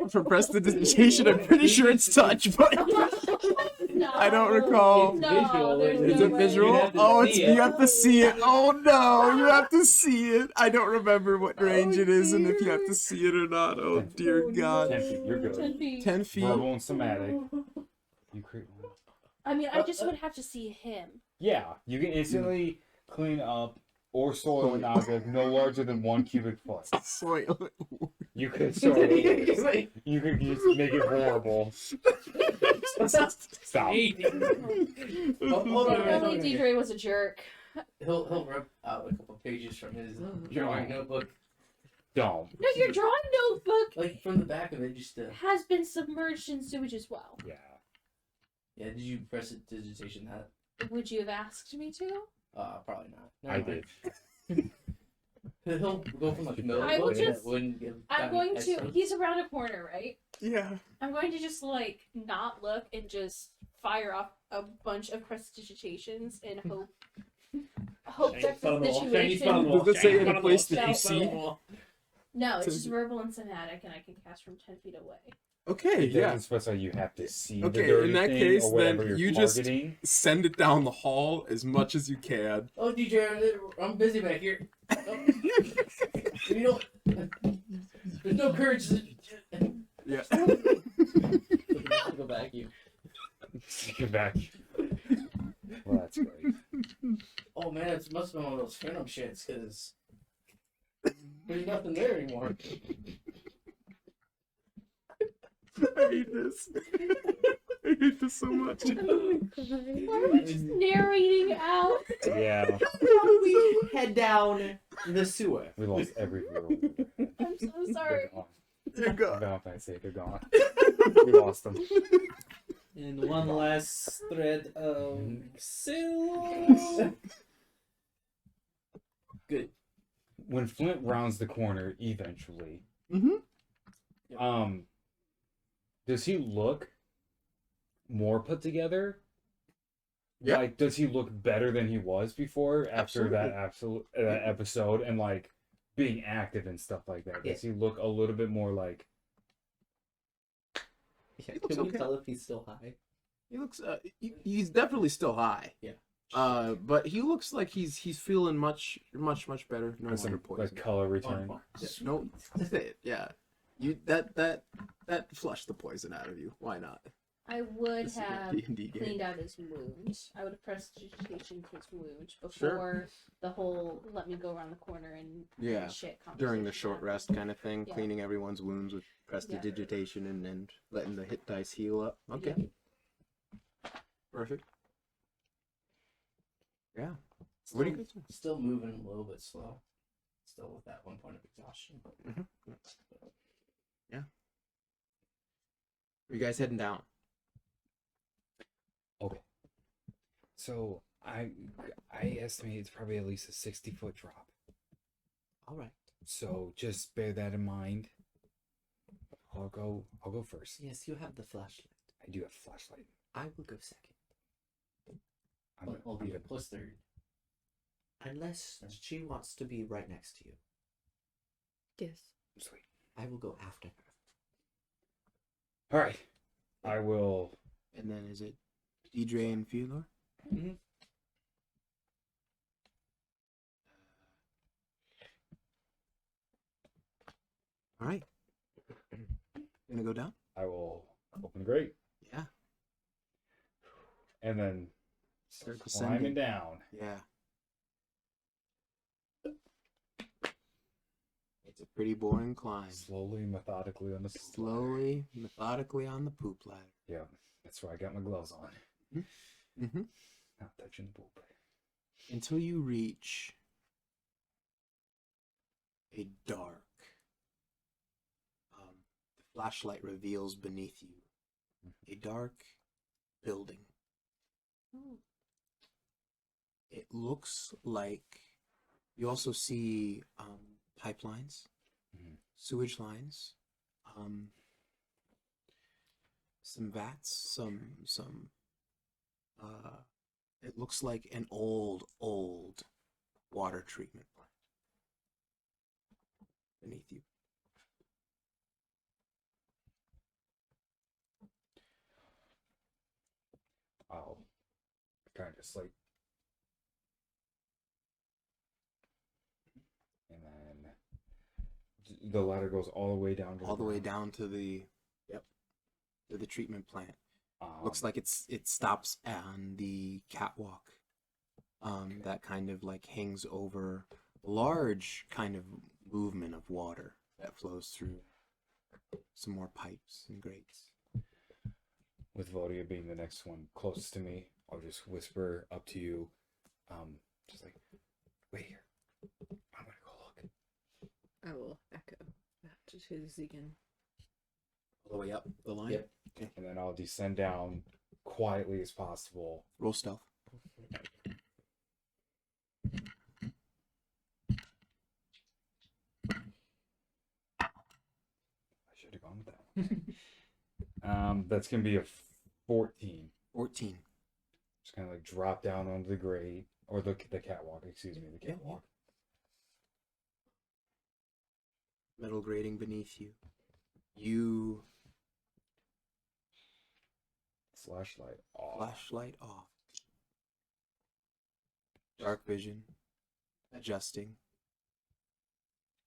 For prestidigitation, I'm pretty sure it's touch, but I don't recall. No, Visual, there's Is no it way. visual? You have to Oh, it's see you it. have to see it. Oh no, you have to see it. I don't remember what range it is and if you have to see it or not. Oh dear God. 10 feet, you're good. 10 feet. 10 feet. Verbal and somatic. You create one. I mean, I just would have to see him. Yeah, you can instantly clean up or soil an object no larger than 1 cubic foot. Soil. You could soil it. You could just make it horrible. Stop. Hold on a minute. Only Deidre was a jerk. He'll rip out a couple pages from his drawing notebook. Don't. No, your drawing notebook Like from the back of it, just to. has been submerged in sewage as well. Yeah. Yeah, did you press it digitation that? Would you have asked me to? Probably not. I Never did. mind. He'll go from like I notebook would that just- wouldn't give. I'm going to. He's around a corner, right? Yeah. I'm going to just like not look and just fire off a bunch of prestidigitations and hope that the situation. Does it say in a place that you No. see? No, it's just verbal and somatic, and I can cast from 10 feet away. Okay, It yeah. doesn't specify you have to see Okay, the dirty in that thing case, or whatever then you're you just- targeting. Send it down the hall as much as you can. Oh, DJ, I'm busy back here. Oh. You know, there's no courage. Yeah. Go back, you. Get back. Well, that's great. Oh man, it must have been one of those phantom shits, cause there's nothing there anymore. I hate this. I hate this so much. Why are we just narrating out? Yeah, We head down the sewer. we lost every viewer. I'm so They're sorry. gone. Dear God. Valentine's Day, they're gone. We lost them. And one last thread of silk. Good. When Flint rounds the corner, eventually, Mm-hmm. does he look more put together? Yeah. Like, does he look better than he was before after that episode and like being active and stuff like that? Does he look a little bit more like? Yeah, looks can we okay. tell if he's still high? He looks. He's definitely still high. Yeah. But he looks like he's feeling much better. No Some wonder poison. like color return. Yeah, no, that's it. Yeah. You that flushed the poison out of you. Why not? I would This is a have D&D game. cleaned out his wound. I would have prestidigitation to his wound before Sure. the whole let me go around the corner and Yeah, shit During the conversation short happened. rest kind of thing, Yeah. cleaning everyone's wounds with prestidigitation and letting the hit dice heal up. Okay. Perfect. Yeah. What do you guys think? Still moving a little bit slow. Still with that 1 point of exhaustion. Are you guys heading down? So I estimate it's probably at least a 60-foot drop. All right. So just bear that in mind. I'll go first. Yes, you have the flashlight. I do have a flashlight. I will go second. I'll be a plus third. Unless she wants to be right next to you. Yes. Sweet. I will go after her. All right. I will. And then is it Deidre and Fielor? Mhm. All right. Gonna go down? I will open the grate Yeah. and then Start climbing descending. down. Yeah. a pretty boring climb. Slowly, methodically on the Slowly, methodically on the poop ladder. Yeah, that's why I got my gloves on. Mm-hmm. Not touching the poop. Until you reach a dark. The flashlight reveals beneath you a dark building. It looks like you also see pipelines, sewage lines, some vats, some. It looks like an old water treatment plant beneath you. I'll kind of sleep. And then the ladder goes all the way down to All the way down to the treatment plant. Um, Looks like it stops on the catwalk. That kind of like hangs over a large kind of movement of water that flows through some more pipes and grates. with Vodia being the next one closest to me, I'll just whisper up to you, just like, wait here. I'm gonna go look. I will echo that to Zigan. All the way up the line? Yep. Okay. And then I'll descend down quietly as possible. Roll stealth. I should have gone with that. That's gonna be a 14. 14. Just kind of like drop down onto the grate or the catwalk. Excuse me, the Yeah, catwalk. Metal grating beneath you. You Flashlight off. flashlight off. Dark vision. Adjusting.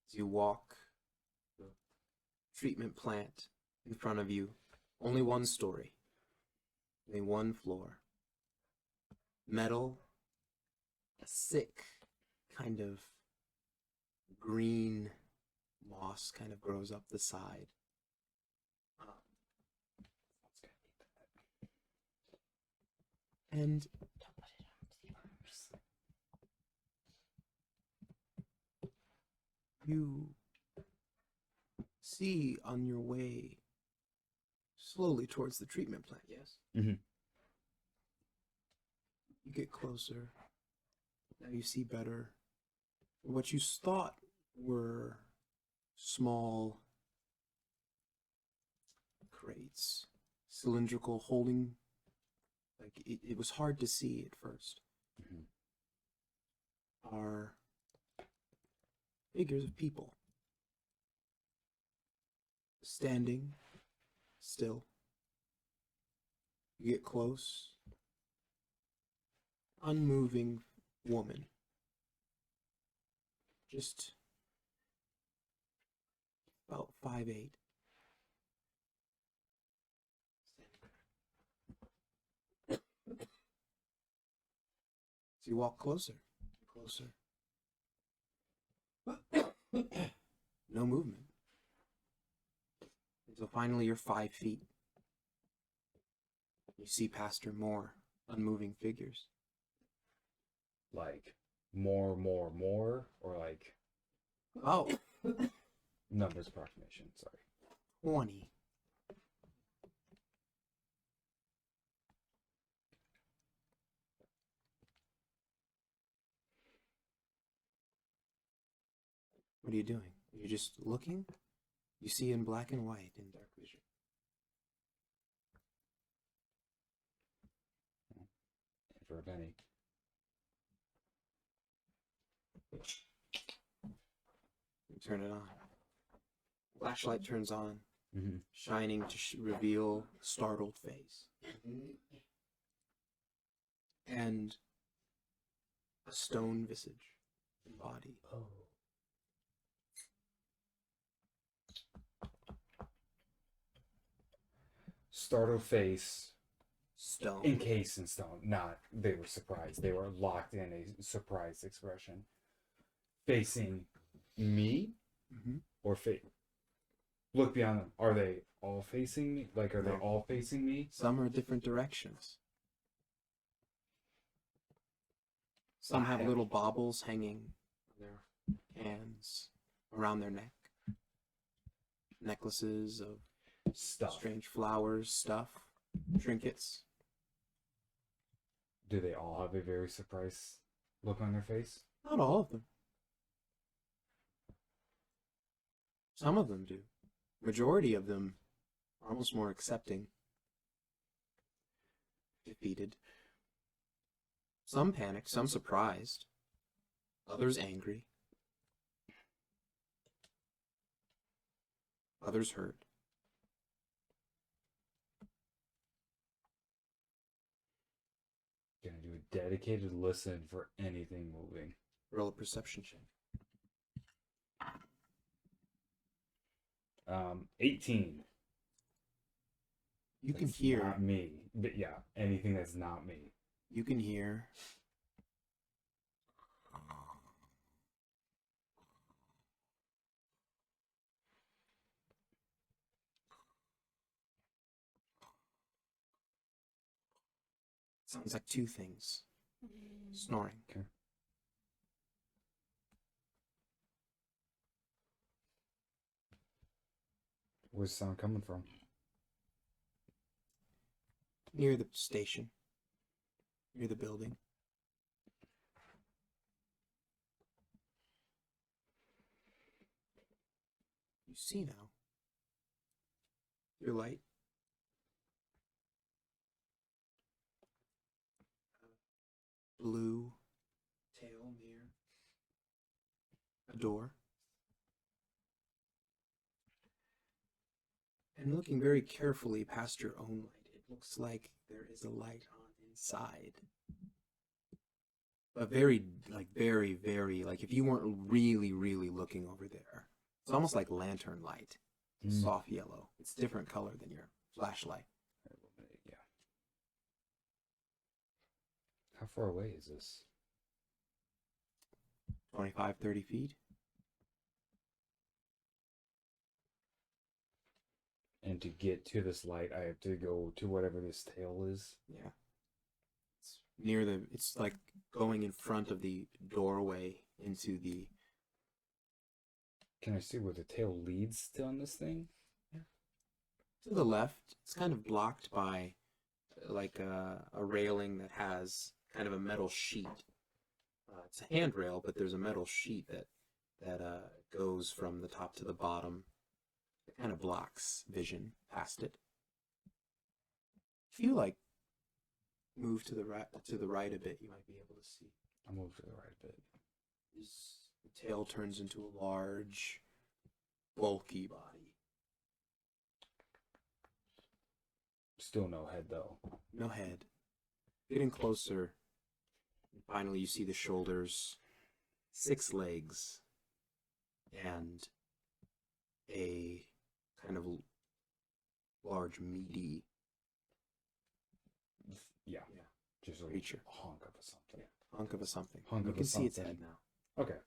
As you walk the treatment plant in front of you. Only one story. Only one floor. Metal. A thick kind of green moss kind of grows up the side. And you see on your way slowly towards the treatment plant, yes? Mhm. You get closer. Now you see better. What you thought were small crates, cylindrical, holding, like it was hard to see at first, are figures of people standing still. You get close. Unmoving woman. Just about 5'8". So you walk closer. Closer. No movement. Until finally you're 5 feet. You see past her more unmoving figures. Like more, or like Oh, numbers approximation. Sorry. 20. What are you doing? You're just looking? You see in black and white in dark vision. For a penny. You turn it on. Flashlight turns on, Mm-hmm. shining to reveal startled face. And a stone visage and body. Startled face, Stone. encased in stone. Not they were surprised. They were locked in a surprised expression. Facing me. Mhm. or look beyond them. Are they all facing me? Like, are they No. all facing me? Some are different directions. Some have little baubles hanging on their hands, around their neck. Necklaces of Stuff. strange flowers, stuff, trinkets. Do they all have a very surprised look on their face? Not all of them. Some of them do. Majority of them are almost more accepting. Defeated. Some panicked, some surprised. Others angry. Others hurt. Gonna do a dedicated listen for anything moving. Roll a perception check. 18. You can That's hear. Not me. But yeah, anything that's not me. You can hear. Sounds like two things. Snoring. Okay. Where's the sound coming from? Near the station. Near the building. You see now. Your light. Blue tail near a door. And looking very carefully past your own light, it looks like there is a light on inside. But very, like if you weren't really, really looking over there. It's almost like lantern light. Soft yellow. It's different color than your flashlight. Yeah. How far away is this? 25, 30 feet. And to get to this light, I have to go to whatever this tail is. Yeah. It's near it's like going in front of the doorway into the... Can I see where the tail leads to on this thing? Yeah. To the left, it's kind of blocked by like a railing that has kind of a metal sheet. It's a handrail, but there's a metal sheet that goes from the top to the bottom. It kind of blocks vision past it. If you like move to the right a bit, you might be able to see. I'll move to the right a bit. The tail turns into a large, bulky body. Still no head though. No head. Getting closer. Finally, you see the shoulders, 6 legs, and a kind of large, meaty Yeah. Just like creature. a hunk of something. Hunk of a something. Hunk You of a can see its something. head now. Okay.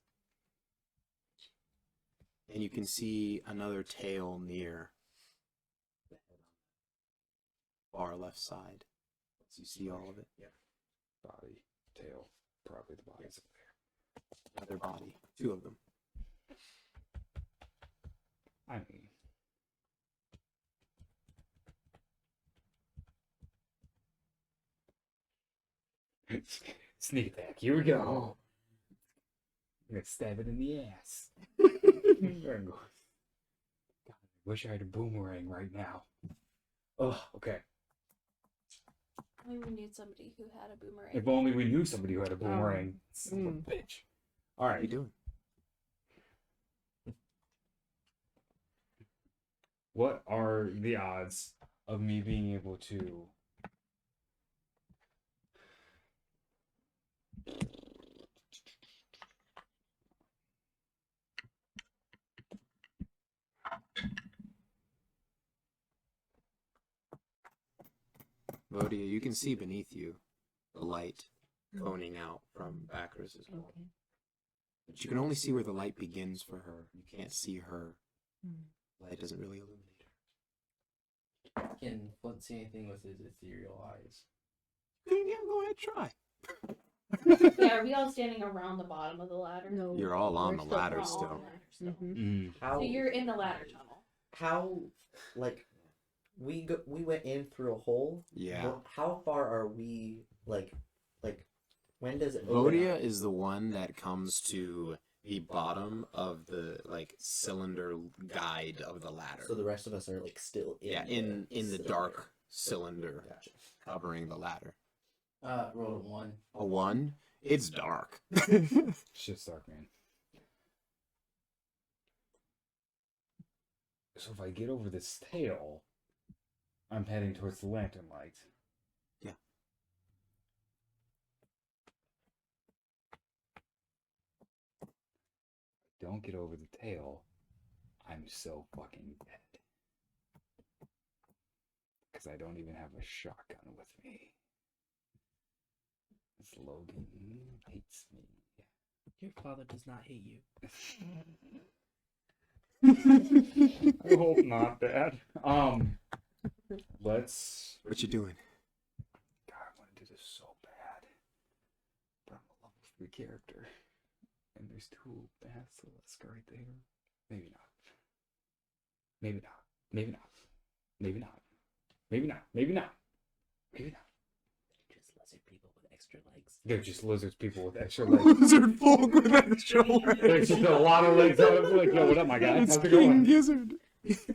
And you can see another tail near the head on the far left side. So you see all of it. Yeah. Body, tail, probably the body's up there. Another body. 2 of them. I mean, sneak attack. Here we go. I'm gonna stab it in the ass. God, I wish I had a boomerang right now. Oh, okay. We need somebody who had a boomerang. If only we knew somebody who had a boomerang. Son of a bitch. All What are you right. doing? What are the odds of me being able to Vodia, you can see beneath you the light coning out from Bacchus as well. Okay. But you can only see where the light begins for her. You can't see her. Light doesn't really illuminate her. Can Flint see anything with his ethereal eyes? Yeah, go ahead, try. Yeah, are we all standing around the bottom of the ladder? No. You're all on we're the ladder We're all on still. the ladder still. Mhm. How So you're in the ladder tunnel. how like we went in through a hole. Yeah. But how far are we like when does it open Vodia up? is the one that comes to the bottom of the like cylinder guide of the ladder. So the rest of us are like still in in the cylinder. dark cylinder Gotcha. covering the ladder. Rolled a 1. A 1? It's dark. Shit's dark, man. So if I get over this tail, I'm heading towards the lantern light. Yeah. Don't get over the tail, I'm so fucking dead. Because I don't even have a shotgun with me. This Logan hates me. Your father does not hate you. I hope not, Dad. Let's. What you doing? God, I want to do this so bad. But I'm a level 3 character. And there's 2 basilisks right there. Maybe not. Maybe not. Maybe not. Maybe not. Maybe not. Maybe not. Maybe not. Just lizard people with extra legs. They're just lizards people with extra legs. Lizard folk with extra legs. There's just a lot of legs. I was like, yo, what up, my guy? It's How's it King going? Gizzard.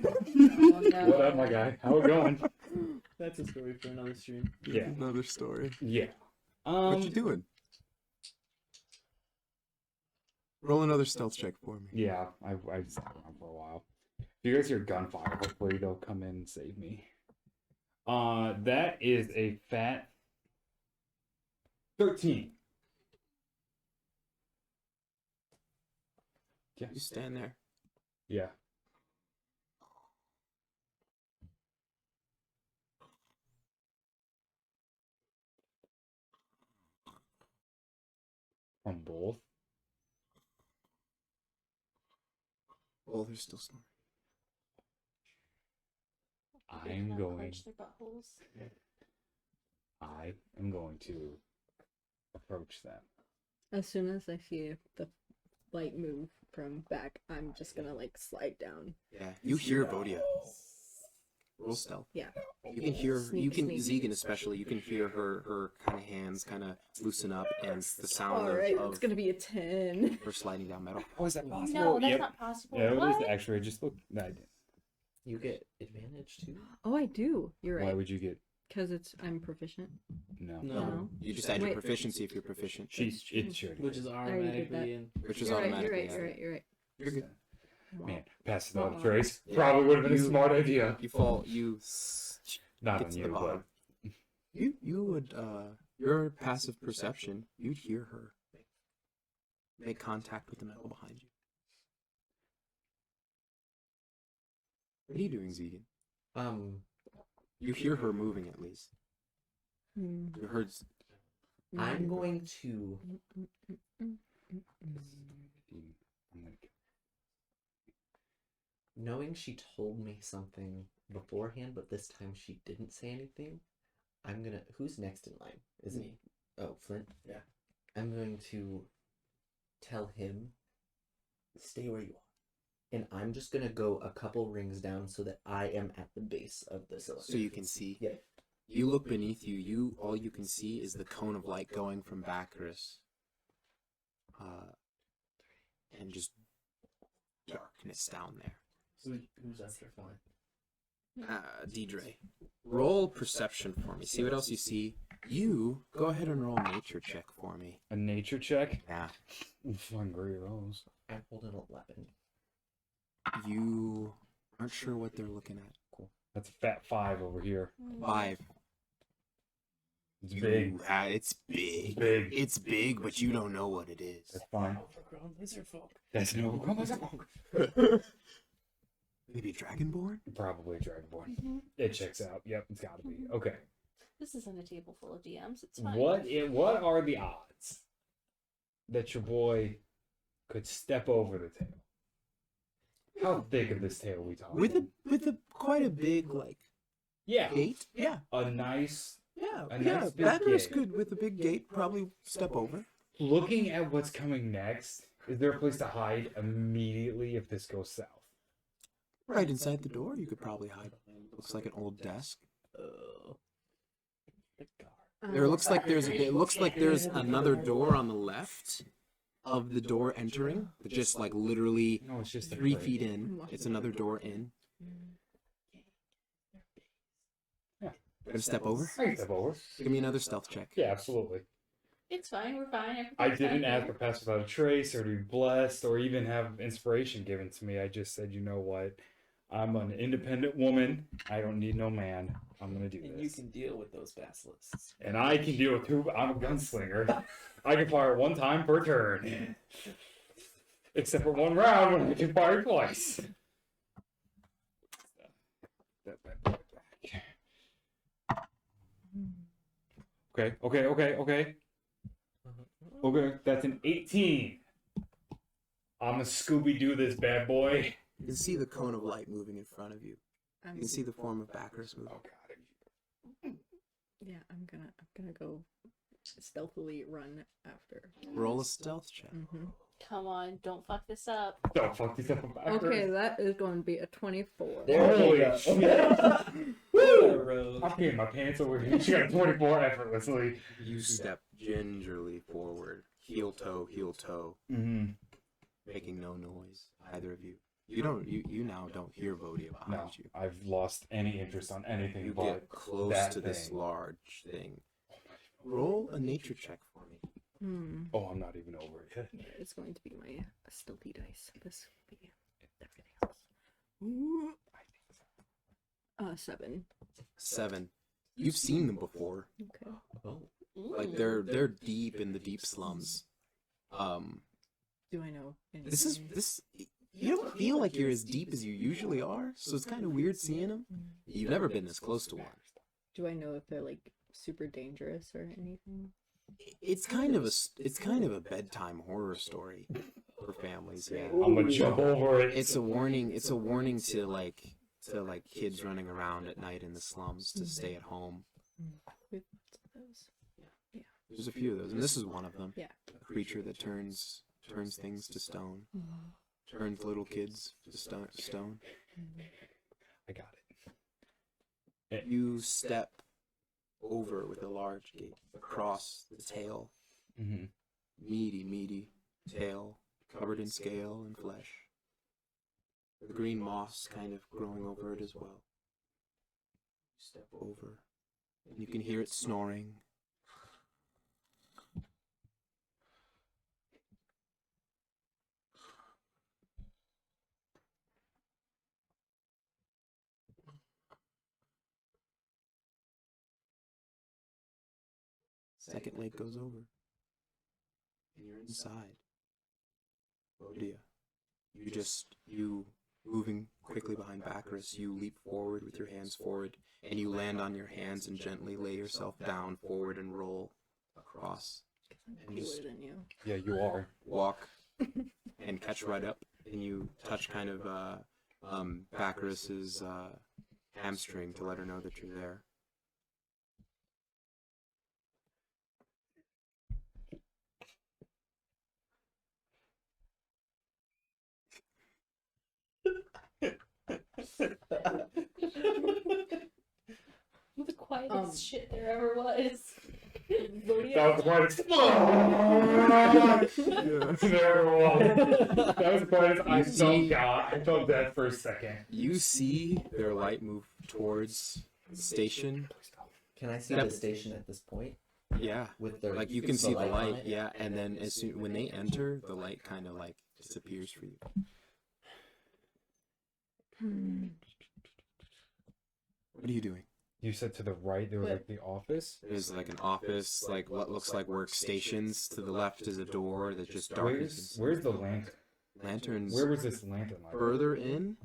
Oh, no. What up, my guy? How it going? That's a story for another stream. Yeah. Another story. Yeah. What you doing? Roll another stealth check for me. Yeah, I just sat around for a while. If you guys hear gunfire, hopefully they'll come in and save me. That is a fat 13. Yeah. You stand there. Yeah. From both. Oh, they're still snoring. I'm Not going. clench their buttholes. I am going to approach them. As soon as I see the light move from back, I'm just gonna like slide down. Yeah, you hear Vodia. Roll stealth. Yeah. You can hear, you Sneak, can, sneak. Zegan especially, you can hear her kind of hands kind of loosen up and the sound Alright, of it's gonna be a 10. her sliding down metal. Oh, is that possible? No, that's Yep. not possible. Yeah, it What? is actually. I just looked. No, I didn't. You get advantage too. Oh, I do. You're Why right. would you get? Because I'm proficient. No. No. You just add your Wait. proficiency if you're proficient. It's sure. Which is already did that. automatically in. Which is You're right, automatically. you're right, added. you're right. You're good. Man, pass it on Uh-uh. Trace. Yeah. Probably would have been a You- smart idea. You fall, you Not get on to you, the but bottom. You would, your passive perception, you'd hear her make contact with the metal behind you. What are you doing, Zegan? You hear her moving at least. Hmm. You heard. I'm going to I'm gonna knowing she told me something beforehand, but this time she didn't say anything. I'm gonna. Who's next in line? Is Me. it? Oh, Flint. Yeah. I'm going to tell him, stay where you are, and I'm just gonna go a couple rings down so that I am at the base of the cylinder. So you can see. Yeah. You look beneath you. All you can see is the cone of light going from Bacchus. And just darkness down there. Who's after Flint? Deidre, roll perception for me. See what else you see. You go ahead and roll nature check for me. A nature check. Yeah. Hungry those. I rolled an 11. You aren't sure what they're looking at. Cool. That's a fat 5 over here. 5. It's You big. it's big. Big. It's big, but you don't know what it is. That's fine. Overgrown lizard folk. That's an overgrown lizard. Maybe Dragonborn? Probably a dragonborn. Mhm. It checks out. Yep, it's got to be. Okay. This isn't a table full of DMs. It's fine. What are the odds that your boy could step over the tail. How thick of this tail are we talking? With a quite a big yeah, gate. Yeah. a nice. Yeah. A Yeah. nice big Backer's gate. good with a big gate. Probably step over. Looking at what's coming next, is there a place to hide immediately if this goes south? Right inside the door, you could probably hide. Looks like an old desk. There looks like there's another door on the left of the door entering, just like literally No, it's just 3 feet in. It's another door in. Yeah. Gonna step over? I can step over. Give me another stealth check. Yeah, absolutely. It's fine. We're fine. I Everything's didn't fine ask here. for pass without a trace or to be blessed or even have inspiration given to me. I just said, you know what? I'm an independent woman. I don't need no man. I'm gonna do And you this. can deal with those basilisks. And I can deal with two. I'm a gunslinger. I can fire 1 time per turn. Except for 1 round when I can fire twice. That bad boy back. Okay. Okay, that's an 18. I'm a Scooby-Doo this bad boy. You can see the cone of light moving in front of you. You I'm, can see the form of backers moving. Oh god. yeah, I'm gonna go stealthily run after. Roll a stealth check. Mm-hmm. Come on, don't fuck this up. Don't fuck these up back. Okay, that is going to be a 24. Holy shit. Woo! I'm getting my pants over here. She got 24 effortlessly. You step gingerly forward, heel toe, Mm-hmm. making no noise. Either of you. You now don't hear Vodia behind No, you. I've lost any interest on anything You but get close that to this thing. large thing. Roll a nature check for me. Hmm. Oh, I'm not even over it yet. Yeah, it's going to be my stealthy dice. This will be everything else. Ooh. 7. 7. You've seen them before. Okay. Oh. Like they're deep in the deep slums. Do I know anything? This you don't feel like you're as deep as you usually are, so it's kind of weird seeing them. You've never been this close to one. Do I know if they're like super dangerous or anything? It's kind of a bedtime horror story for families. Yeah. I'm gonna jump over it. It's a warning. It's a warning to kids running around at night in the slums to stay at home. With those? There's a few of those, and this is one of them. Yeah. A creature that turns things to stone, turns little kids to stone. I got it. You step over with a large gate across the tail, Mm-hmm. meaty tail covered in scale and flesh. The green moss kind of growing over it as well. You step over, and you can hear it snoring. Second leg goes over, and you're inside. Bodia, you moving quickly behind Bacchus, you leap forward with your hands forward, and you land on your hands and gently lay yourself down forward and roll across. I'm And just cooler than you. Yeah, you are. walk and catch right up, and you touch kind of Bacchus's hamstring to let her know that you're there. The quietest shit there ever was. That was the quietest. There it was. That was the quietest. I felt that for a second. You see their light move towards the station. Can I see Yep. the station at this point? Yeah, With their like you can see the on light. it? Yeah, and then as soon when they enter, the light kind of like disappears for you. What are you doing? You said to the right there was like the office. There's like an office, like what looks like workstations. To the left is a door that just darkens. Where's the lantern? Lanterns Where was this lantern like? further in,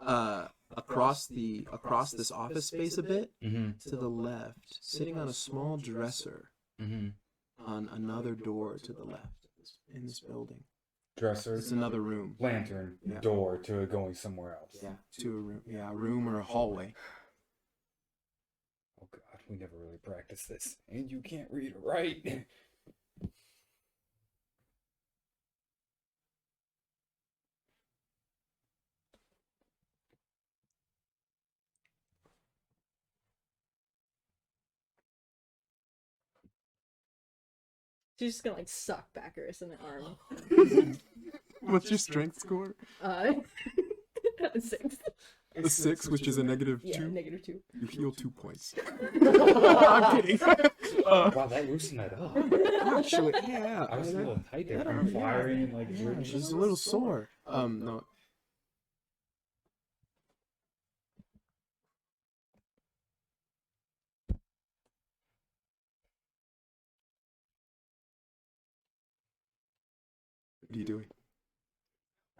across this office space a bit. Mm-hmm. To the left, sitting on a small dresser Mm-hmm. on another door to the left in this building. dresser, It's another room. lantern, Yeah. door to it going somewhere else. Yeah, to a room. Yeah, a room or a hallway. Oh God, we never really practiced this, and you can't read or write. She's just gonna like suck Bacchus in the arm. What's your strength score? Uh, 6. A 6, which is a negative Yeah, 2. -2. You heal 2 points. I'm kidding. Wow, that loosened that up. Actually, yeah. I was a little tight there I from don't know, firing and like. Yeah, she's a little sore. No. What are you doing?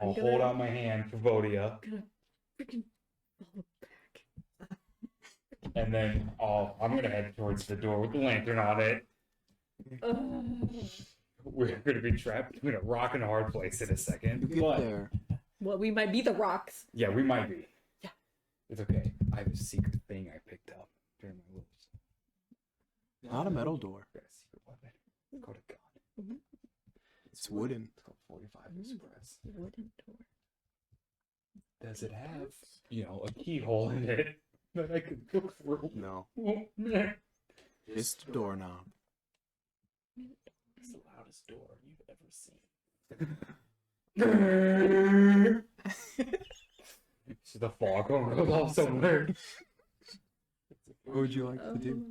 I'll I'm gonna- hold out my hand for Vodia, Gonna freaking fall back. and then I'm gonna head towards the door with the lantern on it. We're gonna be trapped between a rock and a hard place in a second. You get But there. Well, we might be the rocks. yeah, we might be. Yeah. It's okay. I have a secret thing I picked up during my little. Not a metal door. Got a secret weapon. It's called a gun. It's wooden. It's called 45 Express. Wooden door. Does it have, a keyhole in it that I could look through? No. Oh, man. Just a doorknob. It's the loudest door you've ever seen. Is the fog going to go off somewhere? What would you like to do?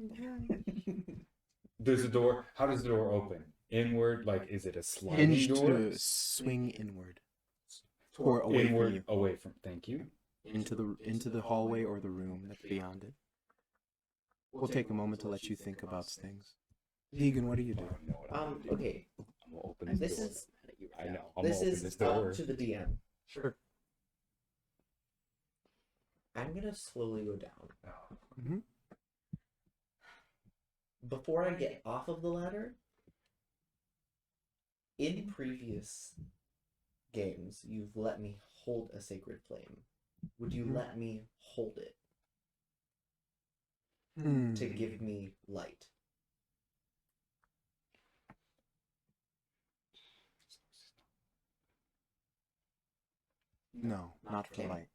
Does the door? How does the door open? Inward, like is it a sliding Hinged door? to swing inward. Or away Inward, from you. away from. Thank you. Into the hallway or the room that's beyond it. We'll take a moment to let you think about things. Deegan, what are you I doing? don't know what I'm gonna do. Okay. I'm gonna open this This door. is I know. I'm this gonna open is this door. up to the DM. Sure. I'm gonna slowly go down. Mhm. Before I get off of the ladder, in previous games, you've let me hold a sacred flame. Would you let me hold it to give me light? No, not for Okay. light.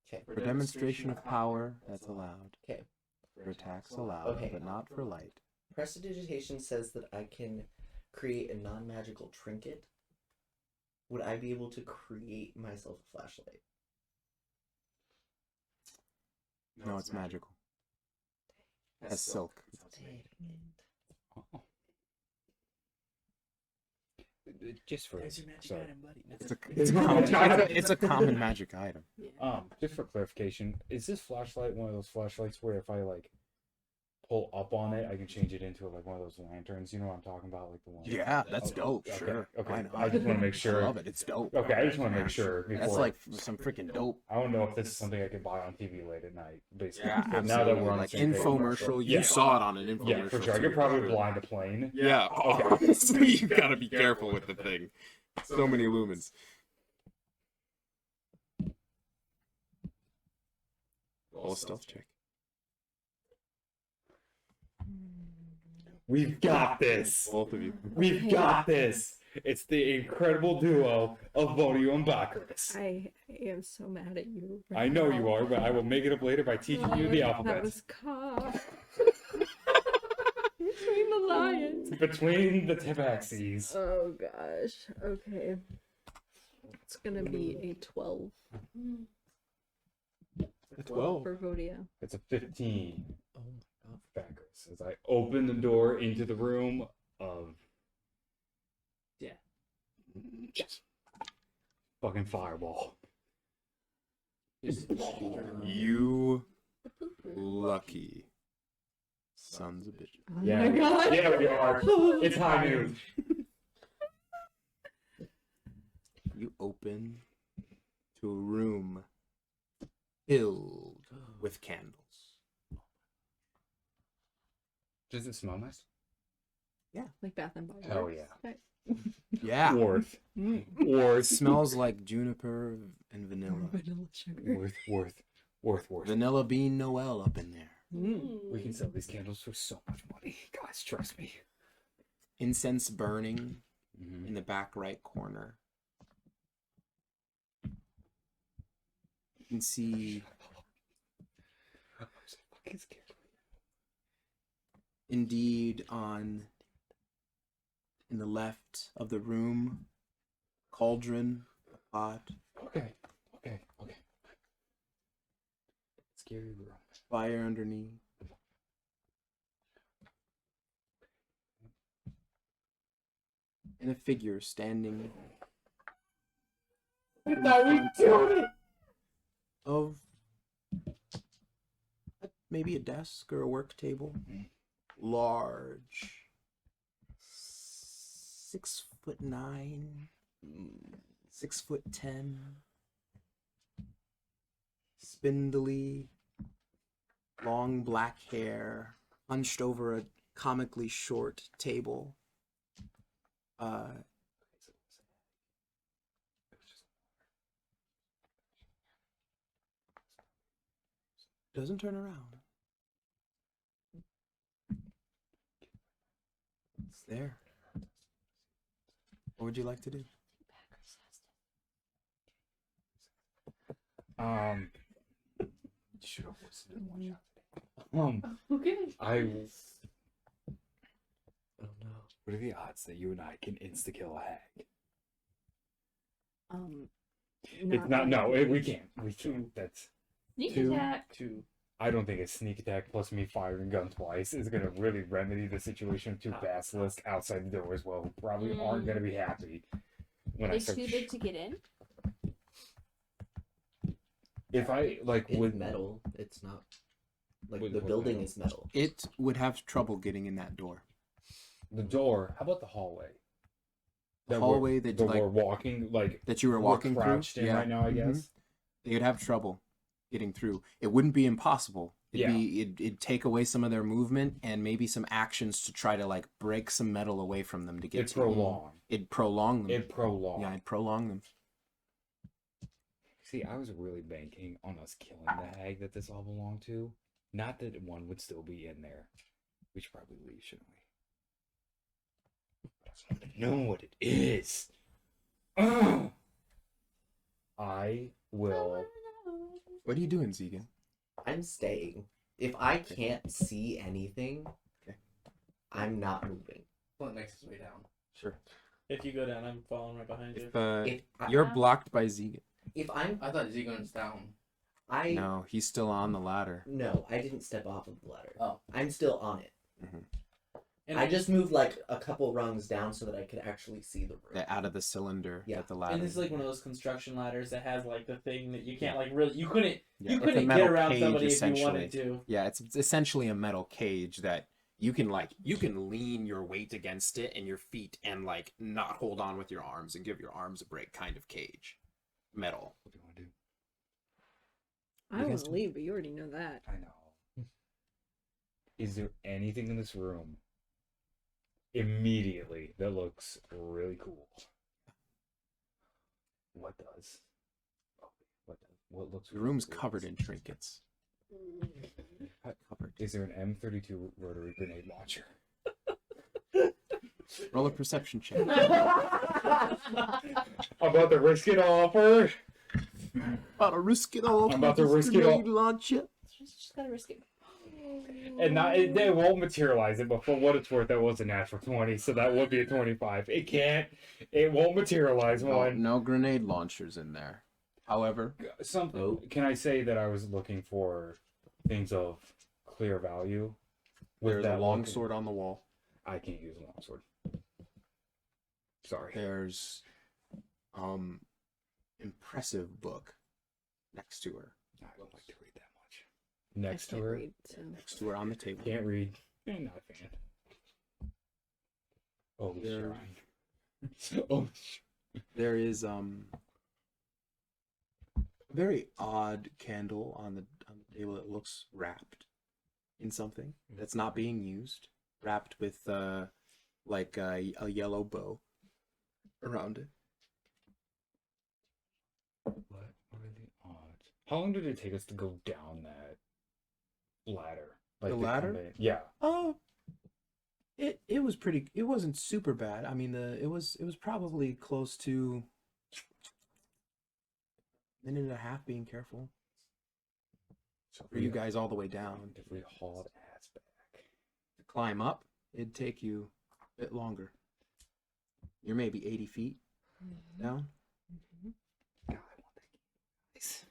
Okay. For demonstration of power, that's allowed. Okay. For attacks, allowed, Okay. but not for light. Prestidigitation says that I can create a non-magical trinket. Would I be able to create myself a flashlight? No, it's magical. As silk. Dang Oh. Just for There's your magic sorry. item, buddy. It's a common magic item. Just for clarification, is this flashlight one of those flashlights where if I like pull up on it, I can change it into like one of those lanterns? You know what I'm talking about, like the one. Yeah, that's dope. Okay, Sure. okay. Why not? I just want to make sure. I love it. It's dope. Okay, I just want to make sure before. That's like some freaking dope. I don't know if this is something I could buy on TV late at night, basically. Yeah, But now that we're on like the same page- infomercial. You Yeah. saw it on an infomercial. Yeah, for sure. I too, could probably sure. blind a plane. Yeah. Oh, so you gotta be careful with the thing. So many lumens. Roll a stealth check. We've got this. Both of you. We've got this. It's the incredible duo of Vodio and Bacchus. I am so mad at you. I know you are, but I will make it up later by teaching you the That alphabet. was caught. Between the lions. Between the Tabaxis. Oh gosh. Okay. It's gonna be a 12 A 12. for Vodia. It's a 15. Oh my god. Bacchus. As I open the door into the room of. Yes. Fucking fireball. You lucky sons of bitches. Oh Yeah. my god. Yeah, we are. It's high noon. You open to a room filled with candles. Does it smell nice? Like Bath and Body Hell Works. yeah. Okay. Yeah. Worth. Mm. It Worth. smells like juniper and vanilla. Vanilla sugar. Worth. Vanilla bean Noel up in there. Mm. We can sell these candles for so much money. Guys, trust me. Incense burning Mm-hmm. in the back right corner. You can see I'm so fucking scared. indeed in the left of the room, cauldron, a pot, Okay. Scary room. fire underneath. And a figure standing in front of maybe a desk or a work table. Large, 6'9", 6'10", spindly, long black hair, hunched over a comically short table. Doesn't turn around. It's there. What would you like to do? Should have listened to one shot. Okay. I. Oh no. What are the odds that you and I can insta kill a hag? It's not. No, we can't. We can't. That's. Sneak Two. attack. 2. I don't think a sneak attack plus me firing gun twice is gonna really remedy the situation of two basilisks outside the door as well, who probably aren't gonna be happy when I They start. too big to get in. If I like It's would metal. It's not like With the what building metal? is metal. It would have trouble getting in that door. the door. How about the hallway? The That hallway we're, that that like we're walking like that you were we're walking through. crouched in right now. I Mhm. guess. They'd have trouble getting through. It wouldn't be impossible. Yeah. It'd take away some of their movement and maybe some actions to try to like break some metal away from them to get It'd to prolong. It'd prolong them. It'd prolong. Yeah, it'd prolong them. See, I was really banking on us killing the hag that this all belonged to. Not that one would still be in there. We should probably leave, shouldn't we? But I just want to know what it is. Ugh! I will. What are you doing, Zegan? I'm staying. If I can't see anything, Okay. I'm not moving. Flint makes his way down. Sure. If you go down, I'm following right behind you. If If you're blocked by Zegan. if I'm I thought Zegon's down. No, he's still on the ladder. No, I didn't step off of the ladder. Oh. I'm still on it. And I just moved like a couple rungs down so that I could actually see the room. Out of the cylinder Yeah. with the ladder. And this is like one of those construction ladders that has like the thing that you can't like really you couldn't Yeah, you it's a couldn't metal get around cage, somebody if you essentially. wanted to. Yeah, it's essentially a metal cage that you can lean your weight against it and your feet and like not hold on with your arms and give your arms a break kind of cage. Metal. What do you want to do? I You want guys to do- leave, but you already know that. I know. Is there anything in this room immediately that looks really cool? What does? What looks? The room's really covered cool? in trinkets. Covered. Is there an M32 rotary grenade launcher? Roll a perception check. I'm about to risk it all for. About to risk it all. I'm about to for this risk it all. grenade launcher. Just gotta risk it. And not, it won't materialize it, but for what it's worth, that was a natural 20, so that would be a 25. It won't materialize one. No grenade launchers in there. However, Something. Oh. Can I say that I was looking for things of clear value? With there's a that long looking- sword on the wall. I can't use a longsword. Sorry. There's impressive book next to her. I don't like to read that much. Next to can't her. read, so. Next to her on the table. Can't read. Not a fan. Oh, There- shrine. Oh, There is a very odd candle on the table that looks wrapped in something that's not being used. Wrapped with like a yellow bow around it. What are the odds? How long did it take us to go down that ladder? Like The to ladder? come in? Yeah. Oh, it was pretty. It wasn't super bad. I mean, it was probably close to a minute and a half. Being careful So for you guys all the way down. If we hauled ass back. To climb up, it'd take you a bit longer. You're maybe 80 feet down. God, I want that candle.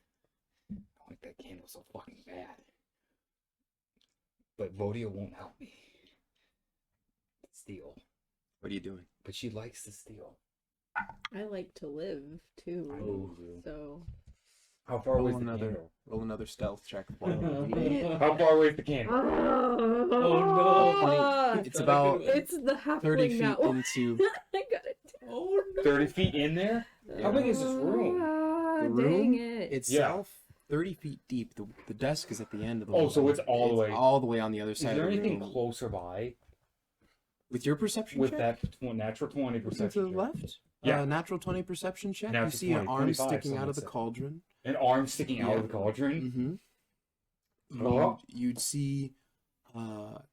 I want that candle so fucking bad. But Vodia won't help me. Steal. What are you doing? But she likes to steal. I like to live too. I know you do. So How far away is the another candle? roll another stealth check. For me. How far away is the candle? Oh no! It's about It's the 30 halfway feet now. into I got it. Oh no! 30 feet in there? How big is this room? the Dang room it. itself. 30 feet deep. The desk is at the end of the Oh, wall. so it's all the way- all the way on the other Is side there of the anything room. closer by With your perception with check? that natural 20 To perception the check? left? Yeah. Natural 20 perception check. Natural you see an 20, arm 25, sticking out someone of the said. cauldron. An arm sticking out Yeah. of the cauldron? Mm-hmm. Oh. You'd see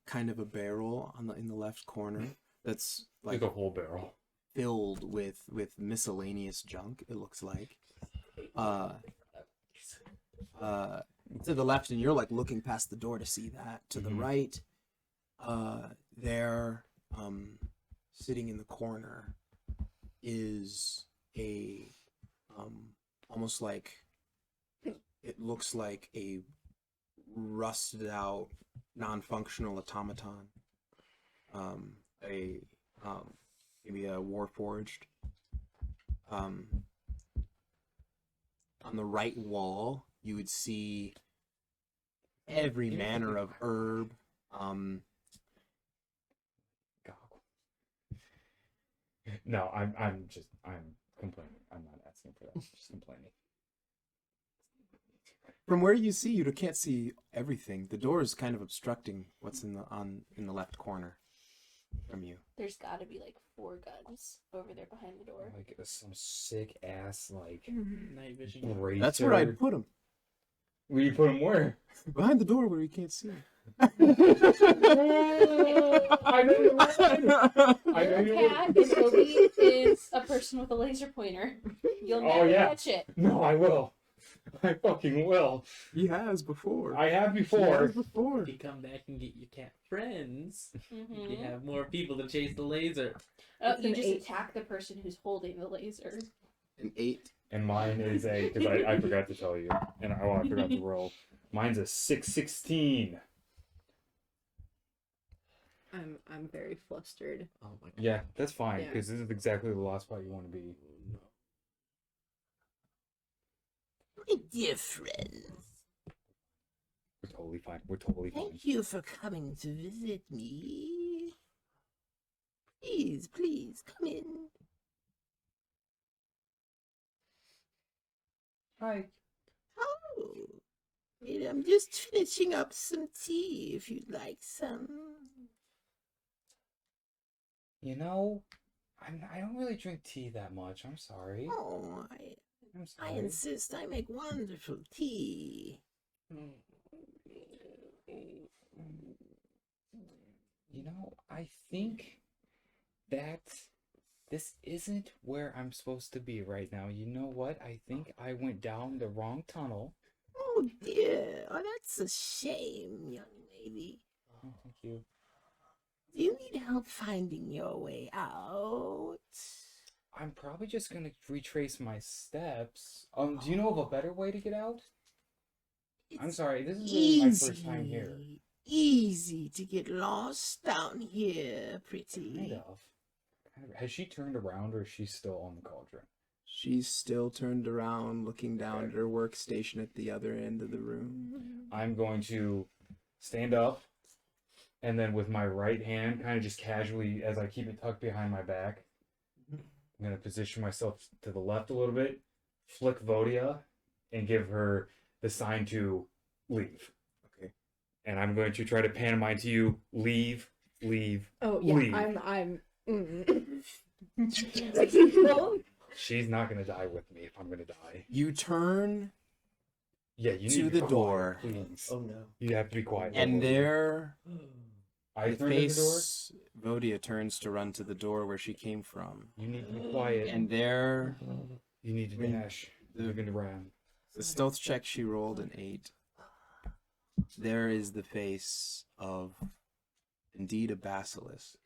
kind of a barrel in the left corner that's Like like a whole barrel. filled with miscellaneous junk. It looks like. To the left, and you're like looking past the door to see that. To the Mhm. right, there, sitting in the corner, is a almost like it looks like a rusted out, non-functional automaton. Maybe a warforged. On the right wall, you would see every manner of herb. No, I'm complaining. I'm not asking for that. I'm just complaining. From where you see, you can't see everything. The door is kind of obstructing what's in the left corner from you. There's got to be like 4 guns over there behind the door. Like some sick ass like Night vision. razor. That's where I'd put him. Where you put him where? Behind the door where you can't see. I know you're right. I know you're Cat right. in Obi is a person with a laser pointer. You'll Oh, never yeah. catch it. No, I will. I fucking will. He has before. I have He before. has before. If you come back and get your cat friends, you Mm-hmm. have more people to chase the laser. Oh, It's you an just 8. attack the person who's holding the laser. An 8. And mine is a, because I forgot to tell you, and I forgot to roll. Mine's a 616. I'm very flustered. Oh my god. Yeah, that's fine, Yeah. because this is exactly the last spot you want to be. My dear friends, We're totally fine. We're totally fine. thank you for coming to visit me. Please, please, come in. Hi. Oh, I'm just finishing up some tea if you'd like some. You know, I don't really drink tea that much. I'm sorry. Oh, I'm I sorry. insist. I make wonderful tea. You know, I think that this isn't where I'm supposed to be right now. You know what? I think I went down the wrong tunnel. Oh dear, oh, that's a shame, young lady. Oh, thank you. Do you need help finding your way out? I'm probably just gonna retrace my steps. Do you know of a better way to get out? I'm It's sorry, this is really my first time here. Easy to get lost down here, pretty. Kind of. Has she turned around or is she still on the cauldron? She's still turned around, looking down at her workstation at the other end of the room. I'm going to stand up and then with my right hand, kind of just casually, as I keep it tucked behind my back, I'm going to position myself to the left a little bit, flick Vodia, and give her the sign to leave. Okay. And I'm going to try to pantomime to you, leave, leave. Oh yeah, Leave. I'm She's not gonna die with me if I'm gonna die. You turn Yeah, you to need the to be door, quiet, please. Oh no. You have to be quiet. and there, I the turn to the door. face, Vodia turns to run to the door where she came from. You need to be quiet. And there, You need to When dash. You're gonna run. the stealth check she rolled an 8. There is the face of, indeed, a basilisk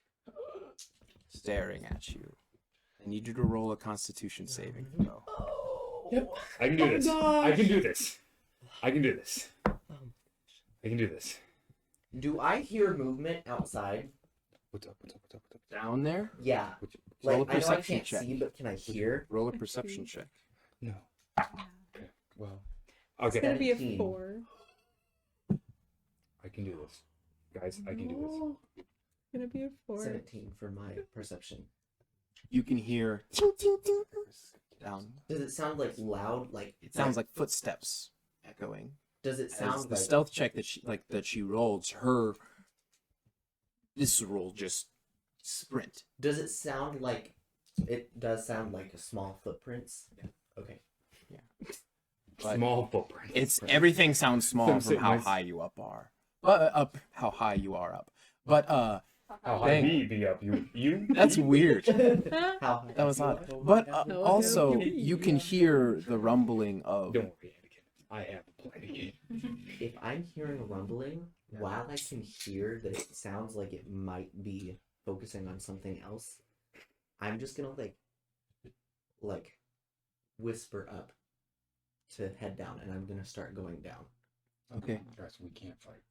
staring at you. I need you to roll a Constitution saving throw. I can do this. I can do this. I can do this. I can do this. Do I hear movement outside? What's up? What's up? What's up? What's up? Down there, Yeah. roll a Like, I know I perception can't check. see, but can I hear? Roll a perception check. No. Okay. Well. It's Okay. gonna be a 17. 4. I can do this, guys. I can do this. It's gonna be a 4. 17 for my perception. You can hear down. Does it sound like loud? Like It sounds like footsteps echoing. Does it As sound the like stealth check that she rolled, her visceral just sprint. Does it sound like it does sound like a small footprints? Yeah. Okay. But Small footprint. it's everything sounds small Some from how sickness. high you up are. Up how high you are up. But How high Dang. he be up? You? that's weird. How That was you odd. are? But Oh, also okay. you can hear the rumbling of Don't worry, Anakin. I have a plan. If I'm hearing rumbling, while I can hear that it sounds like it might be focusing on something else, I'm just gonna like whisper up to head down, and I'm gonna start going down. Okay. Guys, we can't fight.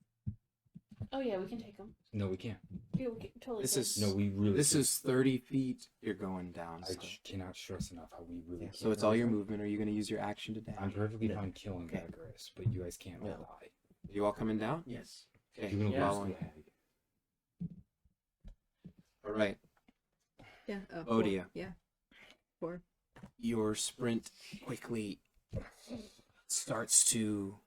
Oh yeah, we can take them. No, we can't. Yeah, we can, totally. This can. is No, we really. this can't. is 30 feet. You're going down. I So, cannot stress enough how we really. so it's all your movement. Are you going to use your action to dash? I'm perfectly No. fine killing Okay. Bagris, but you guys can't all No. die. You all coming down? Yes. Okay. You're gonna Yeah. lose Following. the hag. All right. Yeah. Odia. Yeah. 4. Your sprint quickly starts to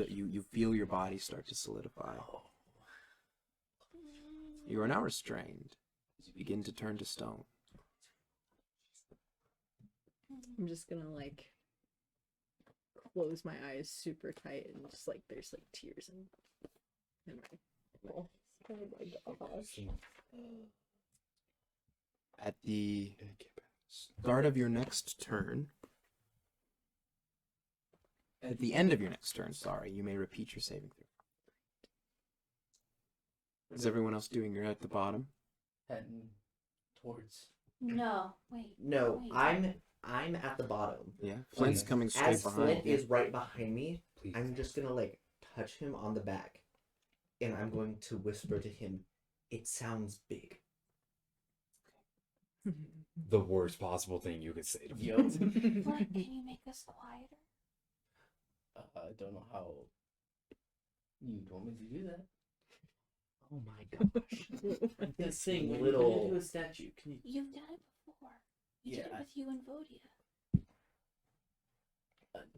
you feel your body start to solidify. You are now restrained as you begin to turn to stone. I'm just gonna close my eyes super tight and just there's tears in my eyes. Oh my gosh. At the start of your next turn, at the end of your next turn, sorry, you may repeat your saving throw. What is everyone else doing? You're at the bottom. Heading towards. No, wait. No, Wait. I'm at the bottom. Yeah. Flint's coming straight As behind. Flint is right behind me, Please. I'm just gonna touch him on the back, and I'm going to whisper to him, "It sounds big." The worst possible thing you could say to me. Yo. What? Can you make us quieter? I don't know how you want me to do that. Oh my gosh! I'm just saying, when Little- you're gonna do a statue, can you? You've done it before. You did it Yeah. with you and Vodia.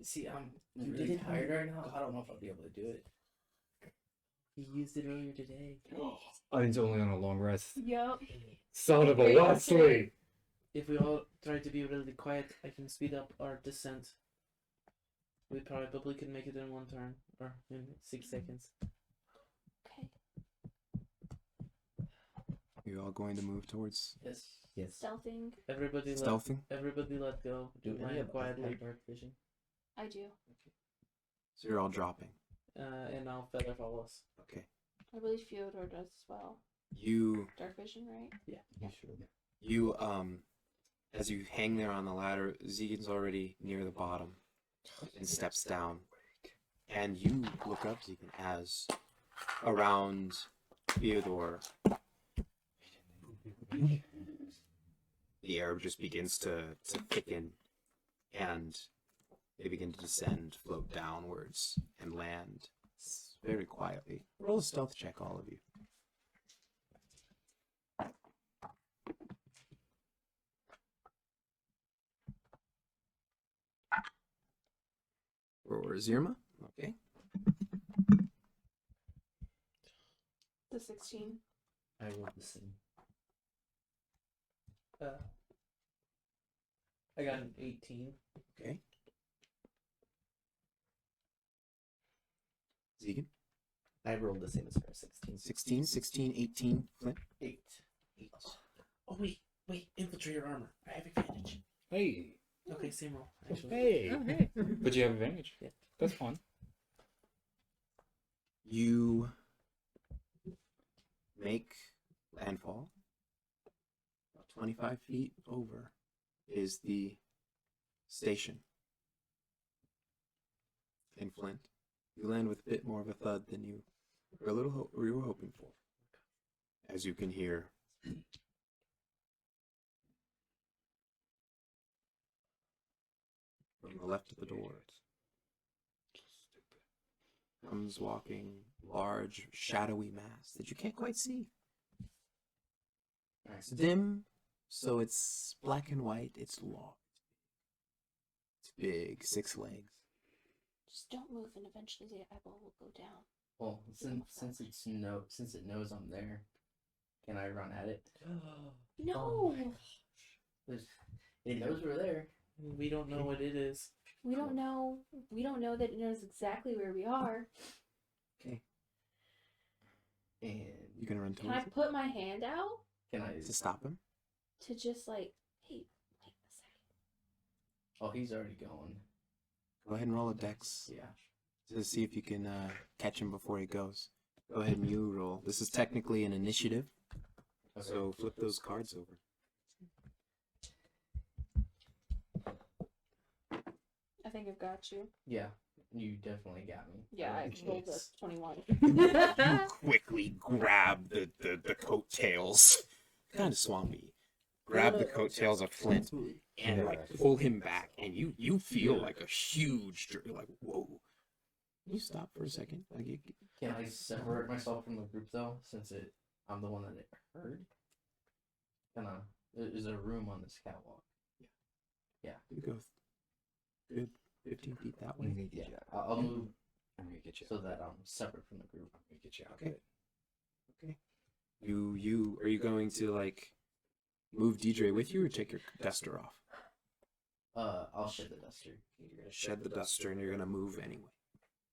See, I'm You really did it tired on- right now. I don't know if I'll be able to do it. He used it earlier today. It's only on a long rest. Yup. Son of a Great. Wesley! If we all try to be really quiet, I can speed up our descent. We probably could make it in 1 turn or in 6 seconds. Okay. You're all going to move towards Yes. Yes. Stealthing. Everybody stealthing. Everybody let go. Do any Mine of us quietly. have dark vision? I do. So you're all dropping. And I'll feather fall us. Okay. I believe Fyodor does as well. You Dark vision, right? You as you hang there on the ladder, Zegan's already near the bottom and steps down. And you look up, Zegan, as around Fyodor the air just begins to thicken, and they begin to descend, float downwards, and land very quietly. Roll a stealth check, all of you. Or Zirma? Okay. The 16. I rolled the same. I got an 18. Okay. Zegan? I rolled the same as her, 16. 16, 16, 18. Flint? 8. Oh wait, infiltrator armor. I have advantage. Hey. Okay, same roll. Actually. Hey. Oh, hey. But you have advantage. Yeah. That's fun. You make landfall. About 25 feet over is the station in Flint. You land with a bit more of a thud than you were you were hoping for. As you can hear from the left of the door comes walking large, shadowy mass that you can't quite see. It's dim, so it's black and white. It's long. It's big, 6 legs. Just don't move, and eventually the eyeball will go down. Well, since it knows I'm there, can I run at it? No. Oh my gosh. It knows we're there. We don't know what it is. We don't know. We don't know that it knows exactly where we are. Okay. And You gonna run Can towards I it put my hand out can I? to stop him? to just like, hey, wait a second. Oh, he's already going. Go ahead and roll a dex Yeah. to see if you can catch him before he goes. Go ahead and you roll. This is technically an initiative, Okay. so flip those cards over. I think I've got you. Yeah, you definitely got me. Yeah, I rolled a 21. You quickly grab the coattails. Kind of swampy. Grab the coattails of Flint and like pull him back, and you feel like a huge jerk. You're like, whoa. Can you stop for a second? Like Can I separate myself from the group though, since I'm the one that it heard? Can I? Is there room on this catwalk? you go good 15 feet that way. Yeah, I'll move I'm gonna get you. so that I'm separate from the group. I'm gonna get you out. Okay. Okay. You are you going to like move Deidre with you or take your duster off? I'll shed the duster. You're gonna shed the duster and you're gonna move anyway.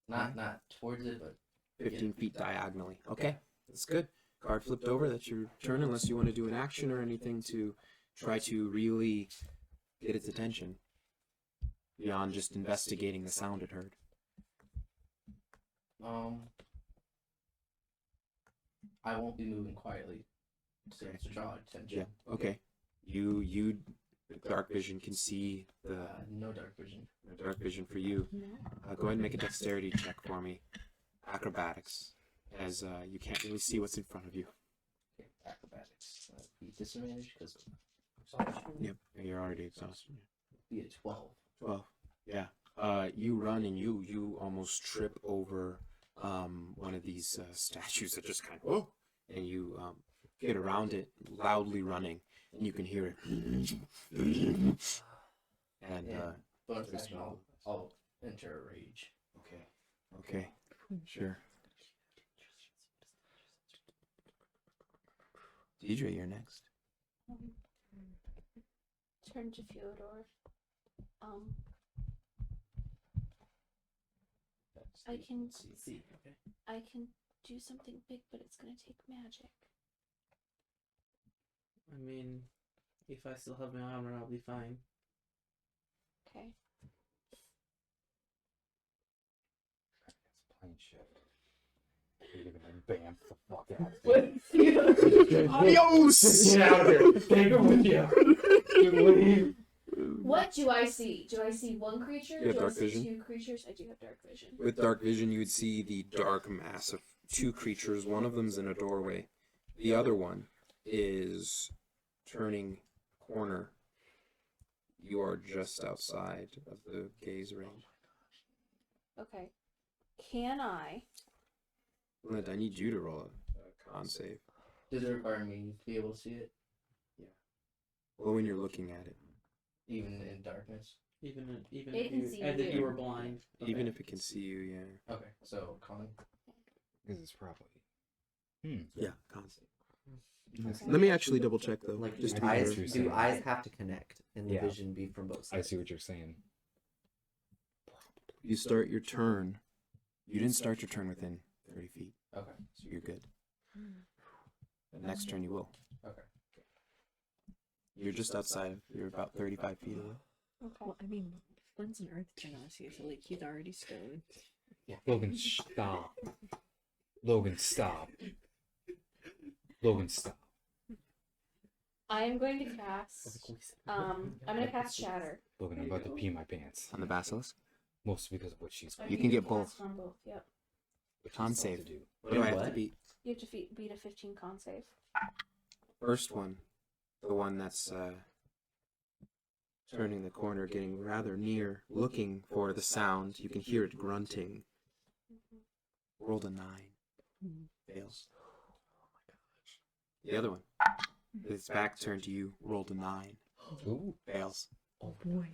Not towards it, but 15 feet diagonally. Okay, that's good. Card flipped over. That's your turn, unless you want to do an action or anything to try to really get its attention beyond just investigating the sound it heard. I won't be moving quietly to draw attention. Yeah. Okay. You, dark vision can see the No dark vision. dark vision for you. Go ahead and make a dexterity check for me. Acrobatics, as you can't really see what's in front of you. Okay, acrobatics. Be disadvantage because Yep. You're already exhausted. be a 12. 12. Yeah. You run and you almost trip over one of these statues that just kind of and you get around it, loudly running, and you can hear it. And Bonus very action, small. I'll enter a rage. okay, sure. Deidre, you're next. Turn to Fyodor. I can See. Okay. I can do something big, but it's gonna take magic. I mean, if I still have my armor, I'll be fine. Okay. Plane shift. Bam, the fuck out. Adios! Get out of here. Take him with you. Leave. What do I see? Do I see one creature? You have Do dark I see vision? 2 creatures? I do have dark vision. With dark vision, you would see the dark mass of 2 creatures. One of them's in a doorway. The other one is turning corner. You are just outside of the gaze range. Okay. Can I? Flint, I need you to roll a con save. Does it require me to be able to see it, Well, when you're looking at it. even in darkness? Even It if can you, see as if you. you were blind. Even if it can see you, yeah. Okay, so con. Because it's probably. Yeah, con save. Let me actually double check though. Like, just do to be eyes, sure. do eyes have to connect and the Yeah. vision be from both I sides? see what you're saying. You start your turn. You didn't start your turn within 30 feet, Okay. so you're good. The next turn you will. Okay. You're just outside. You're about 35 feet away. Okay. Well, I mean, Flint's an earth genasi, so like he's already stoned. Logan, stop. Logan, stop. Logan, stop. I'm going to cast. I'm gonna cast Shatter. Logan, I'm about to pee my pants. On the basilisk. Mostly because of what she's I You need can to get both. cast on both. Yep. Con about save. to do. What do I have What? to beat? You have to beat a 15 con save. First one. The one that's turning the corner, getting rather near, looking for the sound. You can hear it grunting. Rolled a 9. Fails. The other one. Its back turned to you. Rolled a 9. Ooh. Fails. Oh boy.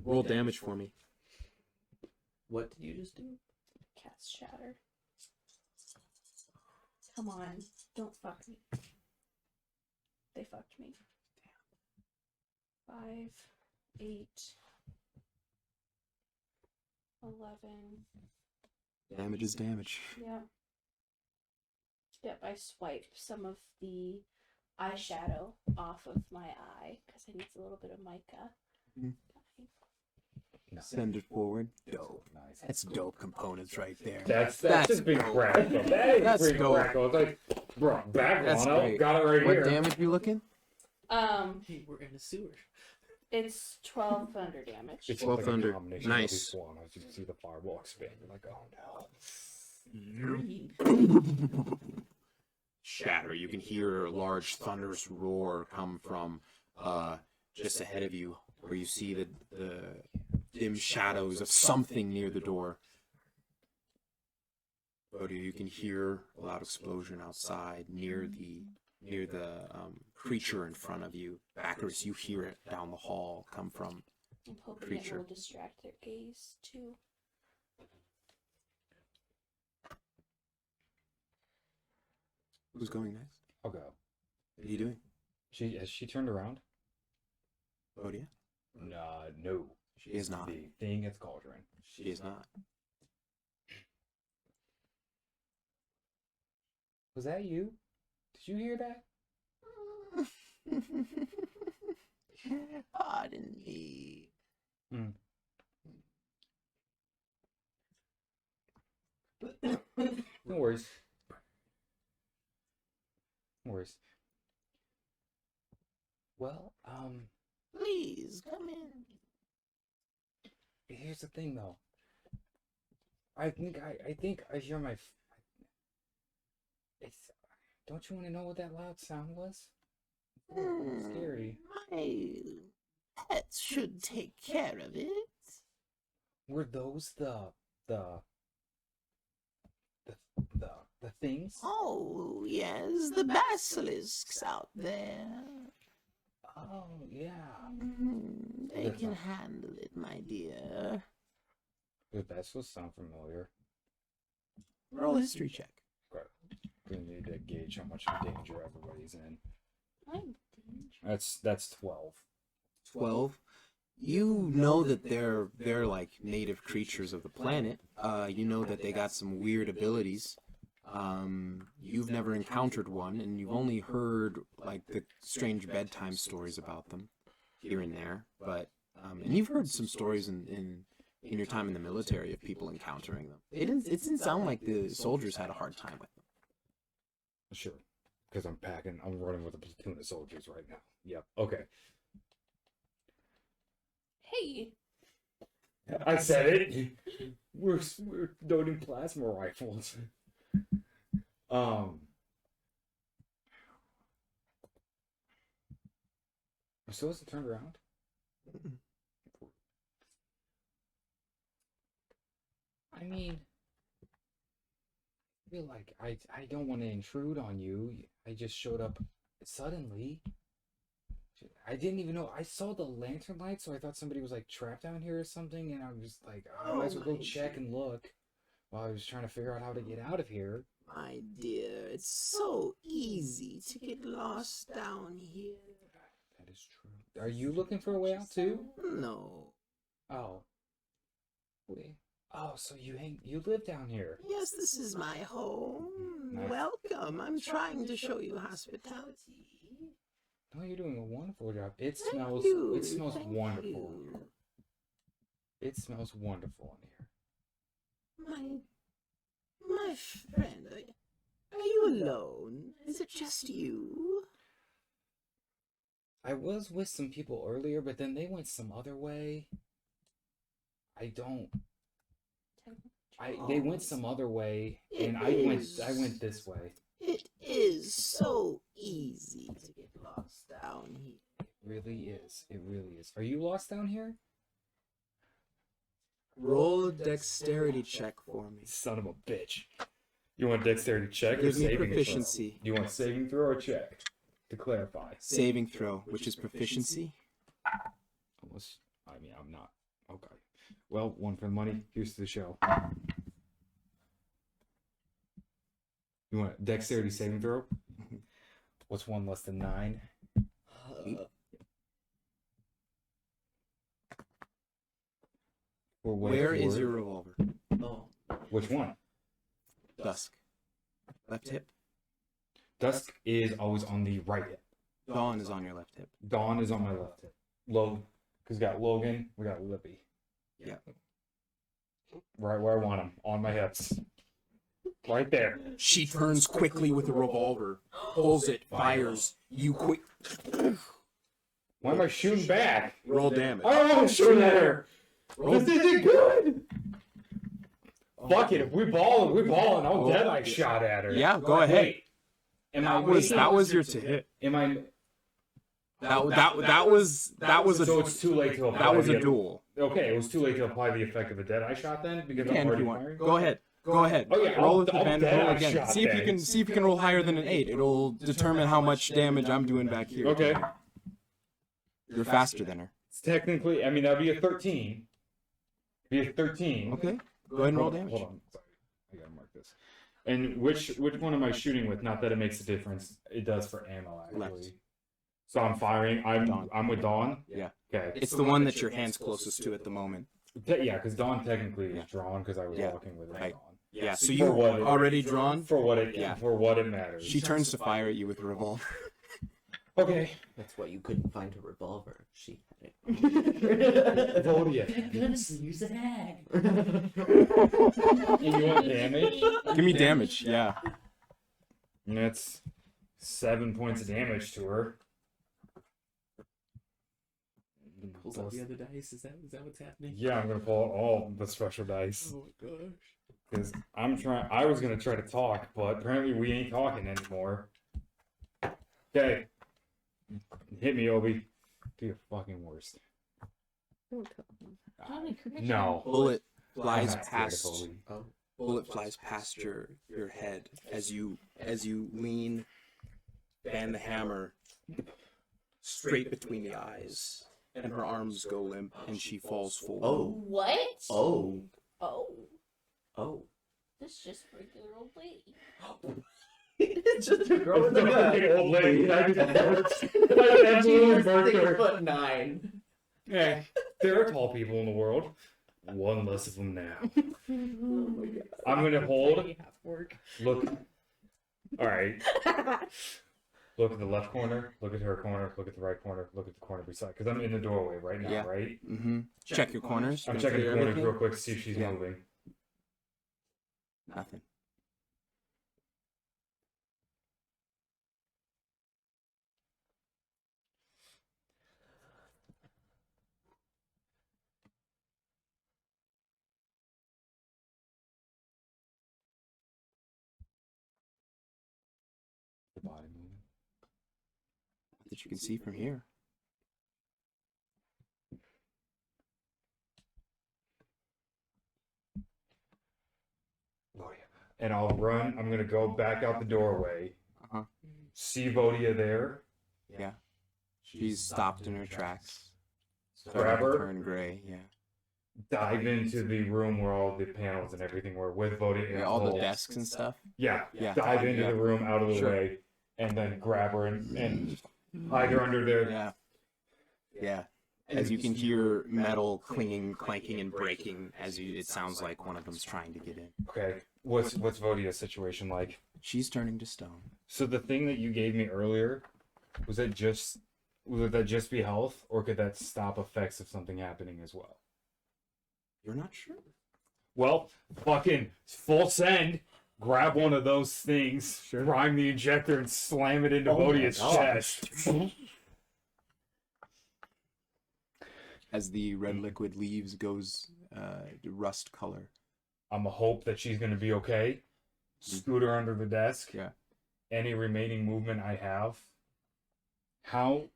Roll damage for me. What did you just do? Cast Shatter. Come on, don't fuck me. They fucked me. 5, 8, 11. Damage is damage. Yep. Yep, I swiped some of the eyeshadow off of my eye because it needs a little bit of mica. Mhm. Nice. Send it forward. Dope. Nice. That's dope components right there. That's That's a big dope. crack. That is That's pretty dope. crack. I was like, bro, back That's one up. great. Got it right What here. damage you looking? Hey, we're in a sewer. It's 12 thunder damage. It's 12 like thunder. a combination Nice. Of each one. As you can see the fireball expand. You're like, oh no. Shatter. You can hear a large thunderous roar come from just ahead of you, where you see the dim shadows of something near the door. Bodhi, you can hear a loud explosion outside near the creature in front of you. Backers, you hear it down the hall come from. I'm hoping creature. it will distract their gaze too. Who's going next? I'll go. What are you doing? Has she turned around? Bodhi? No. She is not. The thing at the cauldron. She is not. Was that you? Did you hear that? Pardon me. No worries. No worries. Well, Please come in. here's the thing though. I think I hear my. It's. Don't you want to know what that loud sound was? It's a little scary. My pets should take care of it. Were those the things? Oh, yes, the basilisks out there. Oh yeah. They can handle it, my dear. Dude, that supposed to sound familiar. Roll a history check. We need to gauge how much of danger everybody's in. I'm That's 12. 12. You know that they're like native creatures of the planet. You know that they got some weird abilities. You've never encountered one, and you've only heard like the strange bedtime stories about them here and there. But and you've heard some stories in your time in the military of people encountering them. It didn't sound like the soldiers had a hard time with them. Sure. Because I'm running with a platoon of soldiers right now. Yep. Okay. Hey, I said it. We're loading plasma rifles. I'm supposed to turn around. I mean, I feel like I don't want to intrude on you. I just showed up suddenly. I didn't even know. I saw the lantern light, so I thought somebody was like trapped down here or something, and I'm just like, I might as well go check and look while I was trying to figure out how to get out of here. My dear, it's so easy to get lost down here. That is true. Are you looking for a way out too? No. Oh. Wait. Oh, so you live down here. Yes, this is my home. Nice. Welcome. I'm trying to show you hospitality. No, you're doing a wonderful job. It Thank smells you, it smells thank wonderful you. in here. It smells wonderful in here. My friend, are you alone? Is it just you? I was with some people earlier, but then they went some other way. They went some other way, and I went this way. It is so easy to get lost down here. It really is. It really is. Are you lost down here? Roll a dexterity check for me. Son of a bitch. You want dexterity check or Give me saving throw? proficiency. You want saving throw or check? To clarify. Saving throw, which is proficiency. Almost. I mean, I'm not. Okay. Well, one for the money. Here's to the show. You want dexterity saving throw? What's one less than 9? Where is your revolver? Oh. Which one? Dusk. Left hip. Dusk is always on the right hip. Dawn is on your left hip. Dawn is on my left hip. Logan, because we got Logan, we got Lippy. Yeah. Right where I want him, on my hips. Right there. She turns quickly with a revolver, pulls it, fires. You quick. Why am I shooting back? Roll damage. I don't want to shoot at her. This isn't good. Fuck it, if we balling, I'll deadeye shot at her. Yeah, go ahead. Am That was your to hit. Am I? That was a So it's too late to apply. that was the- a duel. Okay, it was too late to apply the effect of a deadeye shot then because I'm Can if already you want. firing. Go ahead. Go ahead. Oh, yeah, roll I'll- with I'll advantage. Roll deadeye again. shot See if you then. can roll higher than an 8. It'll determine how much damage I'm doing back here. Okay. You're faster than her. It's technically, I mean, that'd be a 13. Be a 13. Okay. Go ahead and roll damage. Hold on. Sorry. I gotta mark this. And which one am I shooting with? Not that it makes a difference. It does for ammo, actually. Left. So I'm firing. Dawn. I'm with Dawn? Yeah. Okay. It's the one that your hand's closest to at the moment. Yeah, because Dawn technically is Yeah. drawn because I was Yeah. walking with Right. Dawn. Yeah. So For you what it- already drawn. For what it Yeah. for what it matters. She turns to fire at you with a revolver. Okay. That's why you couldn't find a revolver. She had it. Vodia. Use a hag. And you want damage? Give me damage. Yeah. And that's 7 points of damage to her. Pulls out the other dice. Is that what's happening? Yeah, I'm gonna pull out all the special dice. Oh my gosh. Because I was gonna try to talk, but apparently we ain't talking anymore. Okay. Hit me, Obi. Do your fucking worst. Don't tell him. No. Bullet I'm flies not scared of past. Obi. Bullet flies past your head as you lean, band the hammer straight between the eyes, and her arms go limp and she falls forward. Oh. What? Oh. Oh. Oh. This is just a regular old lady. It's just a girl with It's a fucking old lady. I just absolutely marked her. 6'9". Yeah, there are tall people in the world. One less of them now. I'm gonna hold. Look. All right. Look at the left corner. Look at her corner. Look at the right corner. Look at the corner beside. Because I'm in the doorway right now, Yeah. right? Mm-hmm. Check your corners. I'm Make checking sure the corners everything- real quick to see if she's Yeah. moving. Nothing. The body moving. That you can see from here. Vodia. And I'll run. I'm gonna go back out the doorway. Uh-huh. See Vodia there. Yeah. She's stopped in her tracks. Grab Starting to her. turn gray. Yeah. Dive into the room where all the panels and everything were with Vodia. Yeah. All the desks and stuff. Yeah. Yeah. Dive into Yeah. the room out of the Sure. way. and then grab her and hide her under there. Yeah. Yeah. As you can hear metal clinging, clanking, and breaking, it sounds like one of them's trying to get in. Okay. What's Vodia's situation like? She's turning to stone. So the thing that you gave me earlier, would that just be health, or could that stop effects of something happening as well? You're not sure? Well, fucking full send. Grab one of those things, prime the injector, and slam it into Vodia's chest. As the red liquid leaves, goes rust color. I'ma hope that she's gonna be okay. Scoot her under the desk. Yeah. Any remaining movement I have. How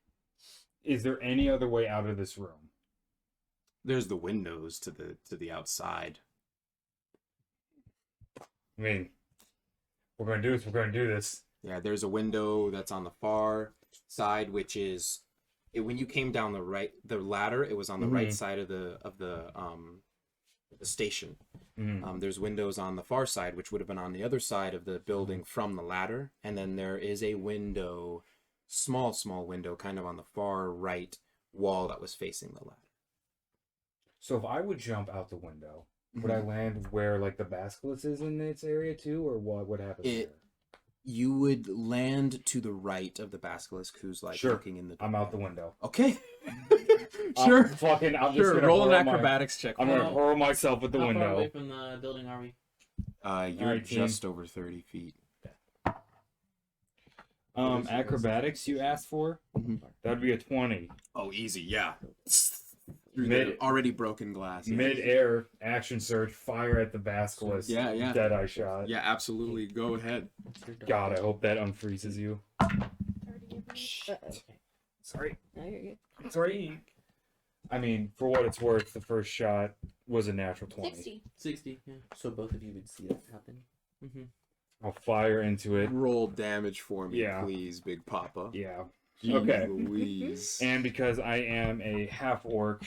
is there any other way out of this room? There's the windows to the outside. I mean, we're gonna do this. Yeah, there's a window that's on the far side, which is when you came down the ladder, it was on the right side of the station. There's windows on the far side, which would have been on the other side of the building from the ladder, and then there is a window, small window, kind of on the far right wall that was facing the ladder. So if I would jump out the window, would I land where like the basilisk is in its area too, or what would happen there? You would land to the right of the basilisk, who's like looking in the door. I'm out the window. Okay. Sure. I'm just Sure. gonna Roll an hurl acrobatics check. I'm gonna hurl myself at the How far window. away from the building are we? You're 19. just over 30 feet. Acrobatics you asked for? That'd be a 20. Oh, easy. Yeah. Mid Already broken glass. Yeah. Mid-air action surge, fire at the basilisk. Yeah, yeah. Dead-eye shot. Yeah, absolutely. Go ahead. God, I hope that unfreezes you. Sorry. Sorry. No, you're good. Sorry. I mean, for what it's worth, the first shot was a natural 20. 60. 60. Yeah. So both of you would see that happen. Mm-hmm. I'll fire into it. Roll damage for me, Yeah. please, Big Papa. Yeah. Jeez Okay. Louise. And because I am a half-orc,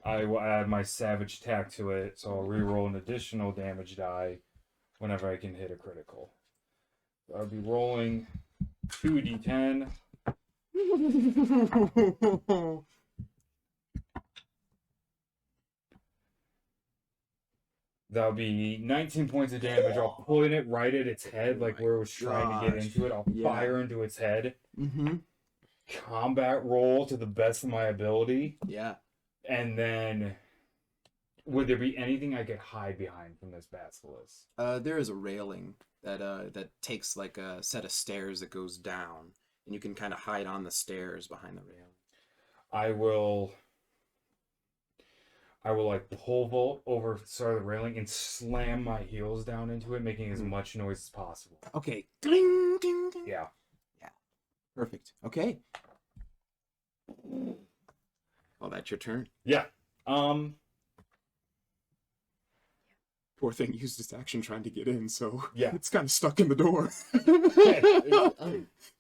I will add my savage tack to it, so I'll reroll an additional damage die whenever I can hit a critical. So I'll be rolling 2d10. That'll be 19 points of damage. I'll point it right at its head, like where it was trying to get into it. I'll fire into its head. Combat roll to the best of my ability. Yeah. And then, would there be anything I could hide behind from this basilisk? There is a railing that takes like a set of stairs that goes down, and you can kind of hide on the stairs behind the railing. I will like pole vault over the side of the railing and slam my heels down into it, making as much noise as possible. Okay. Ding, ding, ding. Yeah. Yeah. Perfect. Okay. Oh, that's your turn. Yeah. Poor thing used its action trying to get in, so Yeah. it's kind of stuck in the door.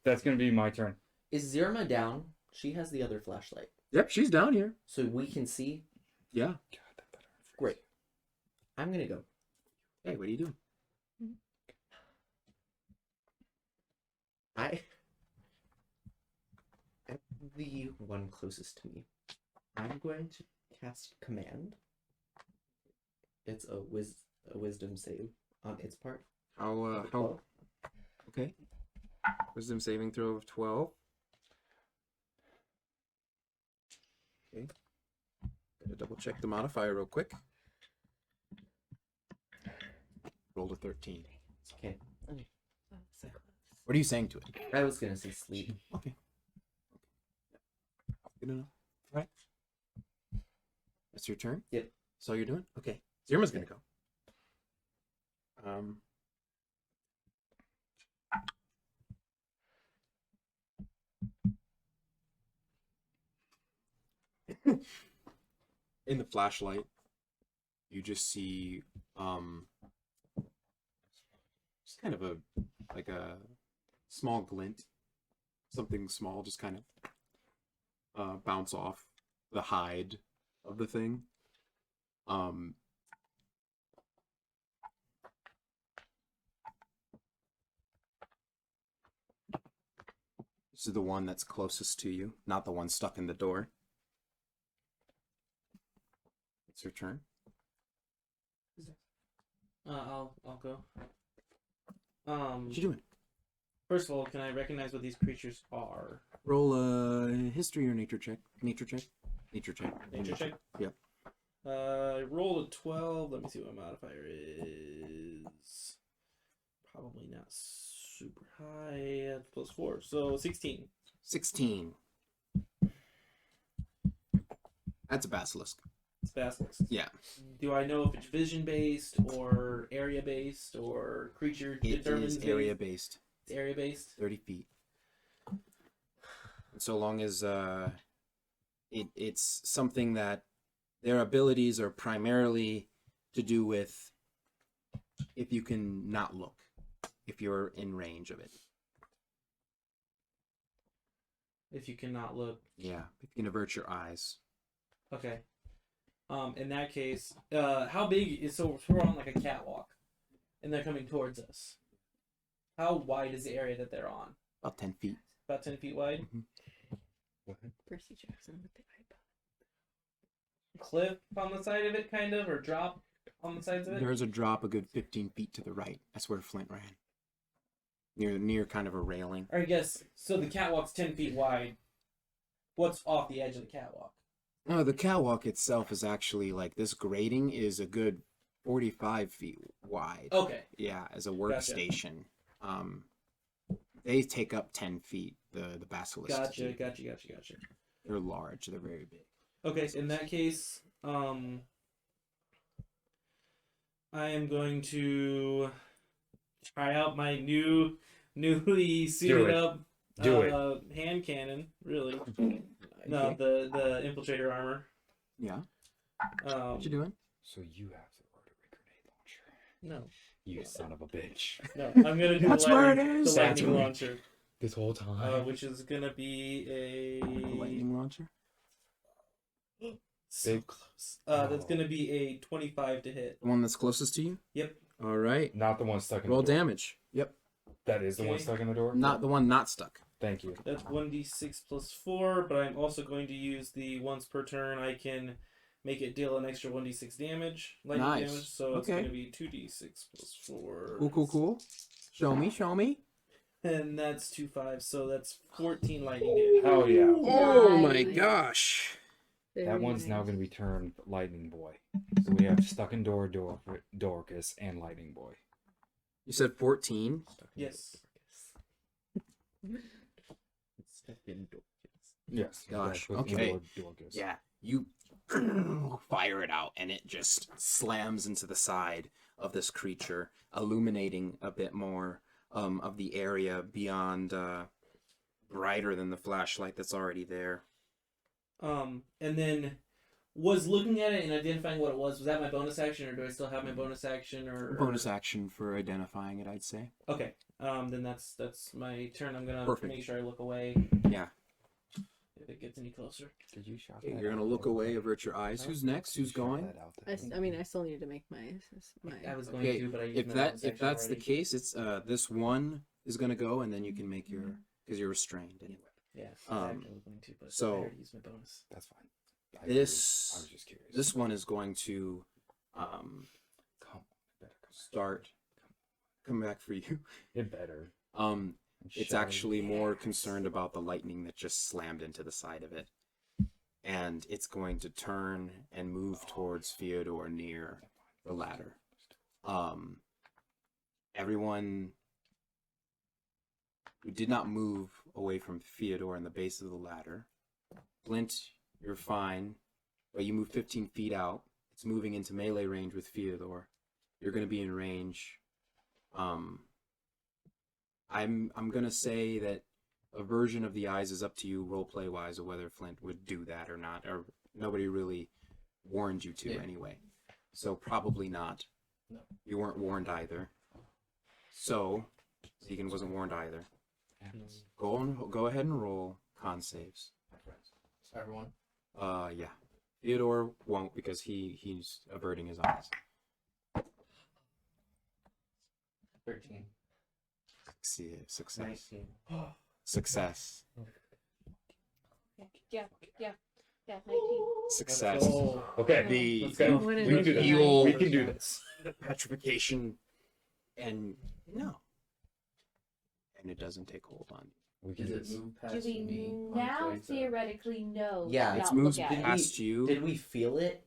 That's gonna be my turn. Is Zirma down? She has the other flashlight, Yep, she's down here. so we can see. Yeah. Great. I'm gonna go. Hey, what are you doing? I'm the one closest to me. I'm going to cast command. It's a wisdom save on its part. How 12. okay. Wisdom saving throw of 12. Okay. Gotta double check the modifier real quick. Rolled a 13. Okay. What are you saying to it? I was gonna say sleep. Okay. Good enough. All right. That's your turn? Yep. That's all you're doing? Okay. Zirma's gonna go. In the flashlight, you just see just kind of a small glint, something small, just kind of bounce off the hide of the thing. This is the one that's closest to you, not the one stuck in the door. It's your turn. I'll go. What you doing? First of all, can I recognize what these creatures are? Roll a history or nature check. Nature check. Nature check. Nature check? Yep. I rolled a 12. Let me see what my modifier is. Probably not super high. Plus 4. So 16. 16. That's a basilisk. It's basilisk. Yeah. Do I know if it's vision based or area based or creature It determined? is area based. It's area based. 30 feet. So long as it's something that their abilities are primarily to do with if you can not look, if you're in range of it. If you cannot look. Yeah, if you can avert your eyes. Okay. In that case, how big is, so we're on like a catwalk, and they're coming towards us. How wide is the area that they're on? About 10 feet. About 10 feet wide? Percy Jackson with the iPod. Cliff on the side of it, kind of, or drop on the sides of it? There's a drop a good 15 feet to the right. That's where Flint ran. Near kind of a railing. Or I guess, so the catwalk's 10 feet wide. What's off the edge of the catwalk? No, the catwalk itself is actually like this grating is a good 45 feet wide. Okay. Yeah, as a workstation. They take up 10 feet, the basilisks. Gotcha. They're large. They're very big. Okay, so in that case, I am going to try out my newly suited up hand cannon, really. No, the infiltrator armor. Yeah. What you doing? So you have to order a grenade launcher. No. You son of a bitch. No, I'm gonna do That's where it the is. lightning launcher, This whole time. which is gonna be A a lightning launcher? so Big. close. That's gonna be a 25 to hit. The one that's closest to you? Yep. All right. Not the one stuck in Roll the door. damage. Yep. That is the one Okay. stuck in the door? Not the one not stuck. Thank you. That's 1d6 plus 4, but I'm also going to use the once per turn. I can make it deal an extra 1d6 damage, lightning Nice. damage. So it's Okay. going to be 2d6 plus 4. Cool. Show me. And that's 2 5, so that's 14 lightning damage. Hell yeah. Oh my Nice. gosh. That Very one's now nice. going to be turned Lightning Boy. So we have Stuck in Door, Dorcas, and Lightning Boy. You said 14? Yes. Yes. Gosh, Stuck in okay. Door, Dorcas. Yeah. You fire it out, and it just slams into the side of this creature, illuminating a bit more of the area beyond, brighter than the flashlight that's already there. And then was looking at it and identifying what it was that my bonus action, or do I still have my bonus action, or Bonus action for identifying it, I'd say. Okay. Then that's my turn. I'm gonna Perfect. make sure I look away Yeah. if it gets any closer. Did you shout Okay, that you're gonna out look there? away, avert your eyes. Who's next? Who's Shout going? that out there. I mean, I still needed to make my I was going Okay, to, but I used If my that bonus if action that's the already. case, it's this one is gonna go, and then you can make your because you're restrained anyway. Yeah. Um, actually I was going to, but so- I already used my bonus. That's fine. I This- was just curious. This one is going to Come on. It better start come back for you. It better. It's Shout actually it. more concerned about the lightning that just slammed into the side of it. And it's going to turn and move towards Fyodor near the ladder. Everyone who did not move away from Fyodor in the base of the ladder. Flint, you're fine, but you move 15 feet out. It's moving into melee range with Fyodor. You're going to be in range. I'm gonna say that a version of the eyes is up to you roleplay wise of whether Flint would do that or not, or nobody really warned you to Yeah. anyway. So probably not. No. You weren't warned either. So Zegan wasn't warned either. Happens. Go ahead and roll con saves. Everyone. Yeah. Theodore won't because he's averting his eyes. 13. Success. 19. Success. Yeah. 19. Success. Okay. The Let's go. When We can do this. heal- We can do this. petrification, and no, and it doesn't take hold on you. We can Does do it this. move Do past we me? now onto theoretically know? Yeah, to it's not moves look at it? past you. Did we feel it?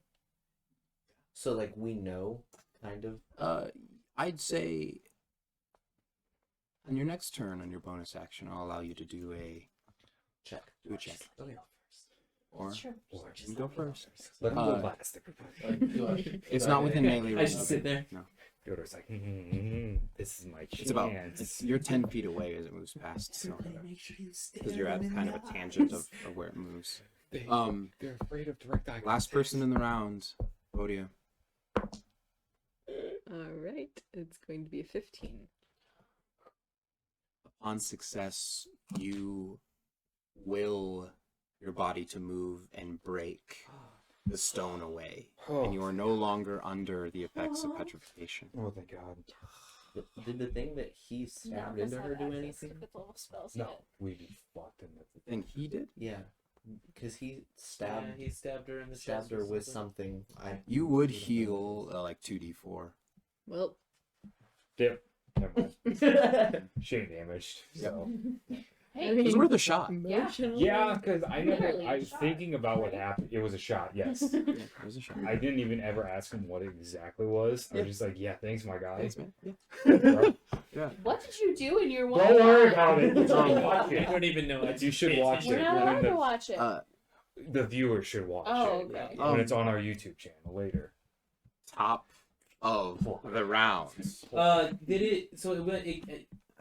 So like we know, kind of. I'd say on your next turn on your bonus action, I'll allow you to do a Check. check. Okay. Or Sure. you go first. Let him Uh, go last. Like, do I- It's do not I- within melee I range. just sit there. No, Yoda's like, this is my chance. it's about you're 10 feet away as it moves past. So because you're at kind of a tangent of where it moves. They're afraid of direct eye Last person in the round, Bodia. All right, it's going to be a 15. On success, you will your body to move and break the stone away, and you are no longer under the effects of petrification. Oh, thank God. Did the thing that he stabbed into her do anything? With level spells No, yet. we'd be fucked in the Thing he did. Yeah, because he Yeah, stabbed he stabbed her in the stabbed chest her with something. You would heal like 2d4. Well, dip. Never mind. She ain't damaged. So Hey, I mean, It's worth a shot. emotionally. yeah, because I never. Literally I a was shot, thinking about what right? happened. It was a shot. Yes. Yeah, it was a shot. I didn't even ever ask him what it exactly was. I Yeah. was just like, "Yeah, thanks, my guy." Thanks, man. Yeah. Bro, Yeah. what did you do in your one? don't worry shot? about it. Just I watch it. don't even know. You should watch We're it. not When allowed to the, watch it. the viewers should watch Oh, it okay. when it's on our YouTube channel later. Top of the round. Did it? So it went.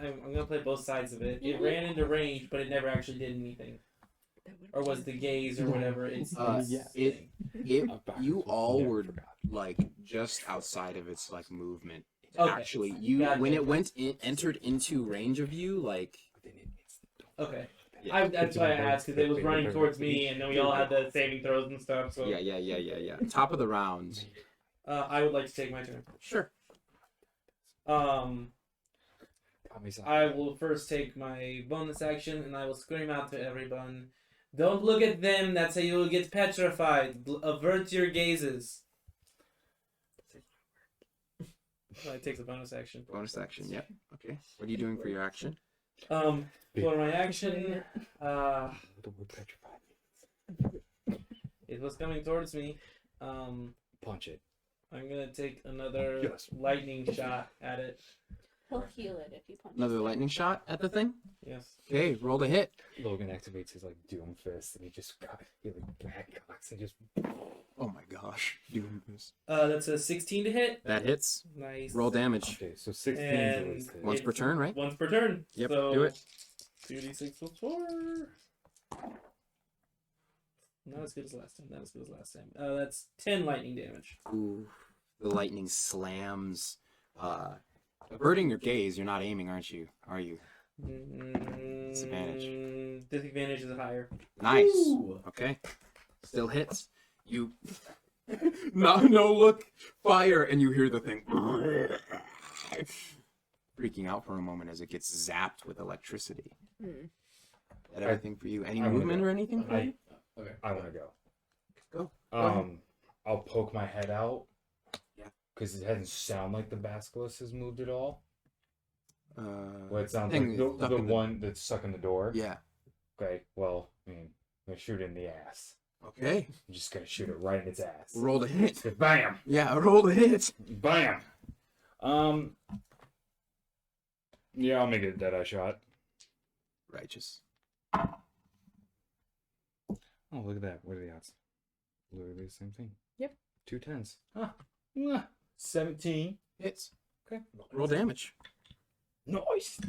I'm gonna play both sides of it. It ran into range, but it never actually did anything. Or was the gaze or whatever? It's It you all were like just outside of its like movement. Okay. Actually, you Gotcha. when it entered into range of you, like okay. yeah, That's why I asked because it was running towards me, and then we all had the saving throws and stuff. So yeah. Top of the round. I would like to take my turn. Sure. I will first take my bonus action, and I will scream out to everyone, "Don't look at them, that's how you will get petrified. Avert your gazes." So I take the bonus action. Bonus action. Yep. Okay. What are you doing for your action? For my action, it was coming towards me. Punch it. I'm gonna take another Yes. lightning shot at it. He'll heal it if you punch. Another lightning shot at the thing. Yes. Okay. Roll to hit. Logan activates his like doom fist, and he like back cocks and just. Oh my gosh. Doing this. That's a 16 to hit. That hits. Nice. Roll damage. Okay, so 16 And is the- Once per turn, right? Once per turn. Yep. So Do it. 2d6 plus 4. Not as good as last time. Not as good as last time. That's 10 lightning damage. Ooh. The lightning slams. Averting your gaze. You're not aiming, aren't you? Are you? Disadvantage. Disadvantage is higher. Nice. Ooh. Okay. Still hits. You no look fire and you hear the thing freaking out for a moment as it gets zapped with electricity. Hmm. That everything for you? Any I wanna movement go. or anything for you? Okay. I want to go. Go. I'll poke my head out. Yeah. Because it doesn't sound like the basilisk has moved at all. Well, it sounds thing like stuck the in one that's stuck in the door. Yeah. Okay. Well, I mean, I'm gonna shoot it in the ass. Okay. I'm just gonna shoot it right in its ass. Roll to hit. Just bam, Yeah, roll to hit. bam. Yeah, I'll make it a dead-eye shot. Righteous. Oh, look at that. What are the odds? Literally the same thing. Yep. 2 10s. Huh. 17. Hits. Okay. Roll damage. Nice.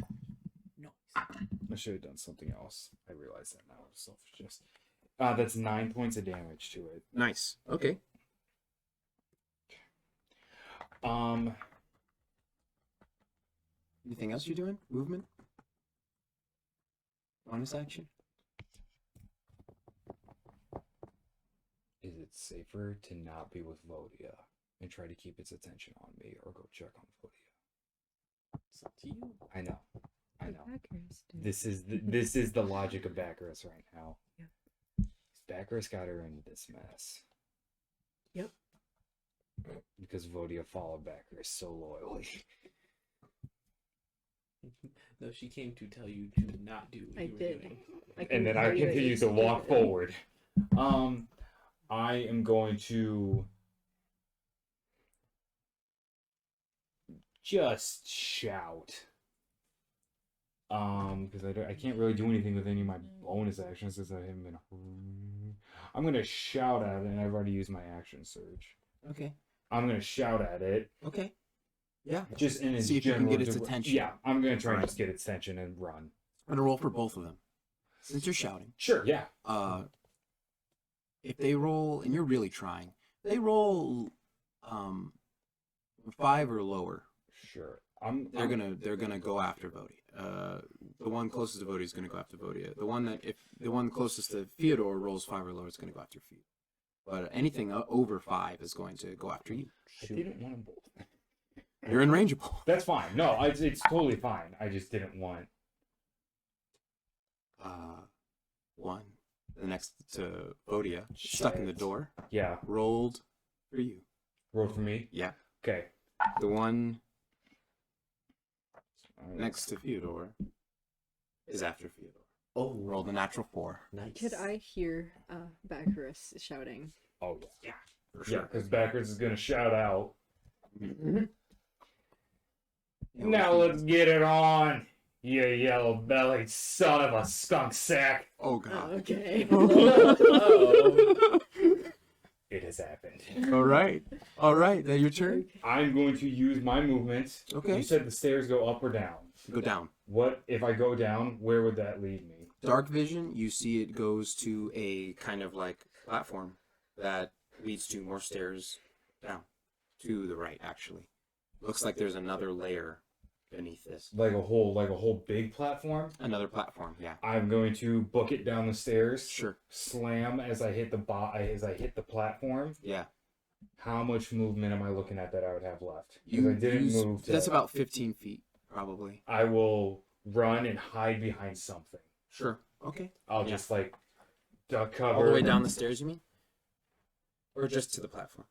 I should have done something else. I realize that now. Selfishness. That's 9 points of damage to it. Nice. Okay. Anything else you're doing? Movement? Bonus action? Is it safer to not be with Vodia and try to keep its attention on me, or go check on Vodia? It's up to you. I know. I know. Backers do. This is the logic of Bacchus right now. Yeah. Bacchus got her into this mess. Yep. Because Vodia followed Bacchus so loyally. No, she came to tell you to not do what I you were did. doing. And then I continue to walk forward. I am going to just shout. Because I can't really do anything with any of my bonus actions since I haven't been. I'm gonna shout at it, and I've already used my action surge. Okay. I'm gonna shout at it. Okay. Yeah. Just in its See if you can general get its attention. Yeah, I'm gonna try and Alright. just get its attention and run. I'm gonna roll for both of them. Since you're shouting. Sure. Yeah. If they roll, and you're really trying, they roll 5 or lower. Sure. They're gonna go after Vodia. The one closest to Vodia is gonna go after Vodia. If the one closest to Fyodor rolls 5 or lower, it's gonna go after Fyodor. But anything over 5 is going to go after you. I didn't want them both. You're in rangeable. That's fine. No, it's totally fine. I just didn't want. One. The next to Vodia, stuck in the door, Yeah. rolled for you. Roll for me. Yeah. Okay. The one next to Fyodor is after Fyodor. Oh, Rolled a natural 4. nice. Could I hear Bacchus shouting? Oh yeah. For Yeah, sure. because Backwards is gonna shout out. Mhm. Now let's get it on, you yellow-bellied son of a skunk sack. Oh god. Okay. It has happened. All right. All right. Then your turn. I'm going to use my movement. Okay. You said the stairs go up or down. Go down. What if I go down? Where would that lead me? Dark vision. You see it goes to a kind of like platform that leads to more stairs down to the right. Actually, looks like there's another layer beneath this. Like a whole big platform. Another platform. Yeah. I'm going to book it down the stairs. Sure. Slam as I hit the platform. Yeah. How much movement am I looking at that I would have left? 'Cause You I didn't use- move. That's about 15 feet, probably. I will run and hide behind something. Sure. Okay. I'll Yeah. just like duck cover. All the way down the stairs, you mean? Or just to the platform?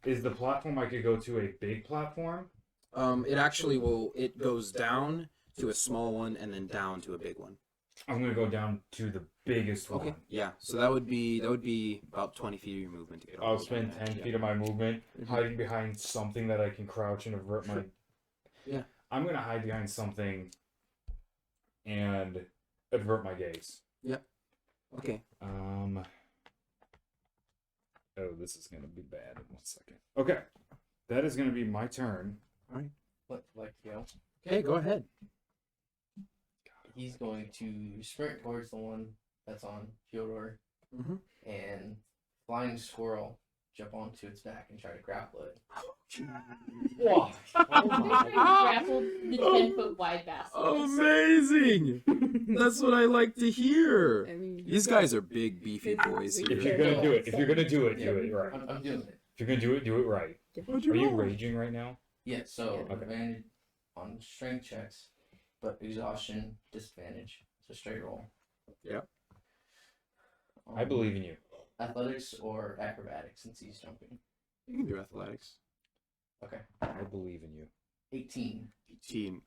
Is the platform I could go to a big platform? It actually will. It goes down to a small one and then down to a big one. I'm gonna go down to the biggest Okay. one. Yeah. So that would be about 20 feet of your movement to get. all I'll the way spend down there. 10 Yeah. feet of my movement Mhm. hiding behind something that I can crouch and avert my. Yeah. I'm gonna hide behind something and avert my gaze. Okay. Oh, this is gonna be bad in 1 second. Okay, that is gonna be my turn. Okay. Go ahead. He's going to sprint towards the one that's on Fyodor Mhm. and flying squirrel jump onto its back and try to grapple it. Wow. Grappled the 10-foot wide bastard. Amazing. That's what I like to hear. I mean, These guys are big, beefy boys If If here. you're gonna do it, do it right. I'm doing it. If you're gonna do it right. What'd Are you roll? raging right now? Yeah, so Okay. advantage on strength checks, but exhaustion disadvantage. So straight roll. Yep. I believe in you. Athletics or acrobatics since he's jumping. You can do athletics. Okay. I believe in you. 18. 18.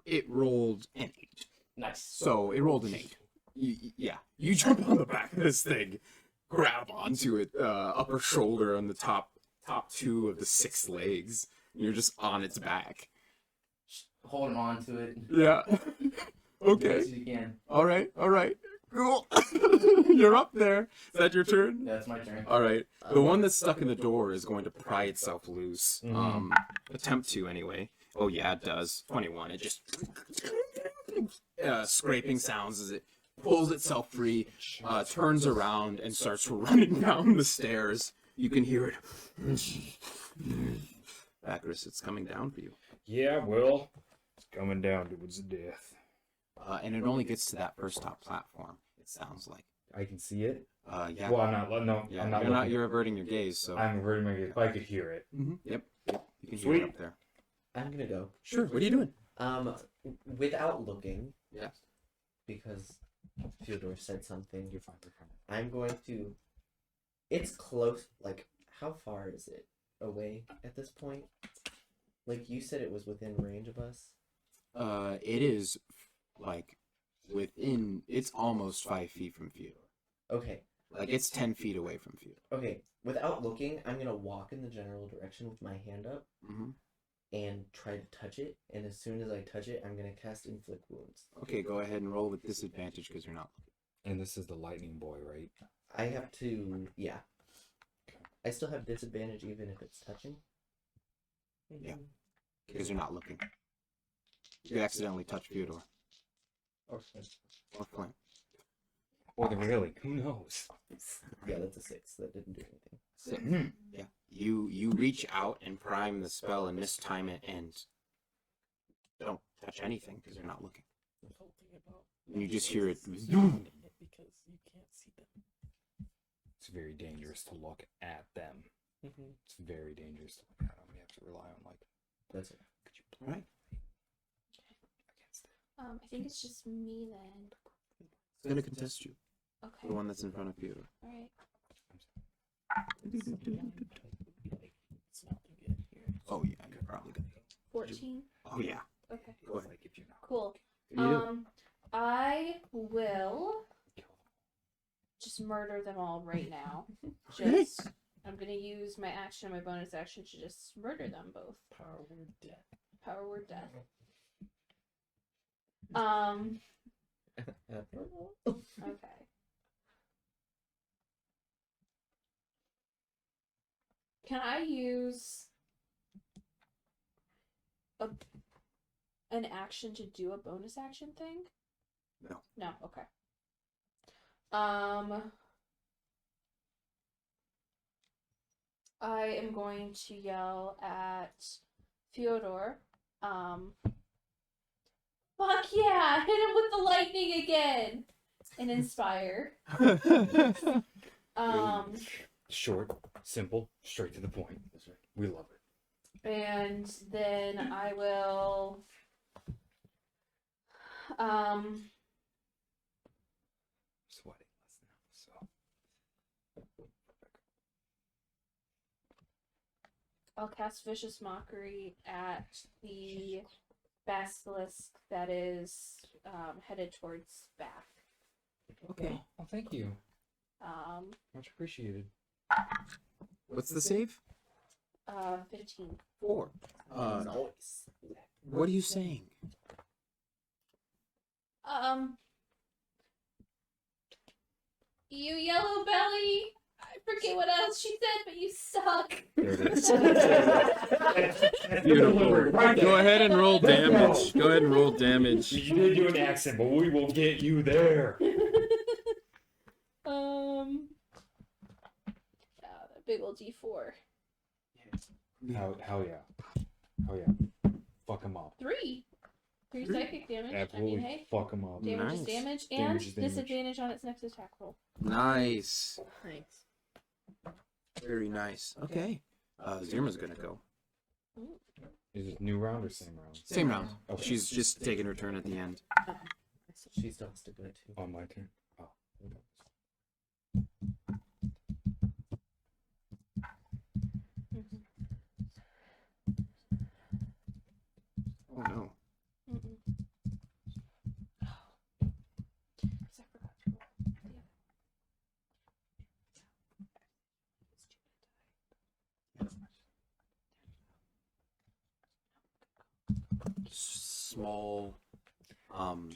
It rolled an 8. Nice. So it rolled an 8. Yeah. You jump on the back of this thing, grab onto it, upper shoulder on the top 2 of the 6 legs. And you're just on its back. Holding on to it. Yeah. Okay. As you can. All right. Cool. You're up there. Is that your turn? Yeah, that's my turn. All right. The one that's stuck in the door is going to pry itself loose. Mhm. Attempt to anyway. Oh yeah, it does. 21. It just scraping sounds as it pulls itself free, turns around and starts running down the stairs. You can hear it. Bacchus, it's coming down for you. Yeah, well, it's coming down towards death. And it only gets to that first top platform. It sounds like. I can see it. Yeah. Well, I'm not. No, Yeah, I'm not. you're looking. you're averting your gaze, so. I'm averting my gaze. If I could hear it. Yep. You can hear Sweet. it up there. I'm gonna go. Sure. What are you doing? without looking, Yeah. because Fyodor said something, You're fine. You're fine. I'm going to. It's close. Like, how far is it away at this point? Like, you said it was within range of us. It is like within. It's almost 5 feet from Fyodor. Okay. Like it's 10 feet away from Fyodor. Okay. Without looking, I'm gonna walk in the general direction with my hand up Mm-hmm. and try to touch it. And as soon as I touch it, I'm gonna cast inflict wounds. Okay, go ahead and roll with disadvantage because you're not looking. And this is the lightning boy, right? I have to. Yeah. I still have disadvantage even if it's touching. Yeah. Because you're not looking. You accidentally touch Fyodor Or or Flint. Or the really, who knows? yeah, that's a 6. That didn't do anything. So, yeah. You reach out and prime the spell and mistime it and don't touch anything because you're not looking. And you just hear it. because you can't see them. It's very dangerous to look at them. Mm-hmm. It's very dangerous to look at them. You have to rely on like. That's it. Could you All right. against it? I think it's just me then. It's gonna contest you. Okay. The one that's in front of Fyodor. All right. Oh yeah, you're probably gonna. 14. Oh yeah. Okay. Go ahead. Like if you're not. Cool. What do you do? I will just murder them all right now. Okay. Just I'm gonna use my action and my bonus action to just murder them both. Power word death. Power word death. Okay. Can I use an action to do a bonus action thing? No. No, okay. I am going to yell at Fyodor. Fuck yeah! Hit him with the lightning again! And inspire. Short, simple, straight to the point. We love it. And then I will Sweating less now, so. I'll cast Vicious Mockery at the basilisk that is headed towards back. Okay. Well, thank you. Um, Much appreciated. What's the save? 15. 4. What are you saying? You yellow belly. I forget what else she said, but you suck. There it is. Beautiful. Go ahead and roll damage. Go ahead and roll damage. You did do an accent, but we will get you there. That big old D4. Hell yeah. Hell yeah. Fuck him up. 3 psychic damage. Absolutely I mean, hey, fuck him up. damage is Nice. damage, and Damage is damage. disadvantage on its next attack roll. Nice. Nice. Very nice. Okay. Zirma's gonna go. Is it new round or same round? Same round. Okay. She's just taking her turn at the end. She still has to go too. On my turn. Oh. Oh no. Mm-mm. Because I forgot to roll the other.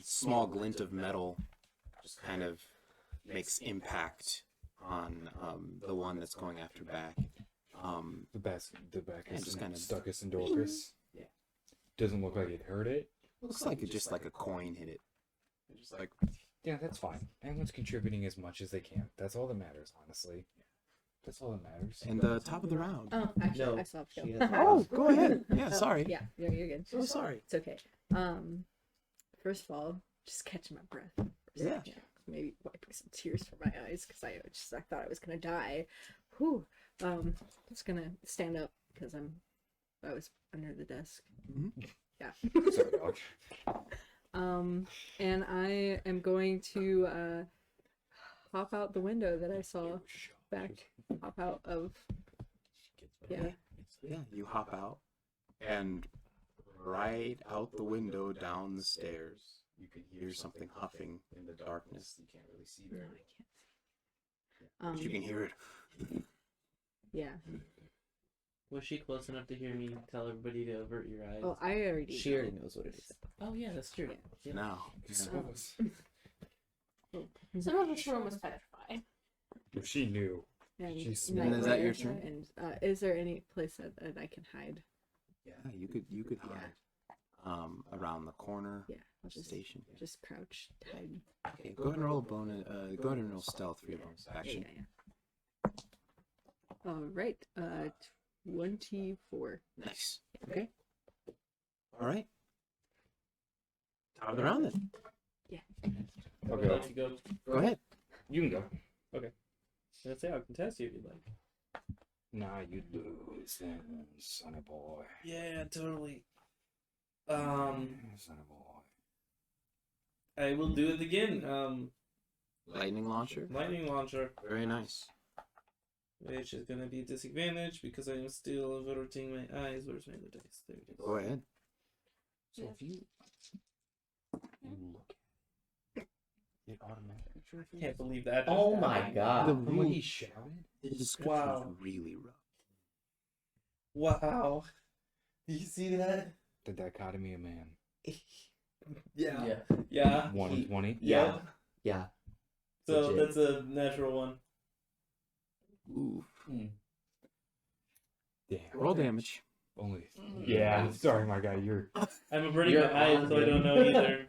Small glint of metal just kind of makes impact on the one that's going after back. The back And is just kind of- Stuckus and Dorcas. Yeah. Doesn't look like it hurt it. Looks like it just like a coin hit it. Just like Yeah, that's fine. Everyone's contributing as much as they can. That's all that matters, honestly. That's all that matters. and top of the round. Oh, actually, No, I still have to she go. has to Oh, go ahead. Yeah, Oh, sorry. Yeah, you're good. So sorry. It's okay. First of all, just catching my breath. For a Yeah. second. Maybe wiping some tears from my eyes because I thought I was gonna die. Whew. Just gonna stand up because I was under the desk. Mhm. Yeah. Sorry, dog. And I am going to hop out the window that I saw hop out of. Yeah. Yeah, you hop out, and right out the window down the stairs, you can hear something huffing in the darkness. You can't really see No, very I can't see. but you can hear it. Yeah. Was she close enough to hear me tell everybody to avert your eyes? Oh, I already. She already knows what it is. Oh yeah, that's true. Yeah. Now, Some of this room was petrified. If she knew. And, She's night And is that your glare, turn? And is there any place that I can hide? yeah, you could hide around the corner Yeah, I'll just station. just crouch, hide. Okay, go ahead and roll a bonus. Go ahead and roll stealth for your bonus Yeah, action. yeah. All right. 24. Nice. Okay. All right. Top of the round then. Okay, Let you go. Go ahead. you can go. Let's say I'll contest you if you'd like. Nah, you lose then, son of boy. Yeah, totally. Son of boy. I will do it again. Lightning launcher. Lightning launcher, Very nice. which is gonna be disadvantage because I am still averting my eyes. Where's my other dice? There it is. Go ahead. So if you look at it, it automatically. Can't believe that. Oh just my happened. god. The From what he shouted? The description Wow. is really rough. Wow. Do you see that? The dichotomy of man. Yeah. Yeah. Yeah. 1 in 20. Yeah. Yeah. So Legit. that's a natural one. Ooh. Damn. Roll damage. Only. Yeah. Sorry, my guy. You're. I'm averting You're my eyes, on so I him. don't know either.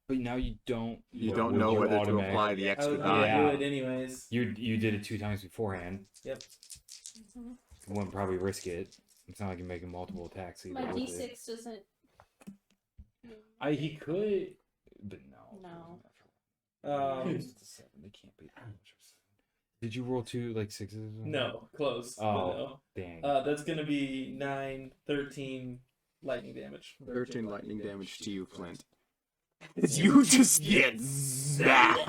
But now you don't. You don't know whether to automatic- apply the I extra was die. gonna Yeah. do it anyways. You did it 2 times beforehand. Yep. You wouldn't probably risk it. It's not like you're making multiple attacks either. My with D6 it. doesn't. He could, but no. No. It's a 7. They can't be that much of a 7. Did you roll 2 like 6s? No, close. but Oh, dang. no. That's gonna be 9, 13 lightning damage. 13 lightning damage to you, Flint. You just get zapped.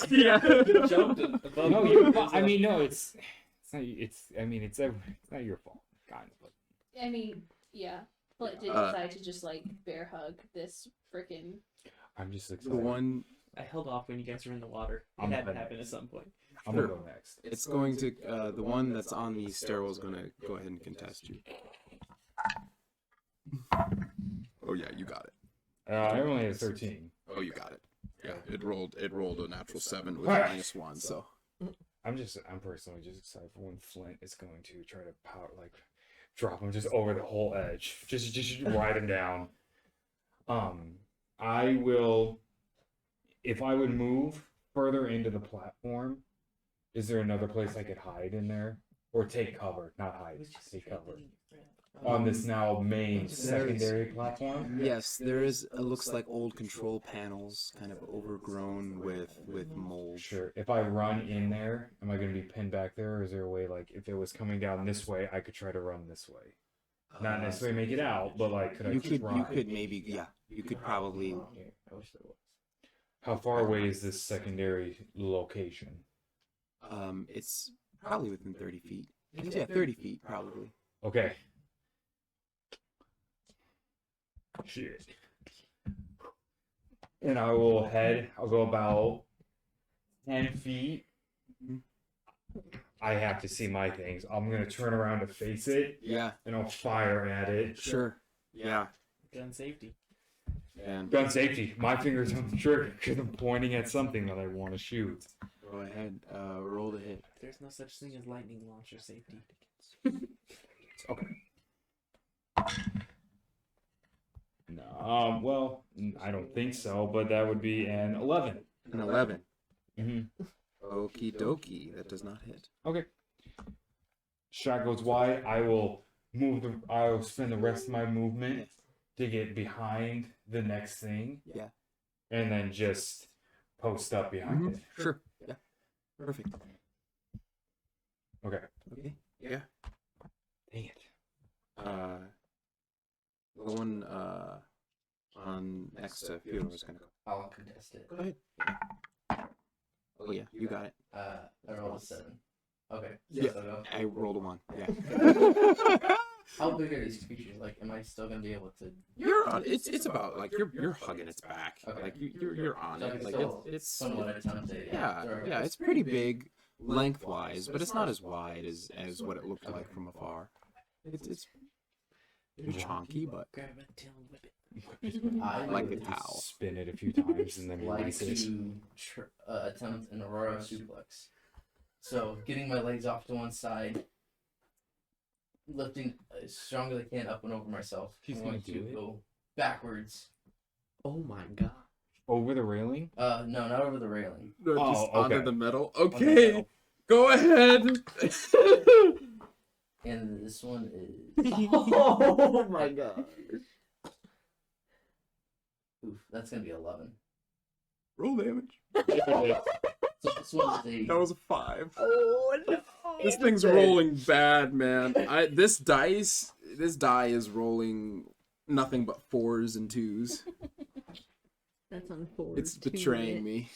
Yeah, jumped above. No, you're. I mean, no. It's not. It's not your fault, kind of. But I mean, yeah. Flint did decide to just like bear hug this freaking. I'm just The excited. one, I held off when you guys were in the water. It I'm had to gonna- happen at some point. I'm gonna go next. it's going to, the one that's on the stairwell is going to go ahead and contest you. Oh yeah, you got it. I only have 13. Oh, you got it. Yeah, it rolled a natural 7 with -1, so. I'm personally just excited for when Flint is going to try to drop him just over the whole edge. Just ride him down. I will, if I would move further into the platform, is there another place I could hide in there? Or take cover, not hide, take cover. On this now main secondary platform? Yes, there is. It looks like old control panels, kind of overgrown with mold. Sure. If I run in there, am I going to be pinned back there? Or is there a way, like, if it was coming down this way, I could try to run this way? Not necessarily make it out, but, like, could I You could, try? you could maybe, yeah, you could probably. I wish there was. How far away is this secondary location? It's probably within 30 feet. Yeah, 30 feet probably. Okay. Shit. And I'll go about 10 feet. I have to see my things. I'm going to turn around to face it, Yeah, and I'll fire at it. sure. Yeah, Gun safety. and Gun safety. My finger's on the trigger because I'm pointing at something that I want to shoot. go ahead, roll to hit. There's no such thing as lightning launcher safety. Okay. No, well, I don't think so, but that would be an 11. An 11. Mm-hmm. Okie dokie, that does not hit. Okay. Shot goes wide. I will spend the rest of my movement to get behind the next thing. Yeah. And then just post up behind it. Sure. Yeah. Perfect. Okay. Okay. Yeah. Dang it. The one on next to Fiona was gonna go. I'll contest it. Go ahead. Oh yeah, you got it. I rolled a 7. Okay. Yeah. So go. I rolled a 1. Yeah. How big are these creatures? Like, am I still gonna be able to? You're on. It's about like you're hugging its back. Okay. Like you're on So I it. can Like still it's somewhat attempt to. yeah. It's pretty big lengthwise, but it's not as wide as what it looked like from afar. It's chonky, but Grab it, tail, and whip it. I like would a towel. Spin it a few times and then like release it. to attempt an aurora suplex. So getting my legs off to one side, lifting as strong as I can up and over myself. He's I'm gonna going to do it? go backwards. Oh my god. Over the railing? No, not over the railing. just Oh, onto okay. the metal. On the Okay, metal. go ahead. And this one is. Oh my god. Oof, that's gonna be 11. Roll damage. So this one is That was a 5. Oh no. This thing's rolling bad, man. This die is rolling nothing but 4s and 2s. That's unfortunate. It's betraying me.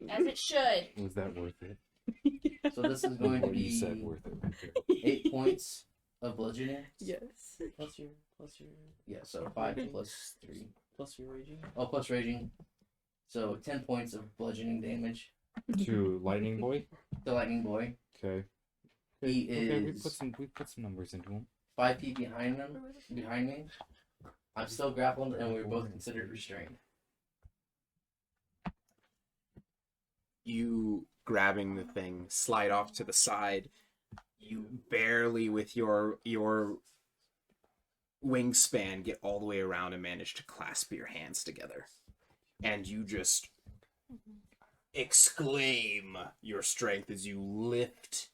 As it should. Was that worth it? So this is going to What you said be worth it. right there. 8 points of bludgeoning. Yes. Plus your yeah, so 5 plus 3. Plus your raging. Oh, plus raging. So 10 points of bludgeoning damage. To Lightning Boy? The lightning boy. Okay. He Okay, is we put some numbers into him. 5 feet behind me. I'm still grappled, and we're both considered restrained. You grabbing the thing, slide off to the side. You barely, with your wingspan, get all the way around and manage to clasp your hands together. And you just exclaim your strength as you lift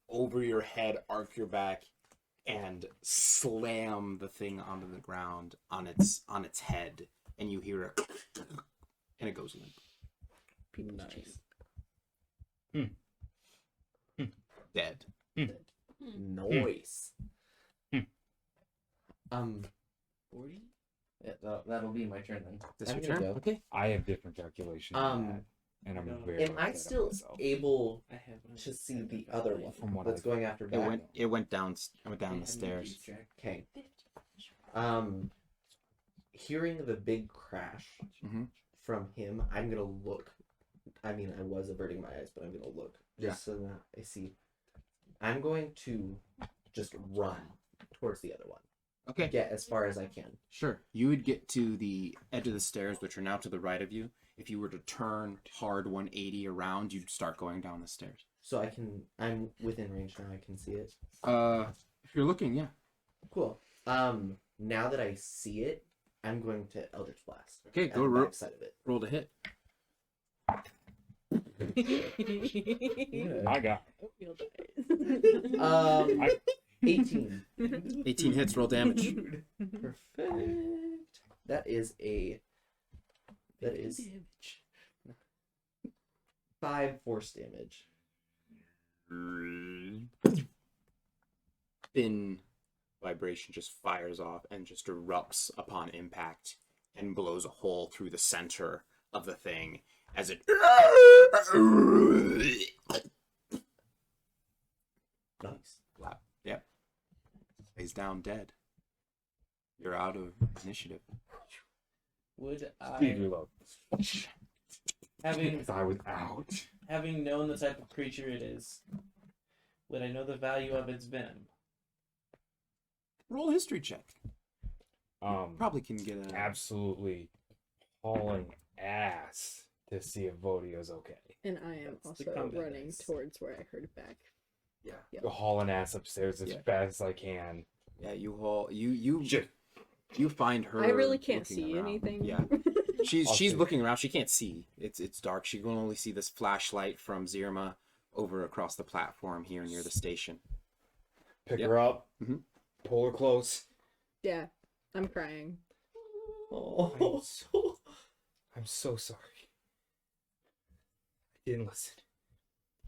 over your head, arc your back, and slam the thing onto the ground on its head. And you hear a and it goes limp. Nice. Dead. Noise. 40? Yeah, that'll be my turn then. This I'm your gonna turn? go. Okay. I have different calculations. than that, and I'm very Am I upset at still myself. able I have one. to see the other one From what that's I- going after It back? went down the stairs. Okay. Hearing the big crash Mhm. from him, I'm gonna look. I mean, I was averting my eyes, but I'm gonna look just so that I see. I'm going to just run towards the other one. Okay. Get as far as I can. Sure. You would get to the edge of the stairs, which are now to the right of you. If you were to turn hard 180 around, you'd start going down the stairs. So I can. I'm within range now. I can see it. If you're looking, yeah. Cool. Now that I see it, I'm going to Eldritch Blast. Okay, At go the roll. back side of it. Roll to hit. I got Um, 18. 18 hits. Roll damage. Perfect. That is 5 force damage. Thin vibration just fires off and just erupts upon impact and blows a hole through the center of the thing as it Nice. Yep. Lays down dead. You're out of initiative. Would speed I, reload. having If I was out. having known the type of creature it is, would I know the value of its venom? Roll a history check. Probably can get a. Absolutely hauling ass to see if Vodio's okay. And I am That's the also combat running dice. towards where I heard it back. Go hauling ass upstairs as Yeah. fast as I can. Yeah, you haul. You find her. I really can't looking see around. anything. Yeah. She's I'll she's see. looking around. She can't see. It's dark. She can only see this flashlight from Zirma over across the platform here near the station. Pick Yep. her up. Mhm. Pull her close. Yeah, I'm crying. Oh. I'm so sorry. I didn't listen.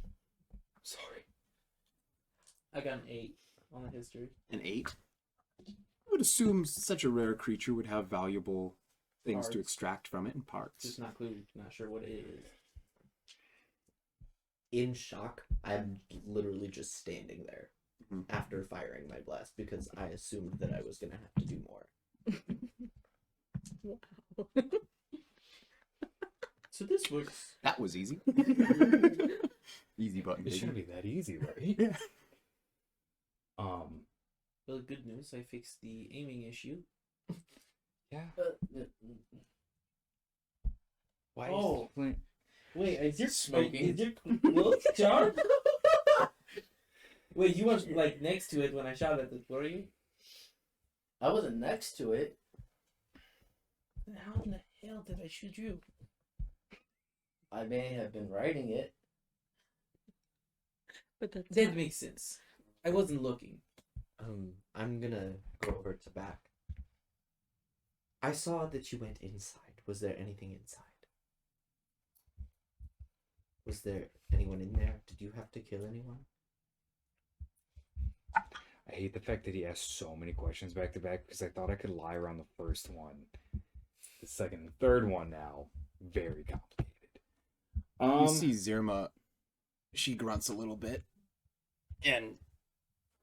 I'm sorry. I got an 8 on the history. An 8. would assume such a rare creature would have valuable things to Parts. extract from it and parts. Just not clue, not sure what it is. In shock, I'm literally just standing there Mhm. after firing my blast because I assumed that I was gonna have to do more. Wow. So this works. That was easy. Easy button. It baby. shouldn't be that easy, right? Yeah. Well, good news. I fixed the aiming issue. Yeah. Why Oh. is Flint? Wait, is your Smoking. Is your clothes charged? Wait, you weren't like next to it when I shot at it, were you? I wasn't next to it. Then how in the hell did I shoot you? I may have been writing it. But that's That not- makes sense. I wasn't looking. I'm gonna go over to back. I saw that you went inside. Was there anything inside? Was there anyone in there? Did you have to kill anyone? I hate the fact that he asked so many questions back to back because I thought I could lie around the first one. The second and third one now, very complicated. You see Zirma, she grunts a little bit and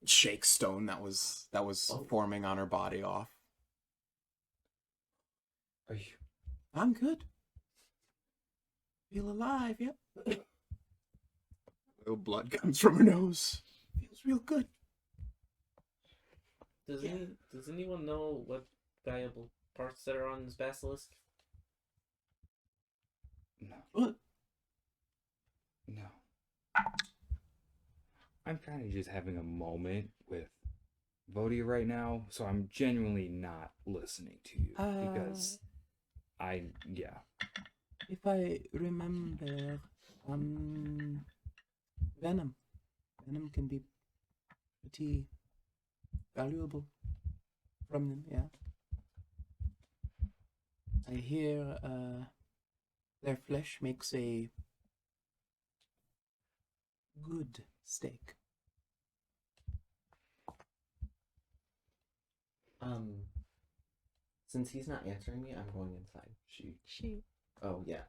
shakes stone that was forming on her body off. Are you? I'm good. Feel alive, yep. Little blood comes from her nose. Feels real good. Does anyone know what valuable parts that are on this basilisk? No. What? No. I'm kind of just having a moment with Vodia right now, so I'm genuinely not listening to you because yeah. If I remember, venom. Venom can be pretty valuable from them, yeah. I hear their flesh makes a good steak. Since he's not answering me, I'm going inside. She. Oh yeah.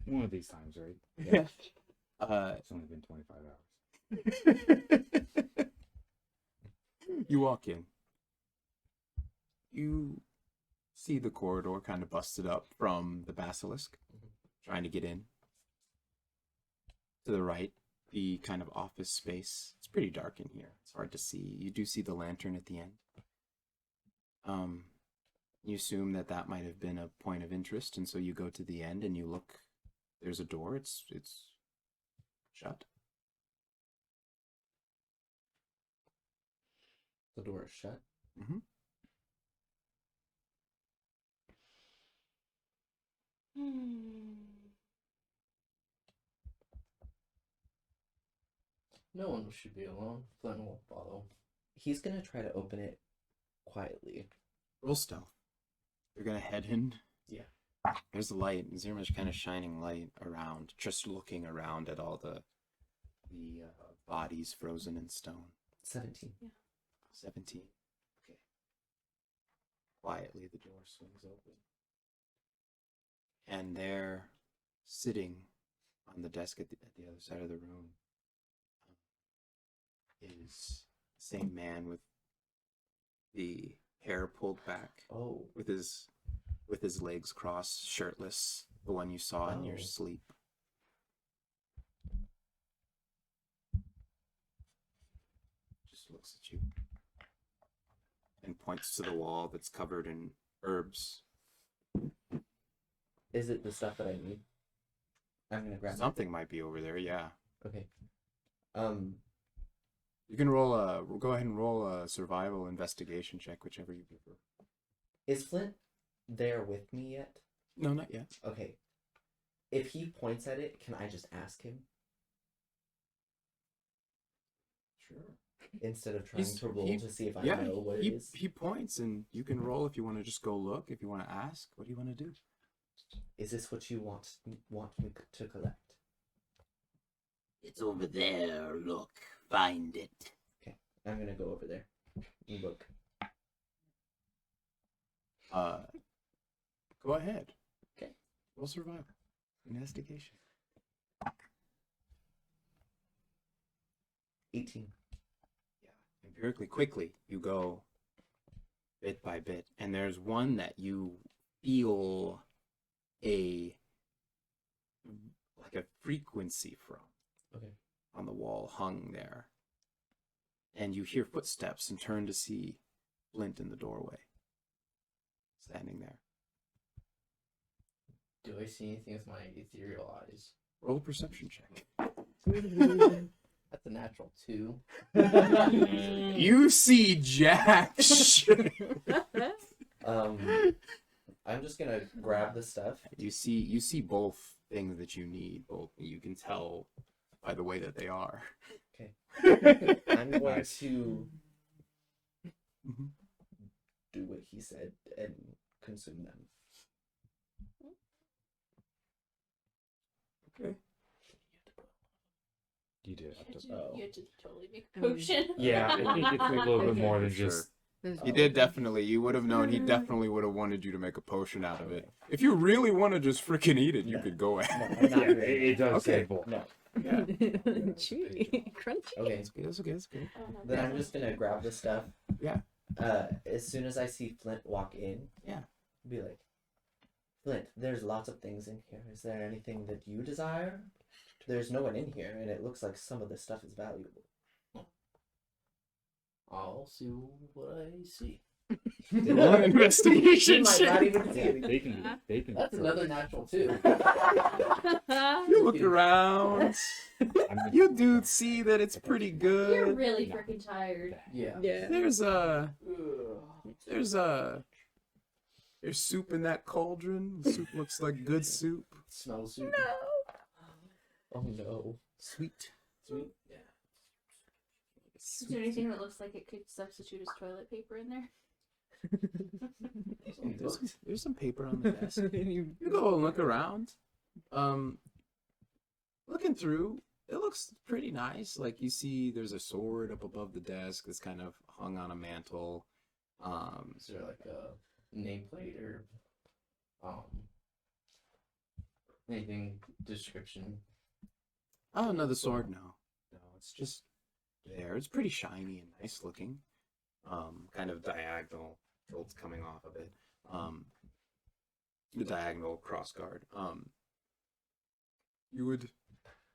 One of these times, right? Yeah. It's only been 25 hours. You walk in. You see the corridor kind of busted up from the basilisk, trying to get in. To the right, the kind of office space. It's pretty dark in here. It's hard to see. You do see the lantern at the end. You assume that that might have been a point of interest, and so you go to the end and you look. There's a door. It's shut. The door is shut. Mm-hmm. No one should be alone. Flint will follow. He's gonna try to open it quietly. Roll stealth. You're gonna head in. Yeah. There's the light. Zirma's kind of shining light around, just looking around at all the bodies frozen in stone. 17. 17. Okay. Quietly, the door swings open. And there, sitting on the desk at the other side of the room, is the same man with the hair pulled back, Oh. with his legs crossed, shirtless, the one you saw in your Oh. sleep. Just looks at you and points to the wall that's covered in herbs. Is it the stuff that I need? I'm gonna grab Something might be over there, yeah. it. Okay. You can go ahead and roll a survival investigation check, whichever you prefer. Is Flint there with me yet? No, not yet. Okay. If he points at it, can I just ask him Sure. instead of trying He's- to roll he- to see if I Yeah, know what it he, is? he points, and you can roll if you want to just go look, if you want to ask. What do you want to do? Is this what you want me to collect? It's over there. Look, find it. I'm gonna go over there and look. Go ahead. Okay. We'll survive. Investigation. 18. Empirically, quickly, you go bit by bit, and there's one that you feel like a frequency from. Okay. On the wall, hung there. And you hear footsteps and turn to see Flint in the doorway, standing there. Do I see anything with my ethereal eyes? Roll a perception check. That's a natural 2. You see Jack. I'm just gonna grab the stuff. You see both things that you need. Both you can tell by the way that they are. Okay. I'm going Nice. to Mhm. do what he said and consume them. Okay. You did. You had to totally make a I mean, potion. Yeah, I think it's a little bit more than Sure. just. He did definitely. You would have known. He definitely would have wanted you to make a potion out of it. If you really want to just freaking eat it, you No. could go No, ahead. I'm not Yeah, doing it does Okay. say both. No. Chewy, crunchy. Okay. That's okay. That's okay. That's okay. I don't know. Then I'm just gonna grab the stuff. Yeah. As soon as I see Flint walk in, Yeah. be like, Flint, there's lots of things in here. Is there anything that you desire? There's no one in here, and it looks like some of the stuff is valuable. I'll see what I see. Roll an investigation He might not even see it. They can. They can. That's another natural 2. You look around. I'm- You do see that it's pretty You're good. really freaking tired. Yeah. Yeah. There's soup in that cauldron. The soup looks like good soup. Smells sweet. Oh no. Sweet. Sweet. Yeah. Is there anything that looks like it could substitute as toilet paper in there? There's some paper on the desk. You- You go and look around. Looking through, it looks pretty nice. Like you see, there's a sword up above the desk that's kind of hung on a mantle. Is there like a nameplate or anything description? Oh no, the sword, no, it's just there. It's pretty shiny and nice looking. Kind of diagonal hilts coming off of it. The diagonal crossguard. You would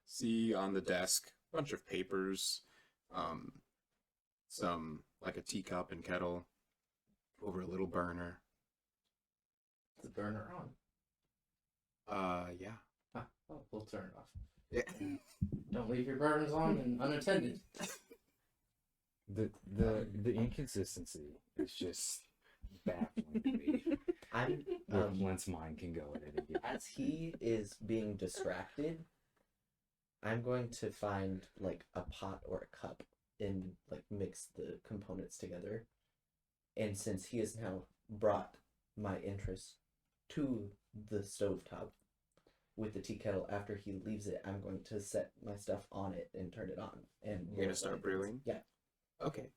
see on the desk a bunch of papers, some like a teacup and kettle over a little burner. The burner on. Yeah. Huh. Oh, we'll turn it off. Yeah. Don't leave your burners on and unattended. The inconsistency is just baffling to me. I'm Where Flint's mind can go at any given. as he is being distracted, I'm going to find like a pot or a cup and like mix the components together. And since he has now brought my interest to the stovetop with the tea kettle, after he leaves it, I'm going to set my stuff on it and turn it on. And You're gonna start brewing? Yeah. Okay.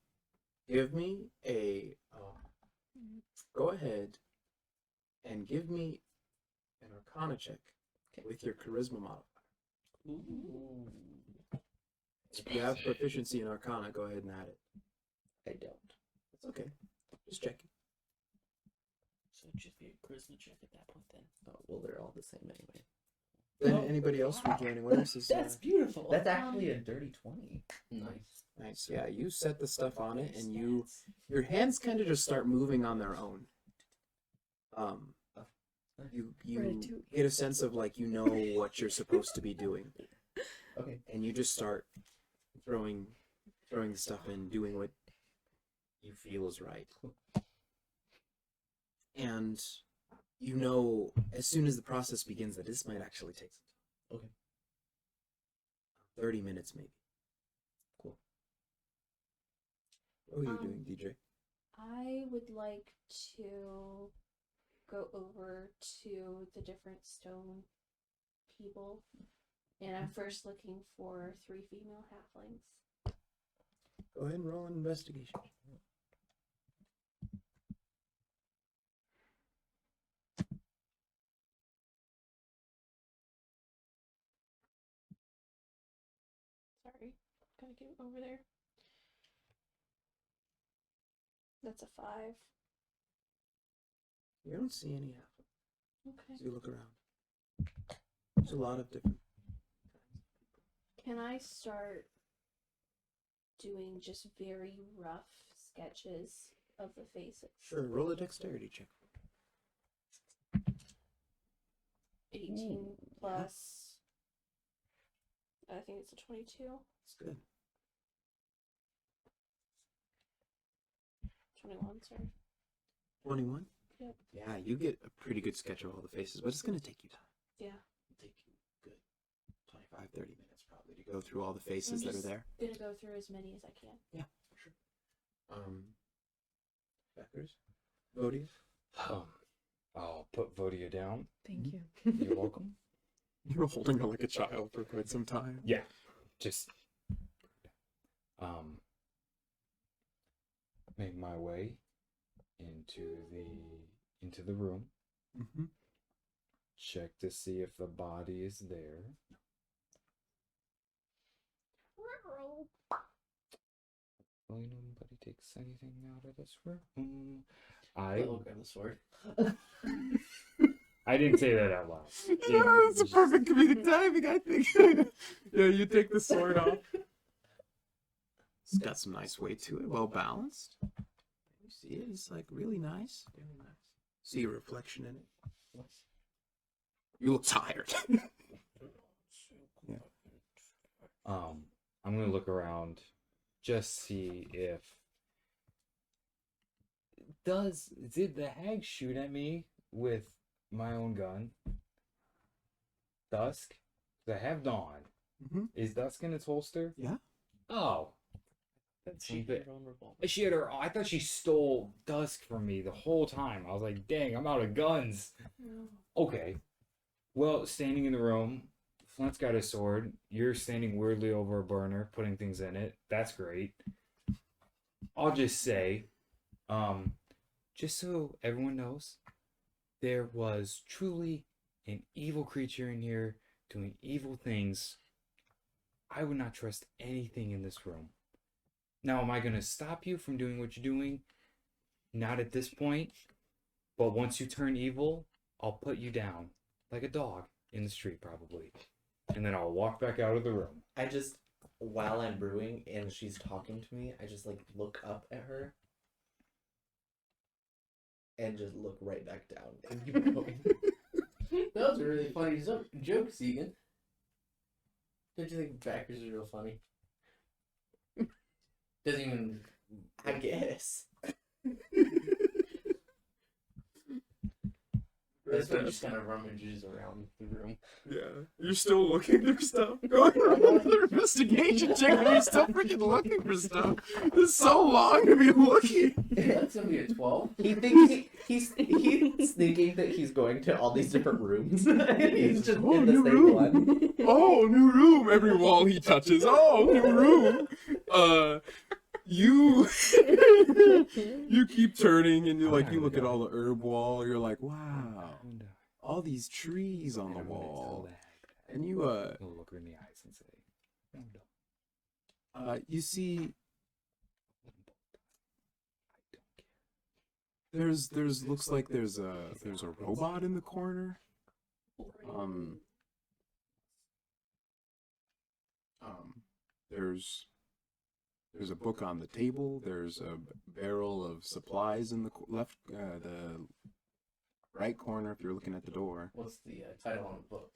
Give me a. Go ahead and give me an Arcana check with your Charisma modifier. Ooh. If you have proficiency in Arcana, go ahead and add it. I don't. That's okay. Just checking. So it should be a charisma check at that point then. Oh, well, they're all the same anyway. Then anybody else from joining with us is That's beautiful. That's actually a dirty 20. nice. nice. Yeah, you set the stuff on it, and your hands kind of just start moving on their own. You Ratatouille. get a sense of like you know what you're supposed to be doing, Okay. and you just start throwing the stuff in, doing what you feel is right. And you know as soon as the process begins that this might actually take some time. Okay. 30 minutes maybe. Cool. What are you doing, DJ? I would like to go over to the different stone people, and I'm first looking for 3 female halflings. Go ahead and roll an investigation. kind of get over there. That's a 5. You don't see any happen Okay. as you look around. There's a lot of different. Can I start doing just very rough sketches of the faces? Sure, roll a dexterity check. 18 plus. I think it's a 22. That's good. 21, sorry. 21? Yep. Yeah, you get a pretty good sketch of all the faces, but it's going to take you time. Yeah. It'll take you good 25, 30 minutes probably to go through all the faces that are just there. Gonna go through as many as I can. Yeah, for sure. Beckers? Vodia? I'll put Vodia down. Thank you. You're welcome. You were holding her like a child for quite some time. Yeah. Just make my way into the room. Mm-hmm. Check to see if the body is there. Hopefully nobody takes anything out of this room. I will grab the sword. I didn't say that out loud. Yeah, it's a perfect comedic timing, I think. Yeah, you take the sword off. It's got some nice weight to it, well balanced. You see it? It's like really nice. Really nice. See a reflection in it. You look tired. Yeah. I'm gonna look around, just see if did the hag shoot at me with my own gun? Dusk? 'Cause I have Dawn. Mhm. Is Dusk in its holster? Yeah. Oh. She had her own revolver. She had her. I thought she stole Dusk from me the whole time. I was like, dang, I'm out of guns. Okay. Well, standing in the room, Flint's got his sword. You're standing weirdly over a burner, putting things in it. That's great. I'll just say, just so everyone knows, there was truly an evil creature in here doing evil things. I would not trust anything in this room. Now, am I going to stop you from doing what you're doing? Not at this point. But once you turn evil, I'll put you down. Like a dog in the street, probably. And then I'll walk back out of the room. I just, while I'm brewing and she's talking to me, I just like look up at her and just look right back down and keep going. That was a really funny joke, Segan. Don't you think backers are real funny? Doesn't even. I guess. That's when just kind of rummages around the room. Yeah. You're still looking for stuff. Going on another investigation check and you're still freaking looking for stuff. It's so long to be looking. That's gonna be a 12. He thinks he's thinking that he's going to all these different rooms. He's just Oh, in the new same room. one. Oh, new room. Every wall he touches. Oh, new room. You you keep turning and you look at all the herb wall. You're like, wow, all these trees on the wall. And you I'll look her in the eyes and say, no. you see there's looks like there's a robot in the corner. There's a book on the table. There's a barrel of supplies in the the right corner if you're looking at the door. What's the title on the book?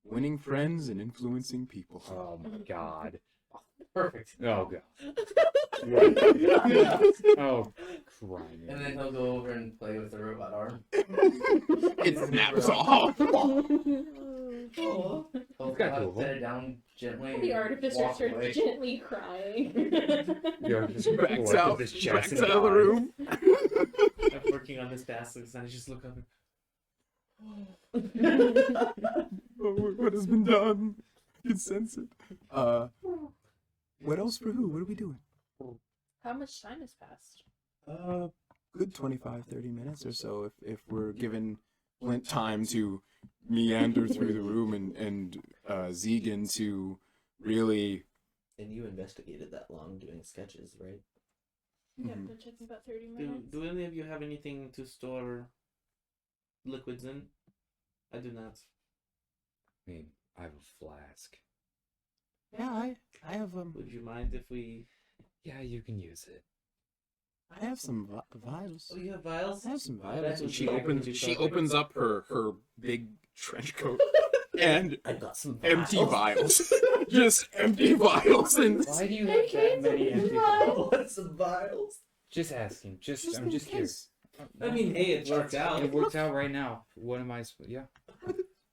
Winning friends and influencing people. Oh my god. Perfect. Oh god. Oh, crying. And then he'll go over and play with the robot arm. It snaps off. He'll got two of set it down gently. The and artificer walk starts away. gently crying. You're just Backs going out, to this backs chest and out of the die. room. I'm working on this task, and I just look up and Oh, what has been done? I can sense it. What else for who? What are we doing? How much time has passed? Good 25, 30 minutes or so if we're given Flint time to meander through the room and Zegan to really. And you investigated that long doing sketches, right? Yeah, Mhm. it took me about 30 Do, minutes. do any of you have anything to store liquids in? I do not. I mean, I have a flask. Yeah, I have Would you mind if we... Yeah, you can use it. I have some vials. Oh, you have vials? I have some That's vials. what She you opens. actually She thought. opens up her big trench coat and I got some empty vials, just empty vials, and Why do you have that many empty vials? What's some vials? Just asking. I'm in just curious. case. I mean, hey, it worked out. It worked out right now. What am I? Yeah.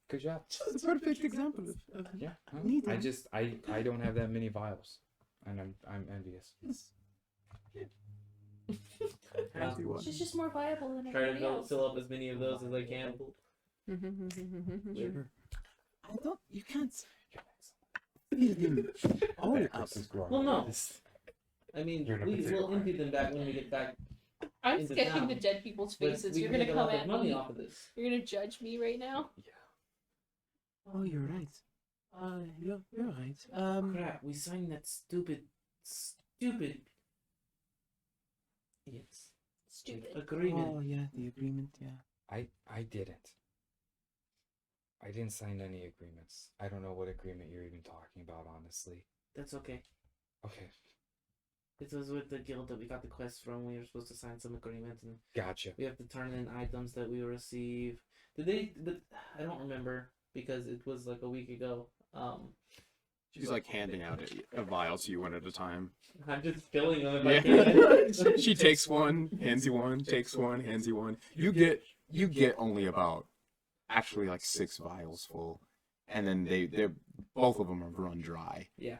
Good job. It's a perfect example of Yeah. well, Neat. I don't have that many vials, and I'm envious. empty one. She's just more viable than Try to everybody else. fill up as many of those as I can. Sure. I don't. You can't. Feed him all up. Well, no. I mean, You're number we'll 3. empty them back when we get back. I'm into sketching town. the dead people's But faces. we You're can gonna make a come lot of at money me. off of this. You're gonna judge me right now. Oh, you're right. You're right. Crap, we signed that stupid Yes. Stupid. agreement. Oh yeah, the agreement. Yeah. I didn't. I didn't sign any agreements. I don't know what agreement you're even talking about, honestly. That's okay. Okay, It was with the guild that we got the quest from. We were supposed to sign some agreement, and gotcha. we have to turn in items that we receive. Did they? I don't remember because it was like a week ago. she's like handing out a vial to you one at a time. I'm just filling them if I can. Yeah. She takes one, hands you one, takes one, hands you one. You get only about actually like 6 vials full, and then they're both of them are run dry. Yeah.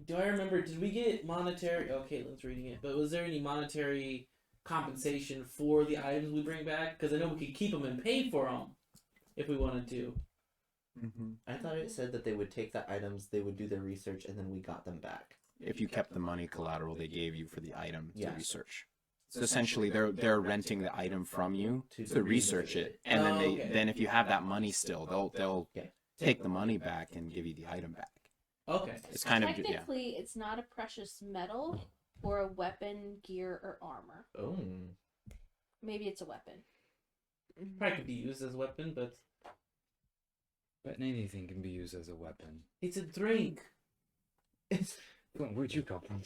Do I remember? Did we get monetary? Oh, Caitlin's reading it. But was there any monetary compensation for the items we bring back? Because I know we could keep them and pay for them if we wanted to. Mm-hmm. I thought it said that they would take the items, they would do their research, and then we got them back. If you kept the money collateral they gave you for the item to Yeah. research. So essentially they're renting the item from you to research it, and then Oh, okay. then if you have that money still, they'll Yeah. take the money back and give you the item back. Okay. It's kind of yeah. Technically, it's not a precious metal or a weapon, gear, or armor. Oh. Maybe it's a weapon. Probably could be used as a weapon, but But anything can be used as a weapon. it's a drink. Where'd you come from?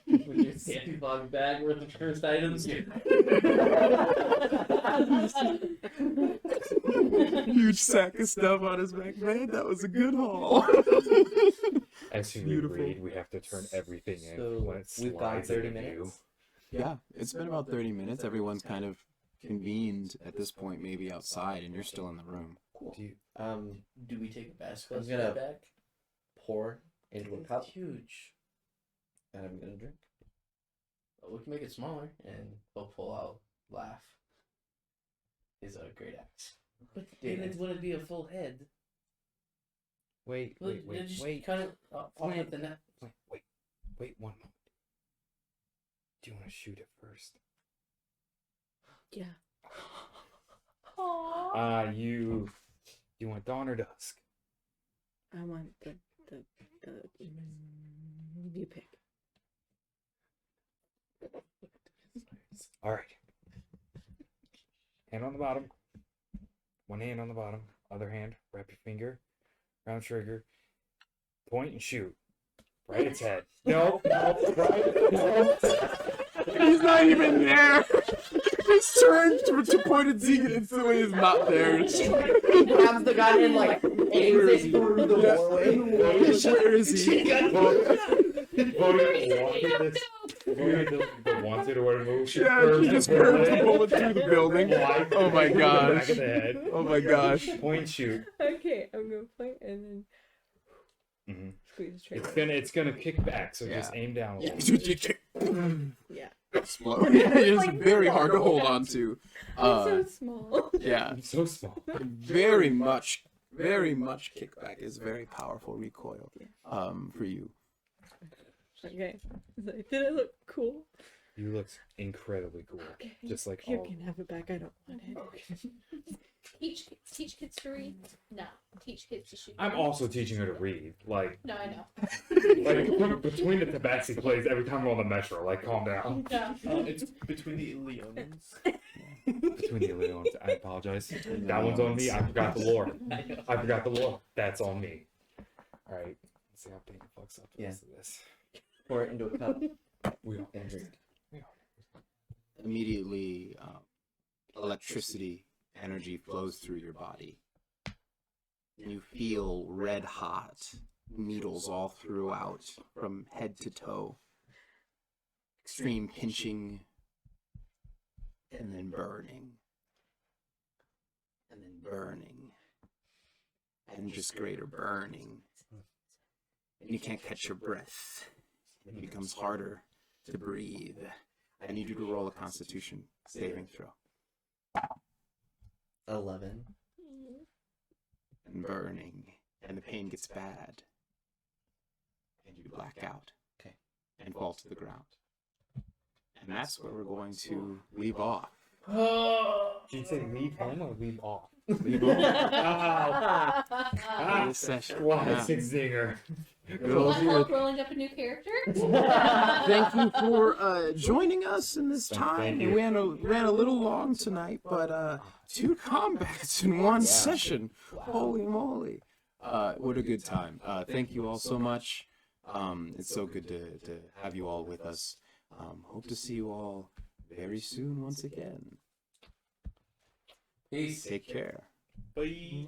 With your Sandy Bog bag worth of cursed items. Huge sack of stuff on his back, man. That was a good haul. As you Beautiful. agreed, we have to turn everything in So when it we've gone slides 30 into view. minutes. Yeah, it's been about 30 minutes. Everyone's kind of convened at this point, maybe outside, and you're still in the room. Cool. Do you, Do we take a bath? I'm gonna pour into a cup, It's huge. and I'm gonna drink. Well, we can make it smaller, and he'll pull out laugh. Is a great act. But then it wouldn't be a full head. wait, Well, wait, wait, just wait, cut it off Flint. at the neck. wait, one moment. Do you want to shoot it first? Yeah. Aww. You want dawn or dusk? I want the you pick. All right. Hand on the bottom. One hand on the bottom. Other hand, wrap your finger around trigger. Point and shoot. Right its head. No, right. No. He's not even there. Just turned to point at Zegan and so he's not there. He grabs the gun and like aims it through the doorway. Where is he? The wanted or move. Yeah, she just curves the bullet through the building. Oh my gosh. Back of the head. Oh my gosh. Point shoot. Okay, I'm gonna point and then Mhm. squeeze the trigger. It's gonna kick back, so just Yeah. aim down. A Yeah. little. Yeah. Slow. It's very hard to hold on to. It's so small. Yeah. I'm so small. Very much kickback is very powerful recoil for you. Okay. So, did it look cool? You look incredibly cool. Okay. Just like You all. can have it back. I don't want it. Teach kids to read? No. Teach kids to shoot. I'm guns? also teaching her to read. Like, No, I know. between the tabaxi plays every time we're on the metro. Like, calm down. No. It's between the Leonins. Between the Leons, I apologize. That one's on me. I forgot the lore. I forgot the lore. That's on me. All right. Let's see how Peyton fucks up the Yeah. rest of this. Pour it into a cup We are. and drink. Immediately, electricity energy flows through your body. And you feel red hot needles all throughout, from head to toe. Extreme pinching, and then burning, and then burning, and just greater burning. And you can't catch your breath. It becomes harder to breathe. I need you to roll a Constitution saving throw. 11. And burning, and the pain gets bad, and you black out. Okay. And fall to the ground. And that's where we're going to leave off. Did you say leave home or leave off? Leave off. Ah, This session. classic zinger. Good old Want dude. help rolling up a new character? Thank you for joining us in this time. Thank We you. ran a little long tonight, but 2 combats in one session. Holy moly. What a good time. Thank you all so much. It's so good to have you all with us. Hope to see you all very soon once again. Peace. Take care. Bye.